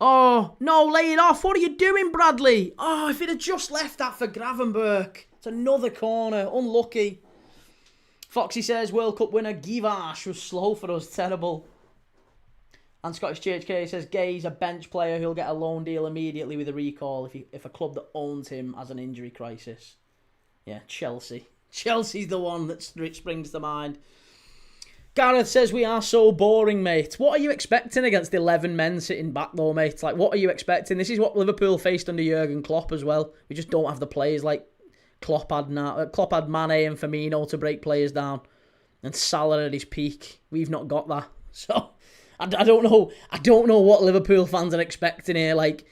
Oh, no, lay it off. What are you doing, Bradley? Oh, if it had just left that for Gravenberch. It's another corner. Unlucky. Foxy says, World Cup winner Givash was slow for us. Terrible. And Scottish CHK says, Gay's a bench player who'll get a loan deal immediately with a recall if a club that owns him has an injury crisis. Yeah, Chelsea. Chelsea's the one that springs to mind. Gareth says, we are so boring, mate. What are you expecting against 11 men sitting back, though, mate? Like, what are you expecting? This is what Liverpool faced under Jurgen Klopp as well. We just don't have the players like Klopp had Mane and Firmino to break players down. And Salah at his peak. We've not got that. So, I don't know what Liverpool fans are expecting here. Like,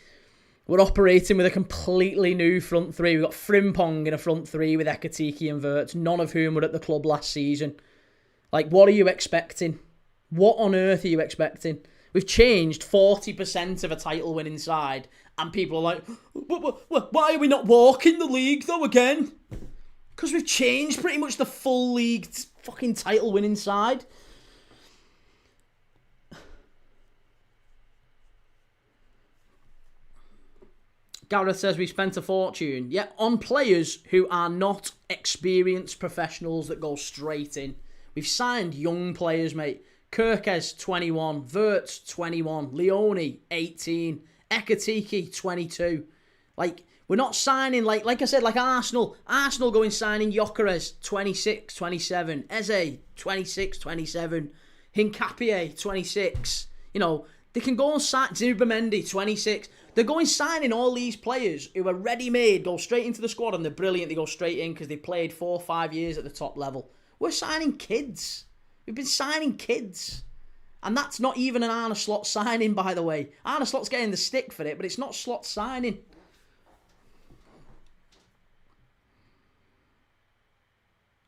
we're operating with a completely new front three. We've got Frimpong in a front three with Ekatike and Wirtz, none of whom were at the club last season. Like, what are you expecting? What on earth are you expecting? We've changed 40% of a title-winning side, and people are like, why are we not walking the league, though, again? Because we've changed pretty much the full league fucking title winning side. Gareth says we spent a fortune. Yeah, on players who are not experienced professionals that go straight in. We've signed young players, mate. Kirkes, 21. Wirtz, 21. Leone, 18. Ekatike, 22. Like, we're not signing, like I said, like Arsenal. Arsenal going signing Gyökeres, 26, 27. Eze, 26, 27. Hincapié, 26. You know, they can go and sign Zubimendi, 26. They're going signing all these players who are ready-made, go straight into the squad, and they're brilliant. They go straight in because they played 4 or 5 years at the top level. We're signing kids. We've been signing kids. And that's not even an Arne Slot signing, by the way. Arne Slot's getting the stick for it, but it's not Slot signing.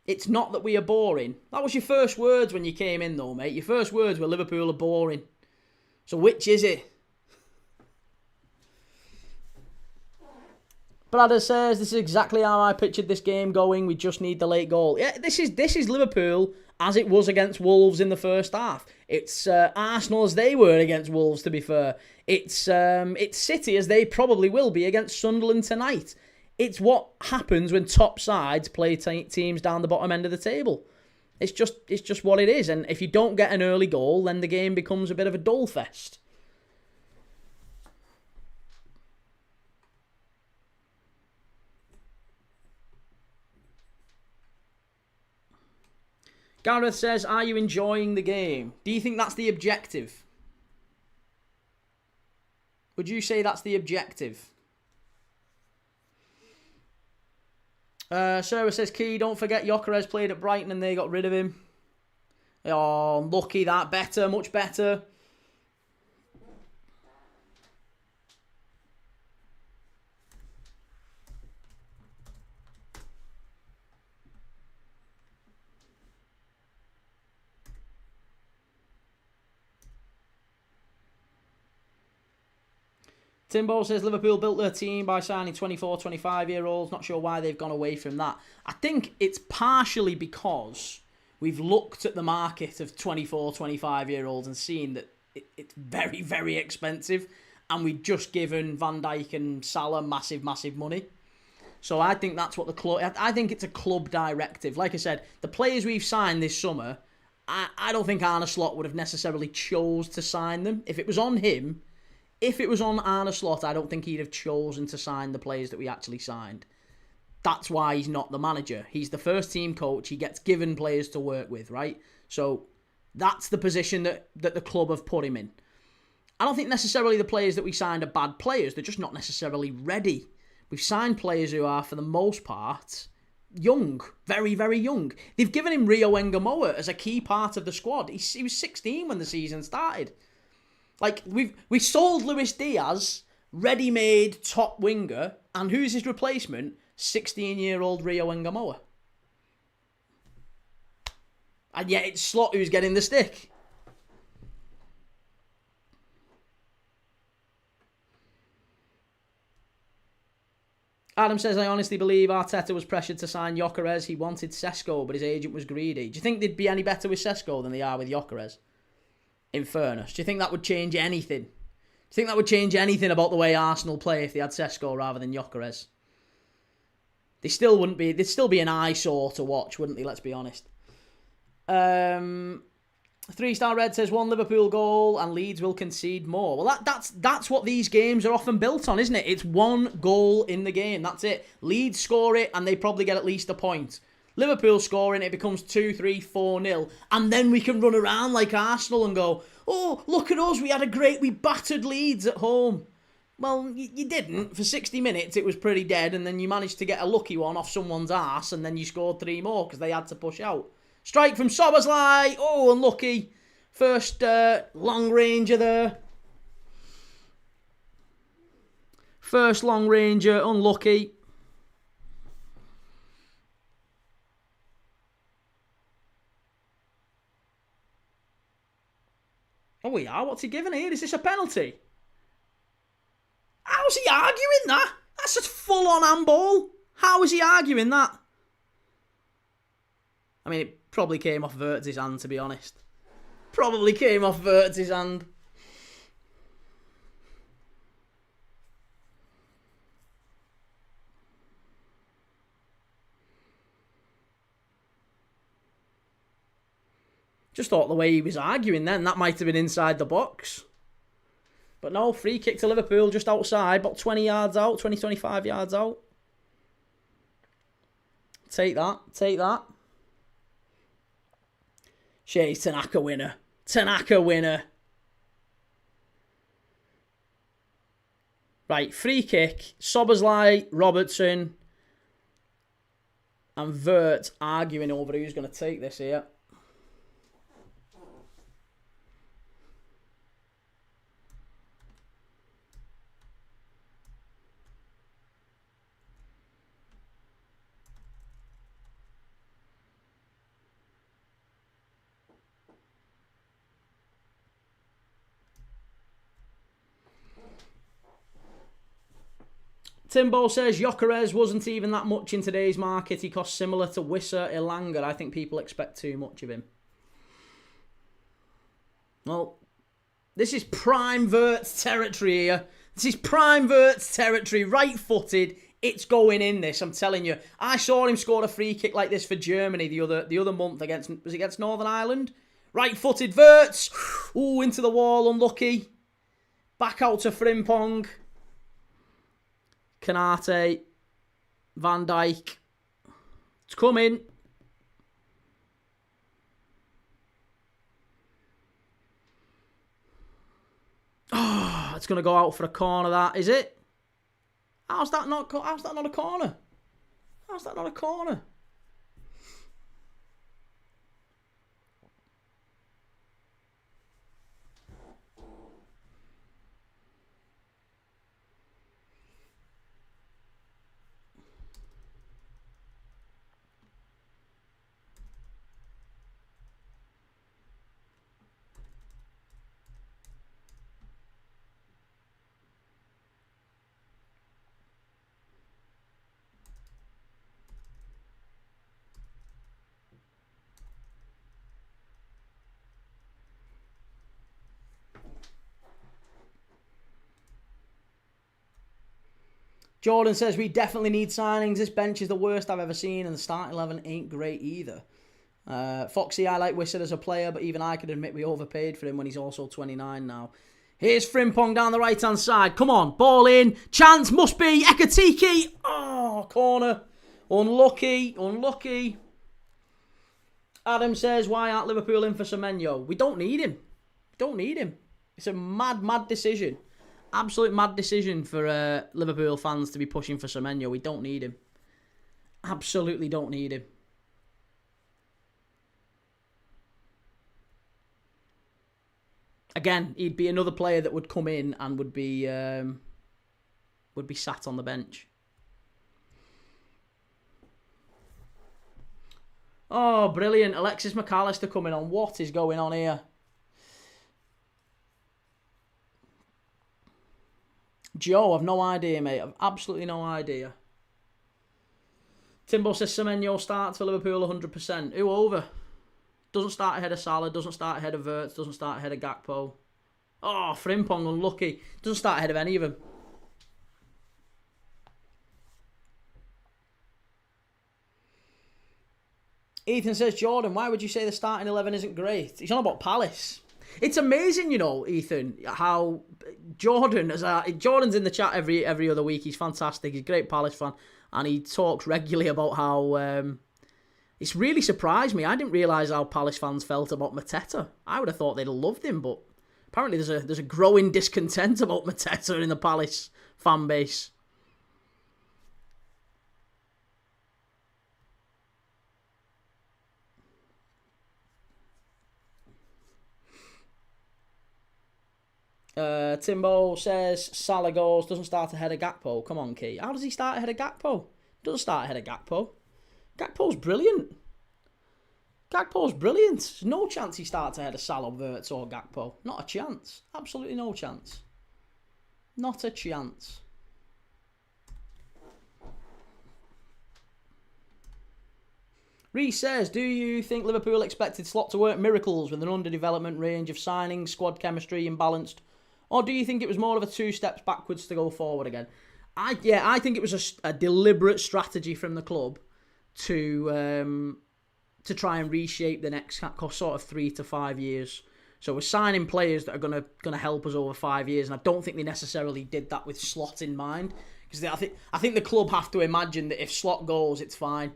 It's not that we are boring. That was your first words when you came in, though, mate. Your first words were Liverpool are boring. So which is it? Bladder says, this is exactly how I pictured this game going. We just need the late goal. Yeah, this is Liverpool as it was against Wolves in the first half. It's Arsenal as they were against Wolves, to be fair. It's City as they probably will be against Sunderland tonight. It's what happens when top sides play teams down the bottom end of the table. It's just what it is. And if you don't get an early goal, then the game becomes a bit of a dull fest. Gareth says, are you enjoying the game? Do you think that's the objective? Would you say that's the objective? Sarah says, Key, don't forget Gyökeres played at Brighton and they got rid of him. Oh, lucky that. Better, much better. Timbo says Liverpool built their team by signing 24, 25-year-olds. Not sure why they've gone away from that. I think it's partially because we've looked at the market of 24, 25-year-olds and seen that it's very, very expensive. And we've just given Van Dijk and Salah massive, massive money. So I think that's what the club... I think it's a club directive. Like I said, the players we've signed this summer, I don't think Arne Slot would have necessarily chose to sign them. If it was on him... If it was on Arne Slot, I don't think he'd have chosen to sign the players that we actually signed. That's why he's not the manager. He's the first team coach. He gets given players to work with, right? So that's the position that the club have put him in. I don't think necessarily the players that we signed are bad players. They're just not necessarily ready. We've signed players who are, for the most part, young. Very, very young. They've given him Rio Engamoa as a key part of the squad. He was 16 when the season started. Like, we sold Luis Diaz, ready-made top winger, and who's his replacement? 16-year-old Rio Engamoa. And yet it's Slot who's getting the stick. Adam says, I honestly believe Arteta was pressured to sign Gyökeres. He wanted Sesko, but his agent was greedy. Do you think they'd be any better with Sesko than they are with Gyökeres? In fairness, do you think that would change anything? Do you think that would change anything about the way Arsenal play if they had Sesko rather than Gyökeres? They still wouldn't be. They'd still be an eyesore to watch, wouldn't they? Let's be honest. 3-star Red says 1 Liverpool goal and Leeds will concede more. Well, that's what these games are often built on, isn't it? It's 1 goal in the game. That's it. Leeds score it and they probably get at least a point. Liverpool scoring, it becomes 2-3, 4-0. And then we can run around like Arsenal and go, oh, look at us, we battered Leeds at home. Well, you didn't. For 60 minutes, it was pretty dead, and then you managed to get a lucky one off someone's arse, and then you scored 3 more because they had to push out. Strike from Soberslai. Oh, unlucky. First long ranger there. First long ranger, unlucky. Oh, we are? What's he giving here? Is this a penalty? How's he arguing that? That's a full-on handball. How is he arguing that? I mean, it probably came off Wirtz's hand, to be honest. Probably came off Wirtz's hand. Just thought the way he was arguing then, that might have been inside the box. But no, free kick to Liverpool just outside, about 20 yards out, 20, 25 yards out. Take that, take that. Shea Tanaka winner. Tanaka winner. Right, free kick. Sobersley, Robertson, and Wirtz arguing over who's going to take this here. Timbo says, Gyökeres wasn't even that much in today's market. He cost similar to Wissa Elanga. I think people expect too much of him. Well, this is prime Wirtz territory here. This is prime Wirtz territory. Right-footed. It's going in this, I'm telling you. I saw him score a free kick like this for Germany the other month against, was it against Northern Ireland? Right-footed Wirtz. Ooh, into the wall, unlucky. Back out to Frimpong. Kanate, Van Dijk. It's coming. Oh, it's going to go out for a corner, that, is it? How's that not a corner? How's that not a corner? Jordan says, we definitely need signings. This bench is the worst I've ever seen, and the starting 11 ain't great either. Foxy, I like Wissa as a player, but even I could admit we overpaid for him when he's also 29 now. Here's Frimpong down the right-hand side. Come on, ball in. Chance must be. Ekatike. Oh, corner. Unlucky, unlucky. Adam says, why aren't Liverpool in for Semenyo? We don't need him. Don't need him. It's a mad, mad decision. Absolute mad decision for Liverpool fans to be pushing for Semenyo. We don't need him. Absolutely don't need him. Again, he'd be another player that would come in and would be sat on the bench. Oh, brilliant. Alexis McAllister coming on. What is going on here? Joe, I've no idea, mate. I've absolutely no idea. Timbo says Semenyo starts for Liverpool 100%. Who over? Doesn't start ahead of Salah, doesn't start ahead of Wirtz, doesn't start ahead of Gakpo. Oh, Frimpong, unlucky. Doesn't start ahead of any of them. Ethan says, Jordan, why would you say the starting 11 isn't great? He's on about Palace. It's amazing, you know, Ethan, how Jordan's in the chat every other week. He's fantastic. He's a great Palace fan. And he talks regularly about how... it's really surprised me. I didn't realise how Palace fans felt about Mateta. I would have thought they'd have loved him, but apparently there's a growing discontent about Mateta in the Palace fan base. Timbo says Salah goes, doesn't start ahead of Gakpo. Come on, Key. How does he start ahead of Gakpo? Doesn't start ahead of Gakpo. Gakpo's brilliant. There's no chance he starts ahead of Salah, Wirtz or Gakpo. Not a chance. Absolutely no chance. Not a chance. Reece says, do you think Liverpool expected Slot to work miracles with an underdevelopment range of signings, squad chemistry imbalanced? Or do you think it was more of a 2 steps backwards to go forward again? I think it was a deliberate strategy from the club to try and reshape the next sort of 3 to 5 years. So we're signing players that are gonna help us over 5 years, and I don't think they necessarily did that with Slot in mind. Because I think the club have to imagine that if Slot goes, it's fine.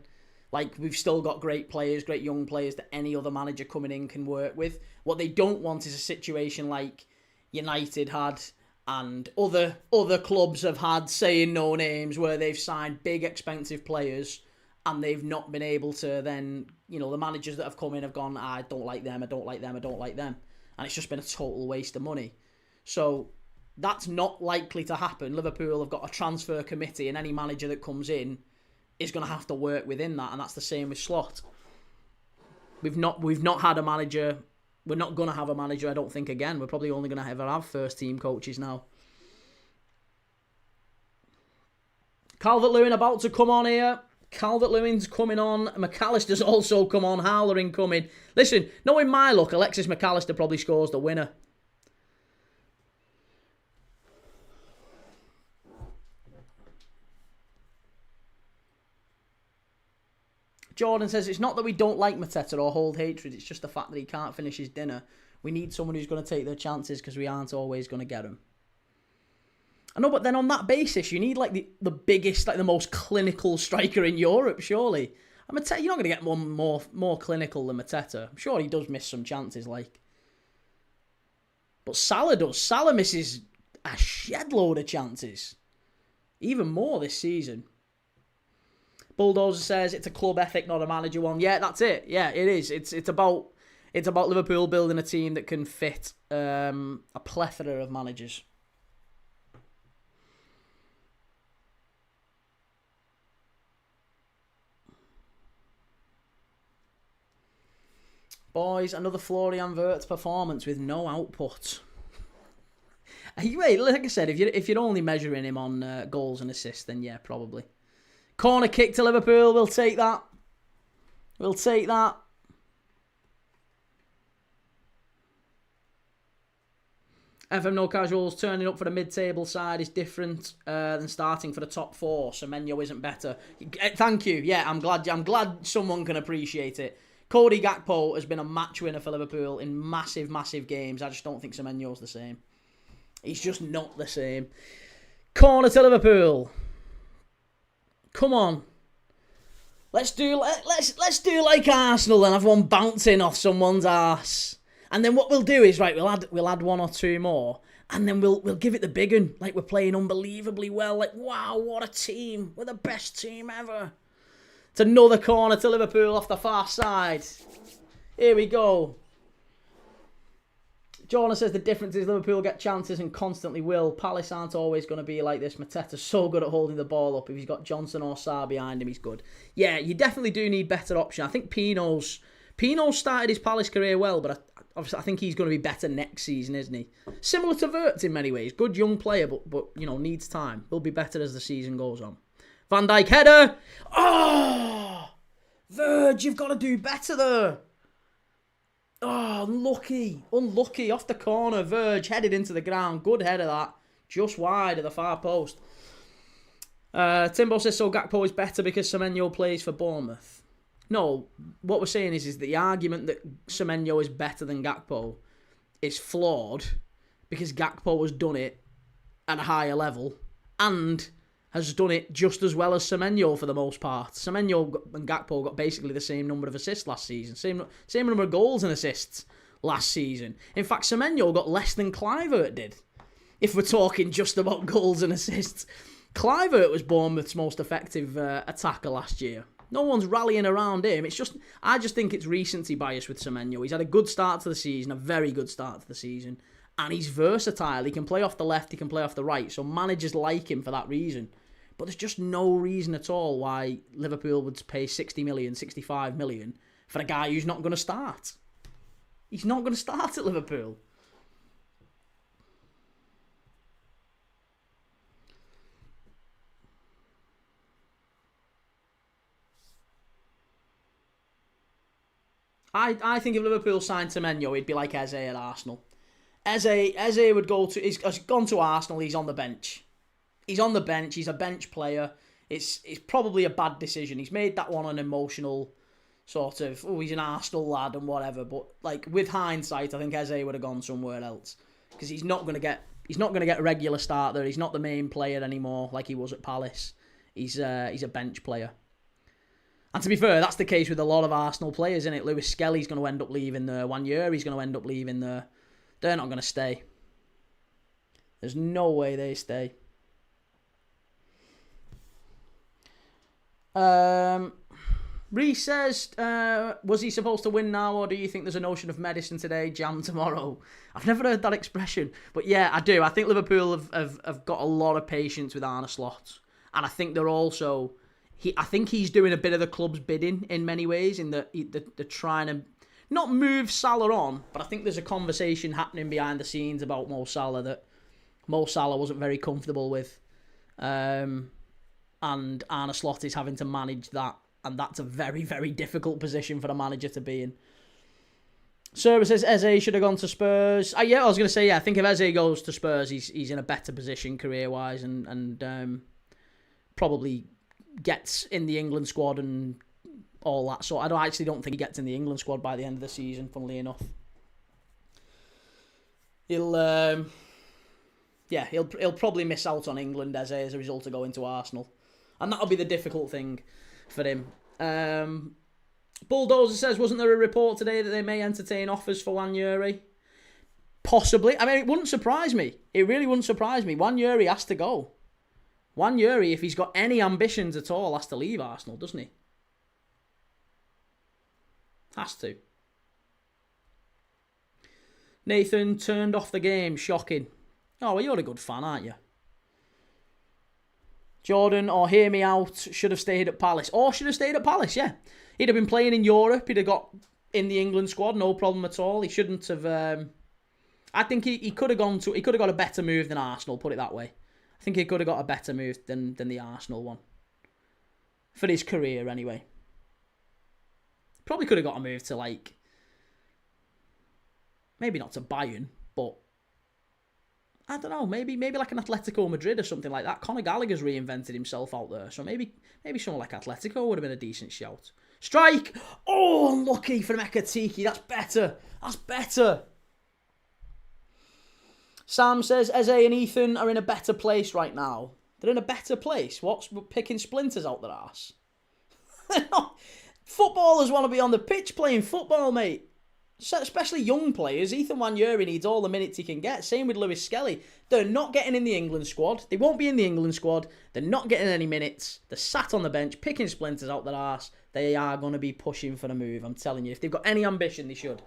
Like, we've still got great players, great young players that any other manager coming in can work with. What they don't want is a situation like United had and other clubs have had, saying no names, where they've signed big, expensive players and they've not been able to then, the managers that have come in have gone, I don't like them, I don't like them, I don't like them. And it's just been a total waste of money. So that's not likely to happen. Liverpool have got a transfer committee, and any manager that comes in is going to have to work within that, and that's the same with Slot. We've not had a manager. We're not going to have a manager, I don't think, again. We're probably only going to ever have first team coaches now. Calvert-Lewin about to come on here. Calvert-Lewin's coming on. McAllister's also come on. Howler incoming. Listen, knowing my luck, Alexis McAllister probably scores the winner. Jordan says, it's not that we don't like Mateta or hold hatred, it's just the fact that he can't finish his dinner. We need someone who's going to take their chances because we aren't always going to get them. I know, but then on that basis, you need like the biggest, like the most clinical striker in Europe, surely. And Mateta, you're not going to get one more clinical than Mateta. I'm sure he does miss some chances, like. But Salah does. Salah misses a shed load of chances. Even more this season. Bulldozer says it's a club ethic, not a manager one. Yeah, that's it. Yeah, it is. It's about Liverpool building a team that can fit a plethora of managers. Boys, another Florian Wirtz performance with no output. Wait, like I said, if you're only measuring him on goals and assists, then yeah, probably. Corner kick to Liverpool. We'll take that. We'll take that. FM No Casuals turning up for the mid-table side is different than starting for the top 4. Semenyo isn't better. Thank you. Yeah, I'm glad someone can appreciate it. Cody Gakpo has been a match winner for Liverpool in massive, massive games. I just don't think Semenyo's the same. He's just not the same. Corner to Liverpool. Come on. Let's do like Arsenal and have one bouncing off someone's arse. And then what we'll do is, right, we'll add 1 or 2 more. And then we'll give it the big one. Like, we're playing unbelievably well. Like, wow, what a team. We're the best team ever. It's another corner to Liverpool off the far side. Here we go. Jordan says the difference is Liverpool get chances and constantly will. Palace aren't always going to be like this. Mateta's so good at holding the ball up. If he's got Johnson or Sarr behind him, he's good. Yeah, you definitely do need better option. I think Pino's started his Palace career well, but obviously I think he's going to be better next season, isn't he? Similar to Wirtz in many ways. Good young player, but needs time. He'll be better as the season goes on. Van Dijk header. Oh! Verge, you've got to do better there. Oh, unlucky. Off the corner, Verge headed into the ground. Good header that. Just wide of the far post. Timbo says, so Gakpo is better because Semenyo plays for Bournemouth. No, what we're saying is that the argument that Semenyo is better than Gakpo is flawed because Gakpo has done it at a higher level and has done it just as well as Semenyo for the most part. Semenyo and Gakpo got basically the same number of assists last season. Same number of goals and assists last season. In fact, Semenyo got less than Kluivert did. If we're talking just about goals and assists. Kluivert was Bournemouth's most effective attacker last year. No one's rallying around him. I just think it's recency bias with Semenyo. He's had a good start to the season, a very good start to the season. And he's versatile. He can play off the left, he can play off the right. So managers like him for that reason. But there's just no reason at all why Liverpool would pay 60 million, 65 million for a guy who's not going to start. He's not going to start at Liverpool. I think if Liverpool signed Semenyo, he'd be like Eze at Arsenal. Eze would go to... He's gone to Arsenal, he's on the bench. He's on the bench, he's a bench player. It's probably a bad decision. He's made that one an emotional sort of, he's an Arsenal lad and whatever. But like with hindsight, I think Eze would have gone somewhere else. Because he's not going to get a regular start there. He's not the main player anymore like he was at Palace. He's a bench player. And to be fair, that's the case with a lot of Arsenal players, isn't it? Lewis Skelly's going to end up leaving there. Wanyuri's going to end up leaving there. They're not going to stay. There's no way they stay. Reece says, was he supposed to win now, or do you think there's a notion of medicine today, jam tomorrow? I've never heard that expression. But yeah, I do. I think Liverpool have got a lot of patience with Arne Slot. And I think they're also... I think he's doing a bit of the club's bidding in many ways, in that they're trying to not move Salah on, but I think there's a conversation happening behind the scenes about Mo Salah that Mo Salah wasn't very comfortable with. And Arne Slot is having to manage that, and that's a very, very difficult position for a manager to be in. Server says Eze should have gone to Spurs. I was going to say, I think if Eze goes to Spurs, he's in a better position career-wise and probably gets in the England squad and all that. So I actually don't think he gets in the England squad by the end of the season, funnily enough. He'll probably miss out on England as a result of going to Arsenal. And that'll be the difficult thing for him. Bulldozer says, wasn't there a report today that they may entertain offers for Wanyuri? Possibly. I mean, it wouldn't surprise me. It really wouldn't surprise me. Wanyuri has to go. Wanyuri, if he's got any ambitions at all, has to leave Arsenal, doesn't he? Has to. Nathan turned off the game. Shocking. Oh, well, you're a good fan, aren't you? Jordan, or hear me out, should have stayed at Palace. Or should have stayed at Palace, yeah. He'd have been playing in Europe. He'd have got in the England squad, no problem at all. He shouldn't have... I think he could have gone to... He could have got a better move than Arsenal, put it that way. I think he could have got a better move than the Arsenal one. For his career, anyway. Probably could have got a move to, like... Maybe not to Bayern, but... I don't know, maybe like an Atletico Madrid or something like that. Conor Gallagher's reinvented himself out there, so maybe someone like Atletico would have been a decent shout. Strike! Oh, unlucky for Mekatiki. That's better. That's better. Sam says, Eze and Ethan are in a better place right now. They're in a better place? What's picking splinters out their arse? Footballers want to be on the pitch playing football, mate. Especially young players. Ethan Wanyuri needs all the minutes he can get. Same with Lewis Skelly. They're not getting in the England squad. They won't be in the England squad. They're not getting any minutes. They're sat on the bench, picking splinters out their arse. They are going to be pushing for a move, I'm telling you. If they've got any ambition, they should.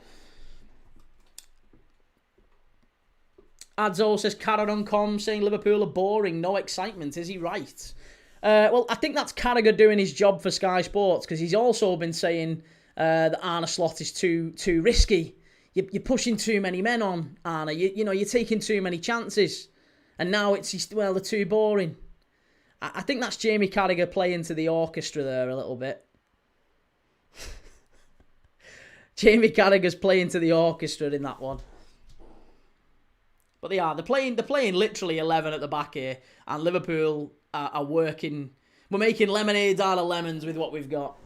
Adzo says, Carragher.com saying Liverpool are boring, no excitement. Is he right? Well, I think that's Carragher doing his job for Sky Sports, because he's also been saying that Arne Slot is too risky. You're pushing too many men on, Arne. You're taking too many chances. And now they're too boring. I think that's Jamie Carragher playing to the orchestra there a little bit. Jamie Carragher's playing to the orchestra in that one. But they're playing literally 11 at the back here, and Liverpool are working. We're making lemonades out of lemons with what we've got.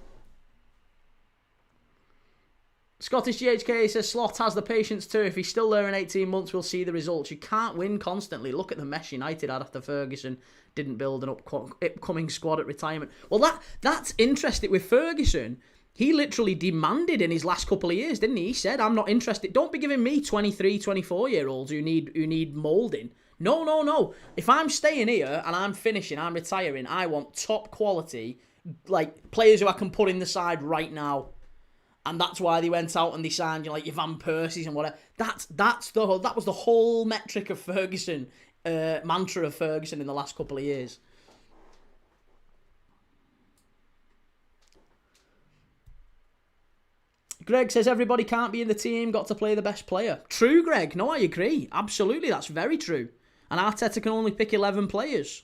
Scottish GHK says Slot has the patience too. If he's still there in 18 months, we'll see the results. You can't win constantly. Look at the mess United had after Ferguson didn't build an upcoming squad at retirement. Well, that's interesting. With Ferguson, he literally demanded in his last couple of years, didn't he? He said, I'm not interested. Don't be giving me 23, 24-year-olds who need moulding. No. If I'm staying here and I'm finishing, I'm retiring, I want top quality, like players who I can put in the side right now. And that's why they went out and they signed your Van Persie's and whatever. That was the whole metric of Ferguson, mantra of Ferguson in the last couple of years. Greg says everybody can't be in the team, got to play the best player. True, Greg. No, I agree. Absolutely, that's very true. And Arteta can only pick 11 players.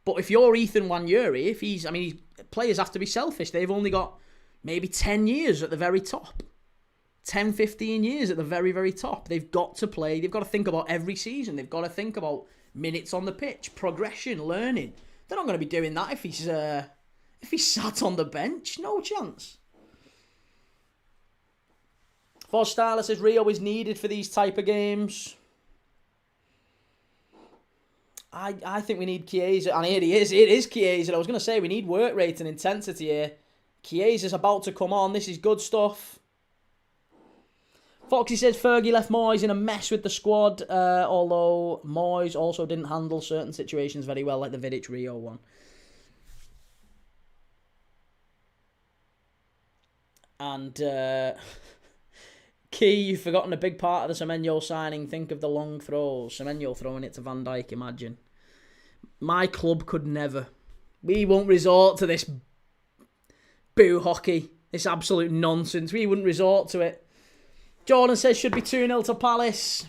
But if you're Ethan Wanyuri, players have to be selfish. They've only got maybe 10 years at the very top. 10, 15 years at the very, very top. They've got to play. They've got to think about every season. They've got to think about minutes on the pitch, progression, learning. They're not going to be doing that if he's sat on the bench. No chance. For Styler says Rio is needed for these type of games. I think we need Chiesa, and here he is. It is Chiesa. I was going to say we need work rate and intensity here. Chiesa's about to come on. This is good stuff. Foxy says Fergie left Moyes in a mess with the squad, although Moyes also didn't handle certain situations very well, like the Vidic Rio one. And Key, you've forgotten a big part of the Semenyo signing. Think of the long throws. Semenyo throwing it to Van Dijk, imagine. My club could never. We won't resort to this boo hockey, this absolute nonsense. We wouldn't resort to it. Jordan says should be 2-0 to Palace.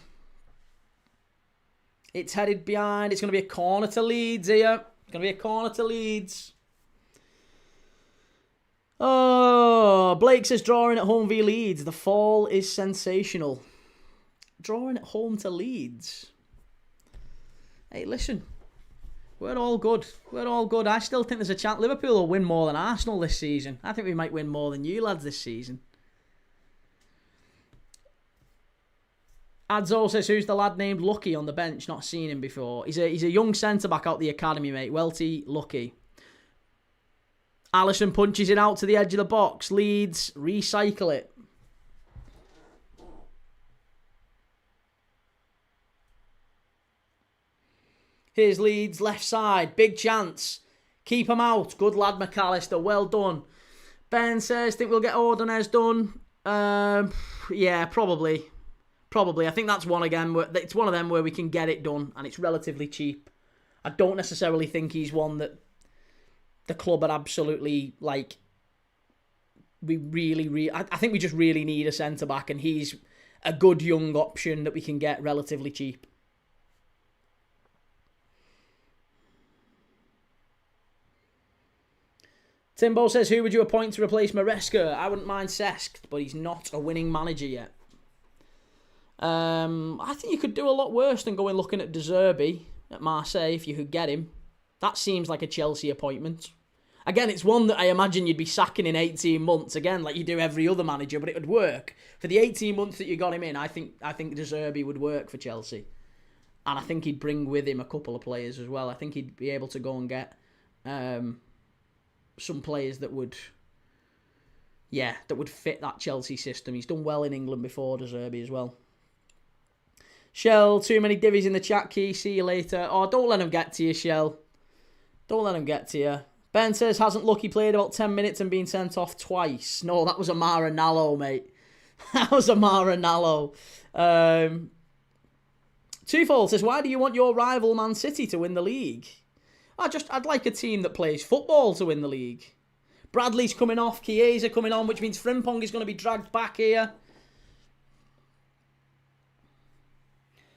It's headed behind. It's going to be a corner to Leeds here. It's going to be a corner to Leeds. Oh, Blake says drawing at home v Leeds. The fall is sensational. Drawing at home to Leeds. Hey, listen. We're all good. We're all good. I still think there's a chance Liverpool will win more than Arsenal this season. I think we might win more than you lads this season. Adzo says, who's the lad named Lucky on the bench? Not seen him before. He's a young centre-back out the academy, mate. Welty Lucky. Alisson punches it out to the edge of the box. Leeds recycle it. Here's Leeds, left side. Big chance. Keep him out. Good lad, McAllister. Well done. Ben says, think we'll get Ordonez done. Yeah, probably. Probably. I think that's one again. It's one of them where we can get it done and it's relatively cheap. I don't necessarily think he's one that the club are absolutely, like, we really... I think we just really need a centre-back and he's a good young option that we can get relatively cheap. Timbo says, who would you appoint to replace Maresca? I wouldn't mind Cesc, but he's not a winning manager yet. I think you could do a lot worse than going looking at De Zerbi at Marseille if you could get him. That seems like a Chelsea appointment. Again, it's one that I imagine you'd be sacking in 18 months, again, like you do every other manager, but it would work. For the 18 months that you got him in, I think De Zerbi would work for Chelsea. And I think he'd bring with him a couple of players as well. I think he'd be able to go and get some players that would fit that Chelsea system. He's done well in England before, De Zerbi, as well. Shell, too many divvies in the chat, Key. See you later. Oh, don't let him get to you, Shell. Don't let him get to you. Ben says, hasn't Lucky played about 10 minutes and been sent off twice? No, that was Amara Nallo, mate. That was Amara Nallo. Twofold says, why do you want your rival Man City to win the league? I'd like a team that plays football to win the league. Bradley's coming off, Chiesa coming on, which means Frimpong is going to be dragged back here.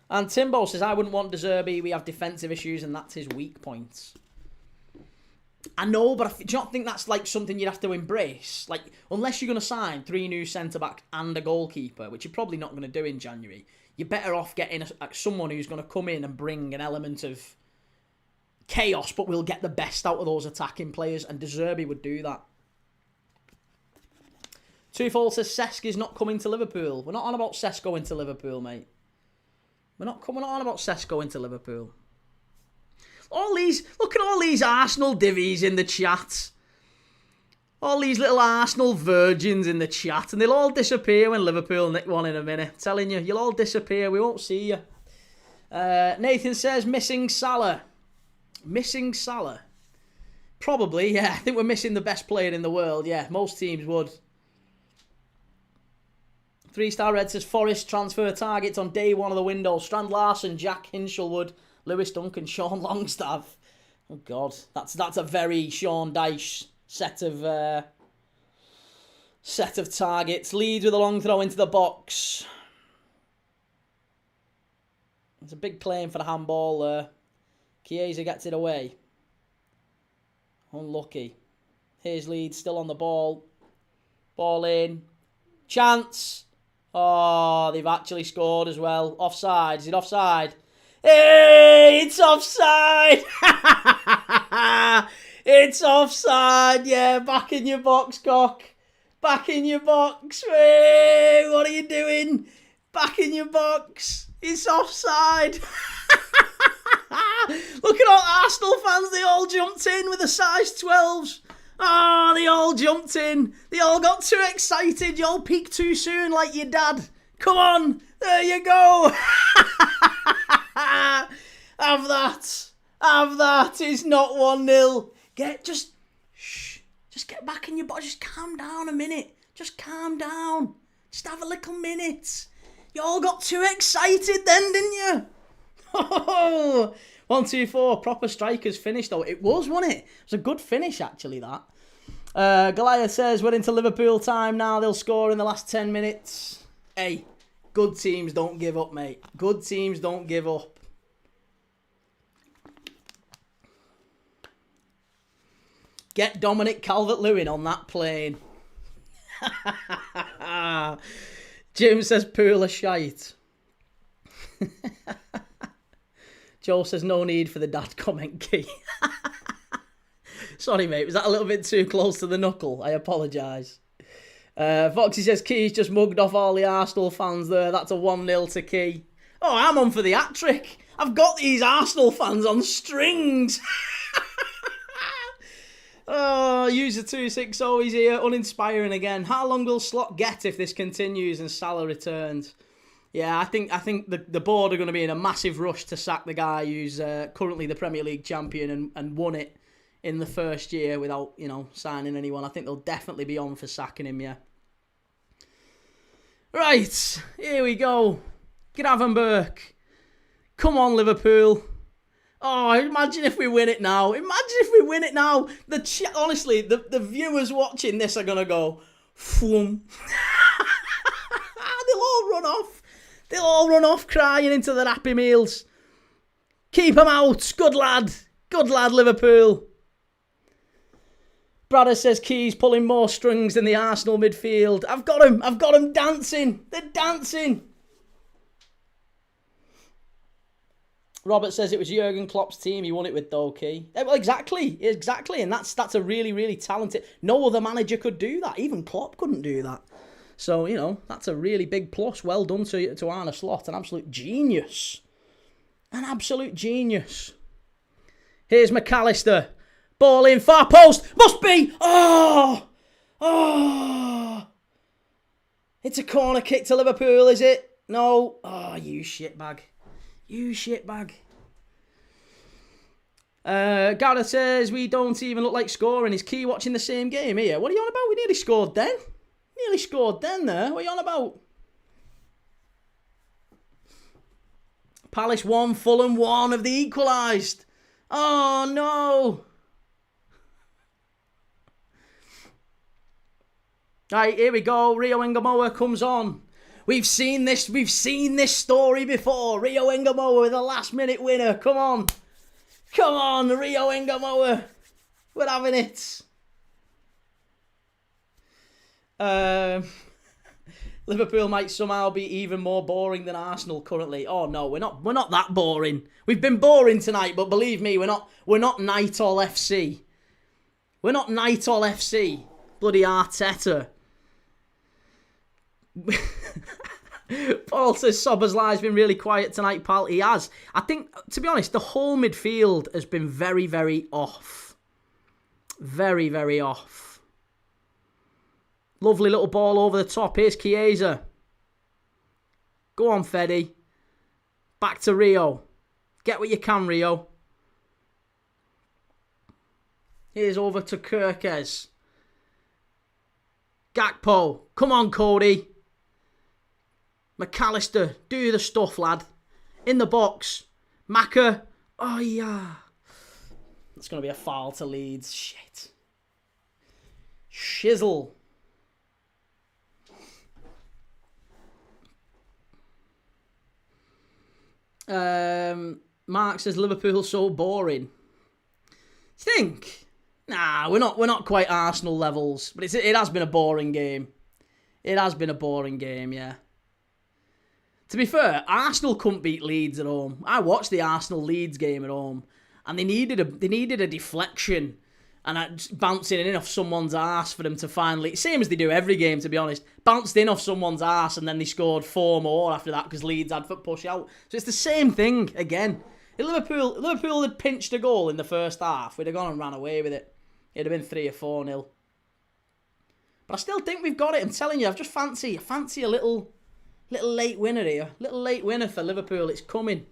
And Timbo says, I wouldn't want De Zerbi. We have defensive issues and that's his weak points. I know, but do you not think that's like something you'd have to embrace? Like, unless you're going to sign 3 new centre-back and a goalkeeper, which you're probably not going to do in January, you're better off getting someone who's going to come in and bring an element of chaos, but we'll get the best out of those attacking players, and De Zerbi would do that. Twofold says, Cesc is not coming to Liverpool. We're not on about Cesc going to Liverpool, mate. We're not on about Cesc going to Liverpool. Look at all these Arsenal divvies in the chat. All these little Arsenal virgins in the chat, and they'll all disappear when Liverpool nick one in a minute. I'm telling you, you'll all disappear. We won't see you. Nathan says, missing Salah. Missing Salah? Probably, yeah. I think we're missing the best player in the world, yeah. Most teams would. 3-star Red says, Forest transfer targets on day one of the window. Strand Larson, Jack Hinchelwood, Lewis Duncan, Sean Longstaff. Oh, God. That's a very Sean Dyche set of targets. Leeds with a long throw into the box. It's a big claim for the handball there. Chiesa gets it away. Unlucky. Here's Leeds still on the ball. Ball in. Chance. Oh, they've actually scored as well. Offside. Is it offside? Hey, it's offside! It's offside. Yeah, back in your box, cock. Back in your box. Hey, what are you doing? Back in your box. It's offside. Look at all Arsenal fans. They all jumped in with the size 12s. Oh, they all jumped in. They all got too excited. You all peaked too soon like your dad. Come on. There you go. Have that. Have that. It's not 1-0. Just get back in your box. Just calm down a minute. Just calm down. Just have a little minute. You all got too excited then, didn't you? Oh, 1, 2, 4. Proper strikers finish though. It was, wasn't it? It was a good finish actually, that. Goliath says we're into Liverpool time now. They'll score in the last 10 minutes. Hey, good teams don't give up, mate. Good teams don't give up. Get Dominic Calvert-Lewin on that plane. Jim says pool of shite. Joe says no need for the dad comment key. Sorry, mate. Was that a little bit too close to the knuckle? I apologise. Foxy says Key's just mugged off all the Arsenal fans there. That's a 1-0 to Key. Oh, I'm on for the hat-trick. I've got these Arsenal fans on strings. Oh, user 260 is here, uninspiring again. How long will Slot get if this continues and Salah returns? Yeah, I think the board are going to be in a massive rush to sack the guy who's currently the Premier League champion and won it in the first year without, signing anyone. I think they'll definitely be on for sacking him, yeah. Right, here we go. Gravenberch. Come on, Liverpool. Oh, imagine if we win it now. Honestly, the viewers watching this are going to go, They'll all run off. They'll all run off crying into their Happy Meals. Keep them out. Good lad. Good lad, Liverpool. Bradder says Keys pulling more strings than the Arsenal midfield. I've got them dancing. They're dancing. Robert says it was Jurgen Klopp's team he won it with, though, Key. Well, exactly. And that's a really, really talented... No other manager could do that. Even Klopp couldn't do that. So, that's a really big plus. Well done to Arne Slot. An absolute genius. An absolute genius. Here's McAllister. Ball in, far post. Must be. Oh. It's a corner kick to Liverpool, is it? No. Oh, you shitbag. You shitbag. Gareth says we don't even look like scoring. Is Key watching the same game here? What are you on about? We nearly scored then. There. What are you on about? Palace 1, Fulham 1 have they equalised. Oh no. Right, here we go. Rio Ngamoa comes on. We've seen this story before. Rio Ngamoa with a last-minute winner. Come on, Rio Ngamoa. We're having it. Liverpool might somehow be even more boring than Arsenal currently. Oh no, we're not that boring. We've been boring tonight, but believe me, we're not Nightall FC. We're not Nightall FC. Bloody Arteta. Paul says Soberslai's been really quiet tonight, pal. He has. I think, to be honest, the whole midfield has been very, very off. Very, very off. Lovely little ball over the top. Here's Chiesa. Go on, Feddy. Back to Rio. Get what you can, Rio. Here's over to Kirkes. Gakpo. Come on, Cody. McAllister, do the stuff, lad. In the box. Maka. Oh, yeah. It's going to be a foul to Leeds. Shit. Shizzle. Mark says Liverpool so boring. Think? Nah, we're not quite Arsenal levels, but it has been a boring game. It has been a boring game, yeah. To be fair, Arsenal couldn't beat Leeds at home. I watched the Arsenal-Leeds game at home, and they needed a deflection and bouncing in off someone's arse for them to finally... Same as they do every game, to be honest. Bounced in off someone's arse, and then they scored 4 more after that because Leeds had foot push out. So it's the same thing again. If Liverpool had pinched a goal in the first half, we'd have gone and ran away with it. It'd have been 3 or 4-0. But I still think we've got it. I'm telling you, I fancy a little late winner here. Little late winner for Liverpool. It's coming.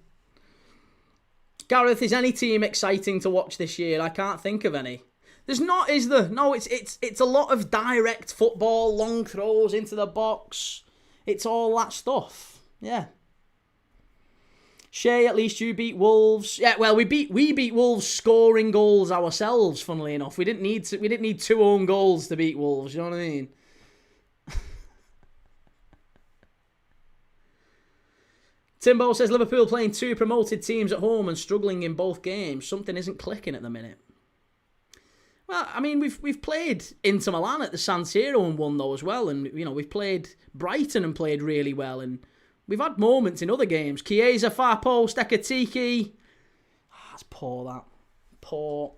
Gareth, is any team exciting to watch this year? I can't think of any. There's not, is there? No, it's a lot of direct football, long throws into the box. It's all that stuff. Yeah. Shay, at least you beat Wolves. Yeah, well, we beat Wolves scoring goals ourselves. Funnily enough, we didn't need 2 own goals to beat Wolves. You know what I mean? Timbo says Liverpool playing 2 promoted teams at home and struggling in both games. Something isn't clicking at the minute. Well, I mean, we've played Inter Milan at the San Siro and won though as well, and we've played Brighton and played really well, and we've had moments in other games. Chiesa, far post, Ekatiki. That's poor, that. Poor.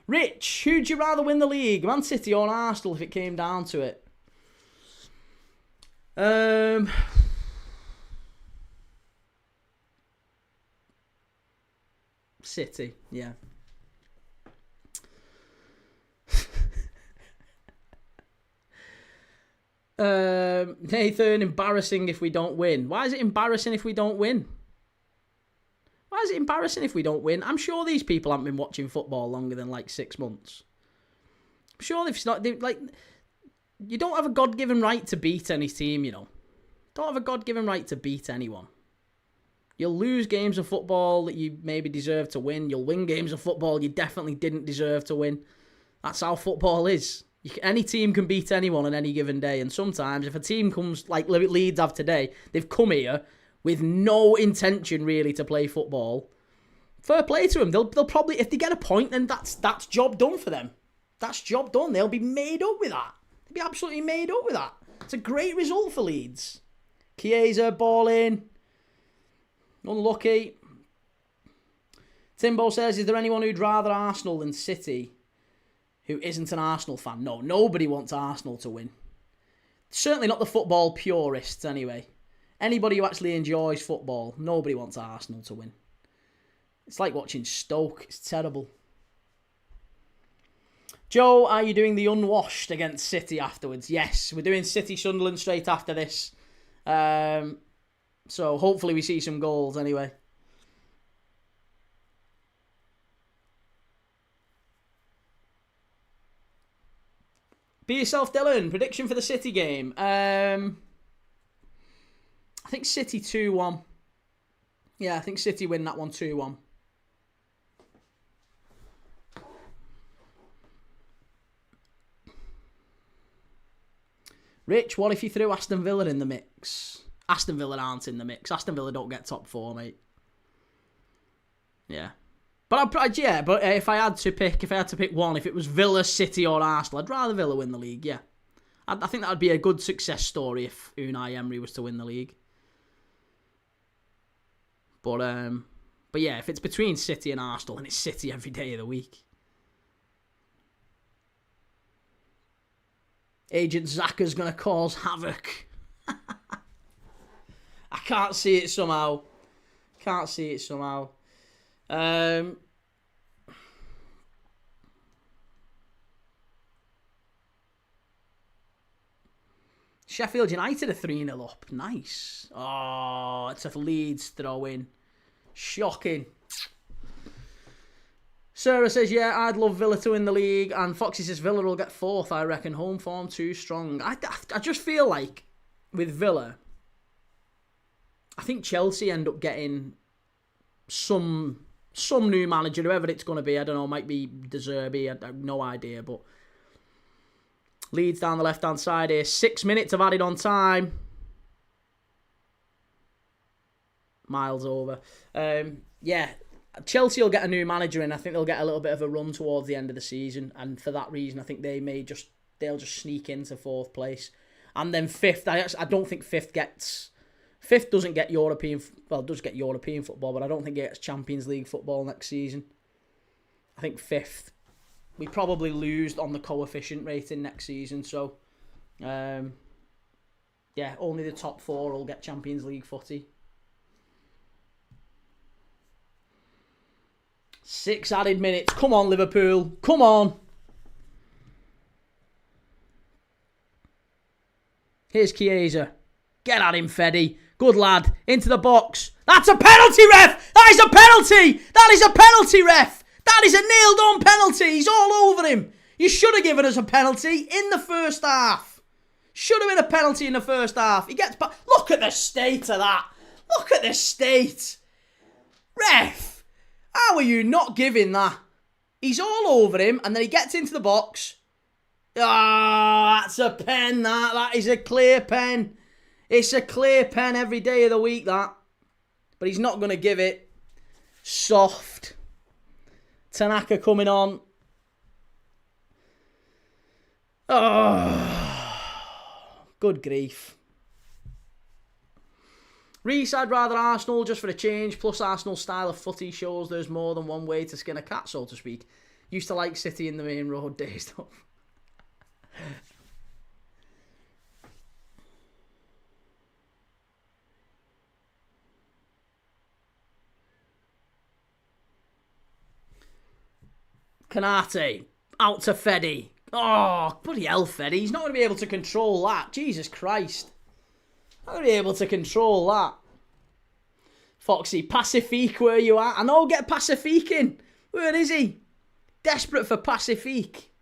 Rich, who'd you rather win the league? Man City or Arsenal if it came down to it? City, yeah. Nathan, embarrassing if we don't win. Why is it embarrassing if we don't win? Why is it embarrassing if we don't win? I'm sure these people haven't been watching football longer than like 6 months. I'm sure you don't have a God-given right to beat any team, Don't have a God-given right to beat anyone. You'll lose games of football that you maybe deserve to win. You'll win games of football you definitely didn't deserve to win. That's how football is. Any team can beat anyone on any given day. And sometimes if a team comes, like Leeds have today, they've come here with no intention really to play football. Fair play to them. They'll probably, if they get a point, then that's job done for them. That's job done. They'll be made up with that. They'll be absolutely made up with that. It's a great result for Leeds. Chiesa, ball in. Unlucky. Timbo says, is there anyone who'd rather Arsenal than City who isn't an Arsenal fan? No, nobody wants Arsenal to win. Certainly not the football purists, anyway. Anybody who actually enjoys football, nobody wants Arsenal to win. It's like watching Stoke. It's terrible. Joe, are you doing the unwashed against City afterwards? Yes, we're doing City Sunderland straight after this. So hopefully we see some goals anyway. Be yourself, Dylan. Prediction for the City game. I think City 2-1. Yeah, I think City win that one 2-1. Rich, what if you threw Aston Villa in the mix? Aston Villa aren't in the mix. Aston Villa don't get top 4, mate. Yeah. But if I had to pick one, if it was Villa, City or Arsenal, I'd rather Villa win the league, yeah. I think that would be a good success story if Unai Emery was to win the league. But yeah, if it's between City and Arsenal, then it's City every day of the week. Agent Xhaka's going to cause havoc. I can't see it somehow. Sheffield United are 3-0 up. Nice. Oh, it's a Leeds throw-in. Shocking. Sarah says, yeah, I'd love Villa to win the league. And Foxy says Villa will get 4th, I reckon. Home form too strong. I just feel like with Villa, I think Chelsea end up getting some new manager, whoever it's going to be. I don't know, might be De Zerbi, I have no idea. But Leeds down the left-hand side here. 6 minutes of added on time. Miles over. Yeah, Chelsea will get a new manager in. I think they'll get a little bit of a run towards the end of the season. And for that reason, I think they'll just sneak into 4th place. And then fifth, I don't think fifth doesn't get European, well, it does get European football, but I don't think it gets Champions League football next season. I think fifth. We probably lose on the coefficient rating next season, so only the top 4 will get Champions League footy. 6 added minutes. Come on, Liverpool. Come on. Here's Chiesa. Get at him, Feddy. Good lad. Into the box. That's a penalty, ref! That is a penalty! That is a penalty, ref! That is a nailed-on penalty. He's all over him. You should have given us a penalty in the first half. Should have been a penalty in the first half. He gets back. Look at the state of that. Look at the state. Ref, how are you not giving that? He's all over him, and then he gets into the box. Ah, that's a pen, that. That is a clear pen. It's a clear pen every day of the week, that. But he's not going to give it. Soft. Tanaka coming on. Oh, good grief. Reese, I'd rather Arsenal just for a change. Plus Arsenal's style of footy shows there's more than one way to skin a cat, so to speak. Used to like City in the main road days, though. Canate, out to Feddy. Oh, bloody hell, Feddy. He's not going to be able to control that. Jesus Christ. Not going to be able to control that. Foxy, Pacifique, where you at? I know, get Pacifique in. Where is he? Desperate for Pacifique.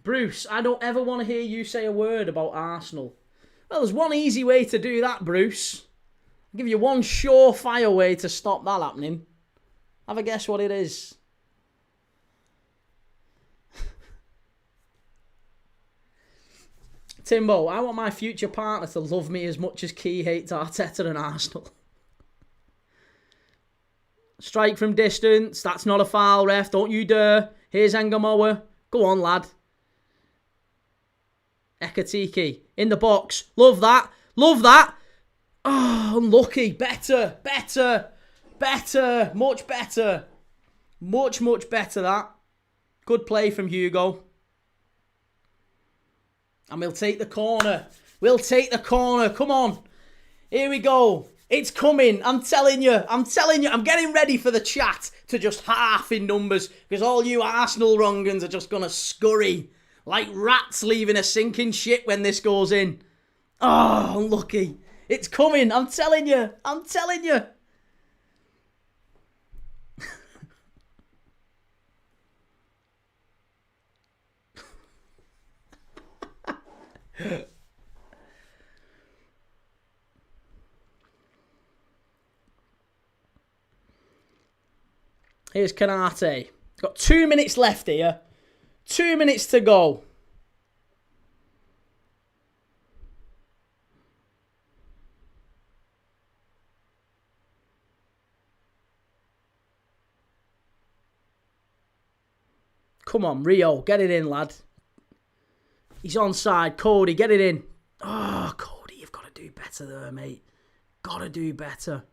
Bruce, I don't ever want to hear you say a word about Arsenal. Well, there's one easy way to do that, Bruce. I'll give you one surefire way to stop that happening. Have a guess what it is. Timbo, I want my future partner to love me as much as Key hates Arteta and Arsenal. Strike from distance. That's not a foul, ref. Don't you dare. Here's Engamoa. Go on, lad. Ekatiki in the box. Love that. Love that. Oh, unlucky. Better. Better. Better. Much better. Much, much better, that. Good play from Hugo. And we'll take the corner. We'll take the corner. Come on. Here we go. It's coming. I'm telling you. I'm telling you. I'm getting ready for the chat to just half in numbers because all you Arsenal wrong'uns are just going to scurry like rats leaving a sinking ship when this goes in. Oh, unlucky. It's coming. I'm telling you. I'm telling you. Here's Canate. Got 2 minutes left here. 2 minutes to go. Come on, Rio. Get it in, lad. He's onside. Cody, get it in. Oh, Cody, you've got to do better there, mate. Got to do better.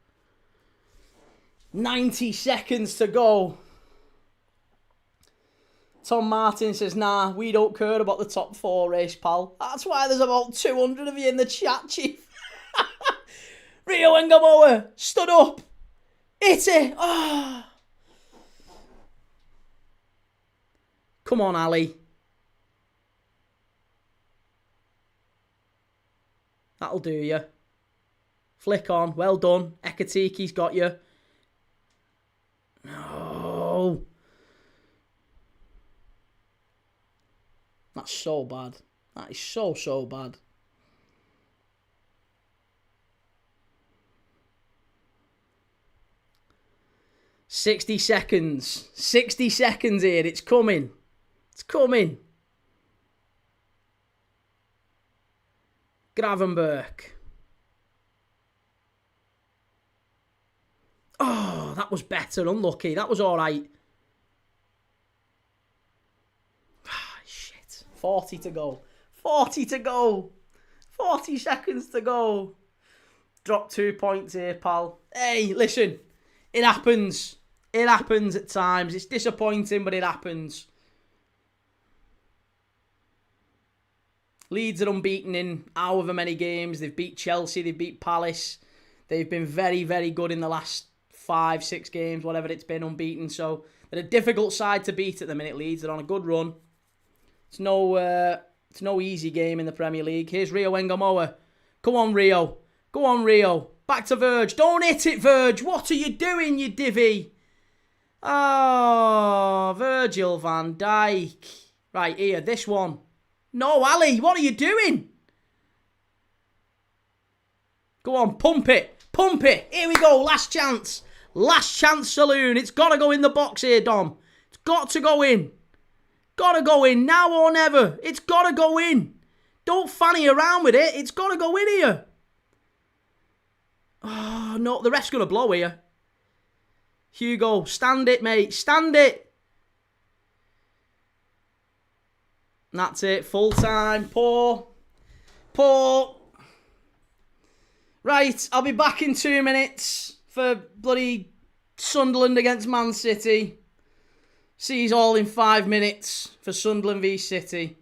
90 seconds to go. Tom Martin says, nah, we don't care about the top 4 race, pal. That's why there's about 200 of you in the chat, Chief. Rio Engamoa stood up. Hit it. Oh. Come on, Ali. That'll do you. Flick on. Well done. Ekatiki's got you. No. That's so bad. That is so, so bad. "60 seconds. 60 seconds here. It's coming. It's coming. Gravenberg. Oh, that was better. Unlucky. That was all right. Shit. 40 to go. 40 to go. 40 seconds to go. Drop 2 points here, pal. Hey, listen. It happens. It happens at times. It's disappointing, but it happens. Leeds are unbeaten in however many games. They've beat Chelsea. They've beat Palace. They've been very, very good in the last 5, 6 games, whatever it's been, unbeaten. So they're a difficult side to beat at the minute, Leeds. They're on a good run. It's no easy game in the Premier League. Here's Rio Engamoa. Come on, Rio. Go on, Rio. Back to Verge. Don't hit it, Verge. What are you doing, you divvy? Oh, Virgil van Dijk. Right, here, this one. No, Ali, what are you doing? Go on, pump it. Pump it. Here we go, last chance. Last chance saloon. It's got to go in the box here, Dom. It's got to go in. Got to go in now or never. It's got to go in. Don't fanny around with it. It's got to go in here. Oh, no. The ref's going to blow here. Hugo, stand it, mate. Stand it. And that's it. Full time. Poor. Poor. Right. I'll be back in 2 minutes for bloody Sunderland against Man City. See you all in 5 minutes for Sunderland v City.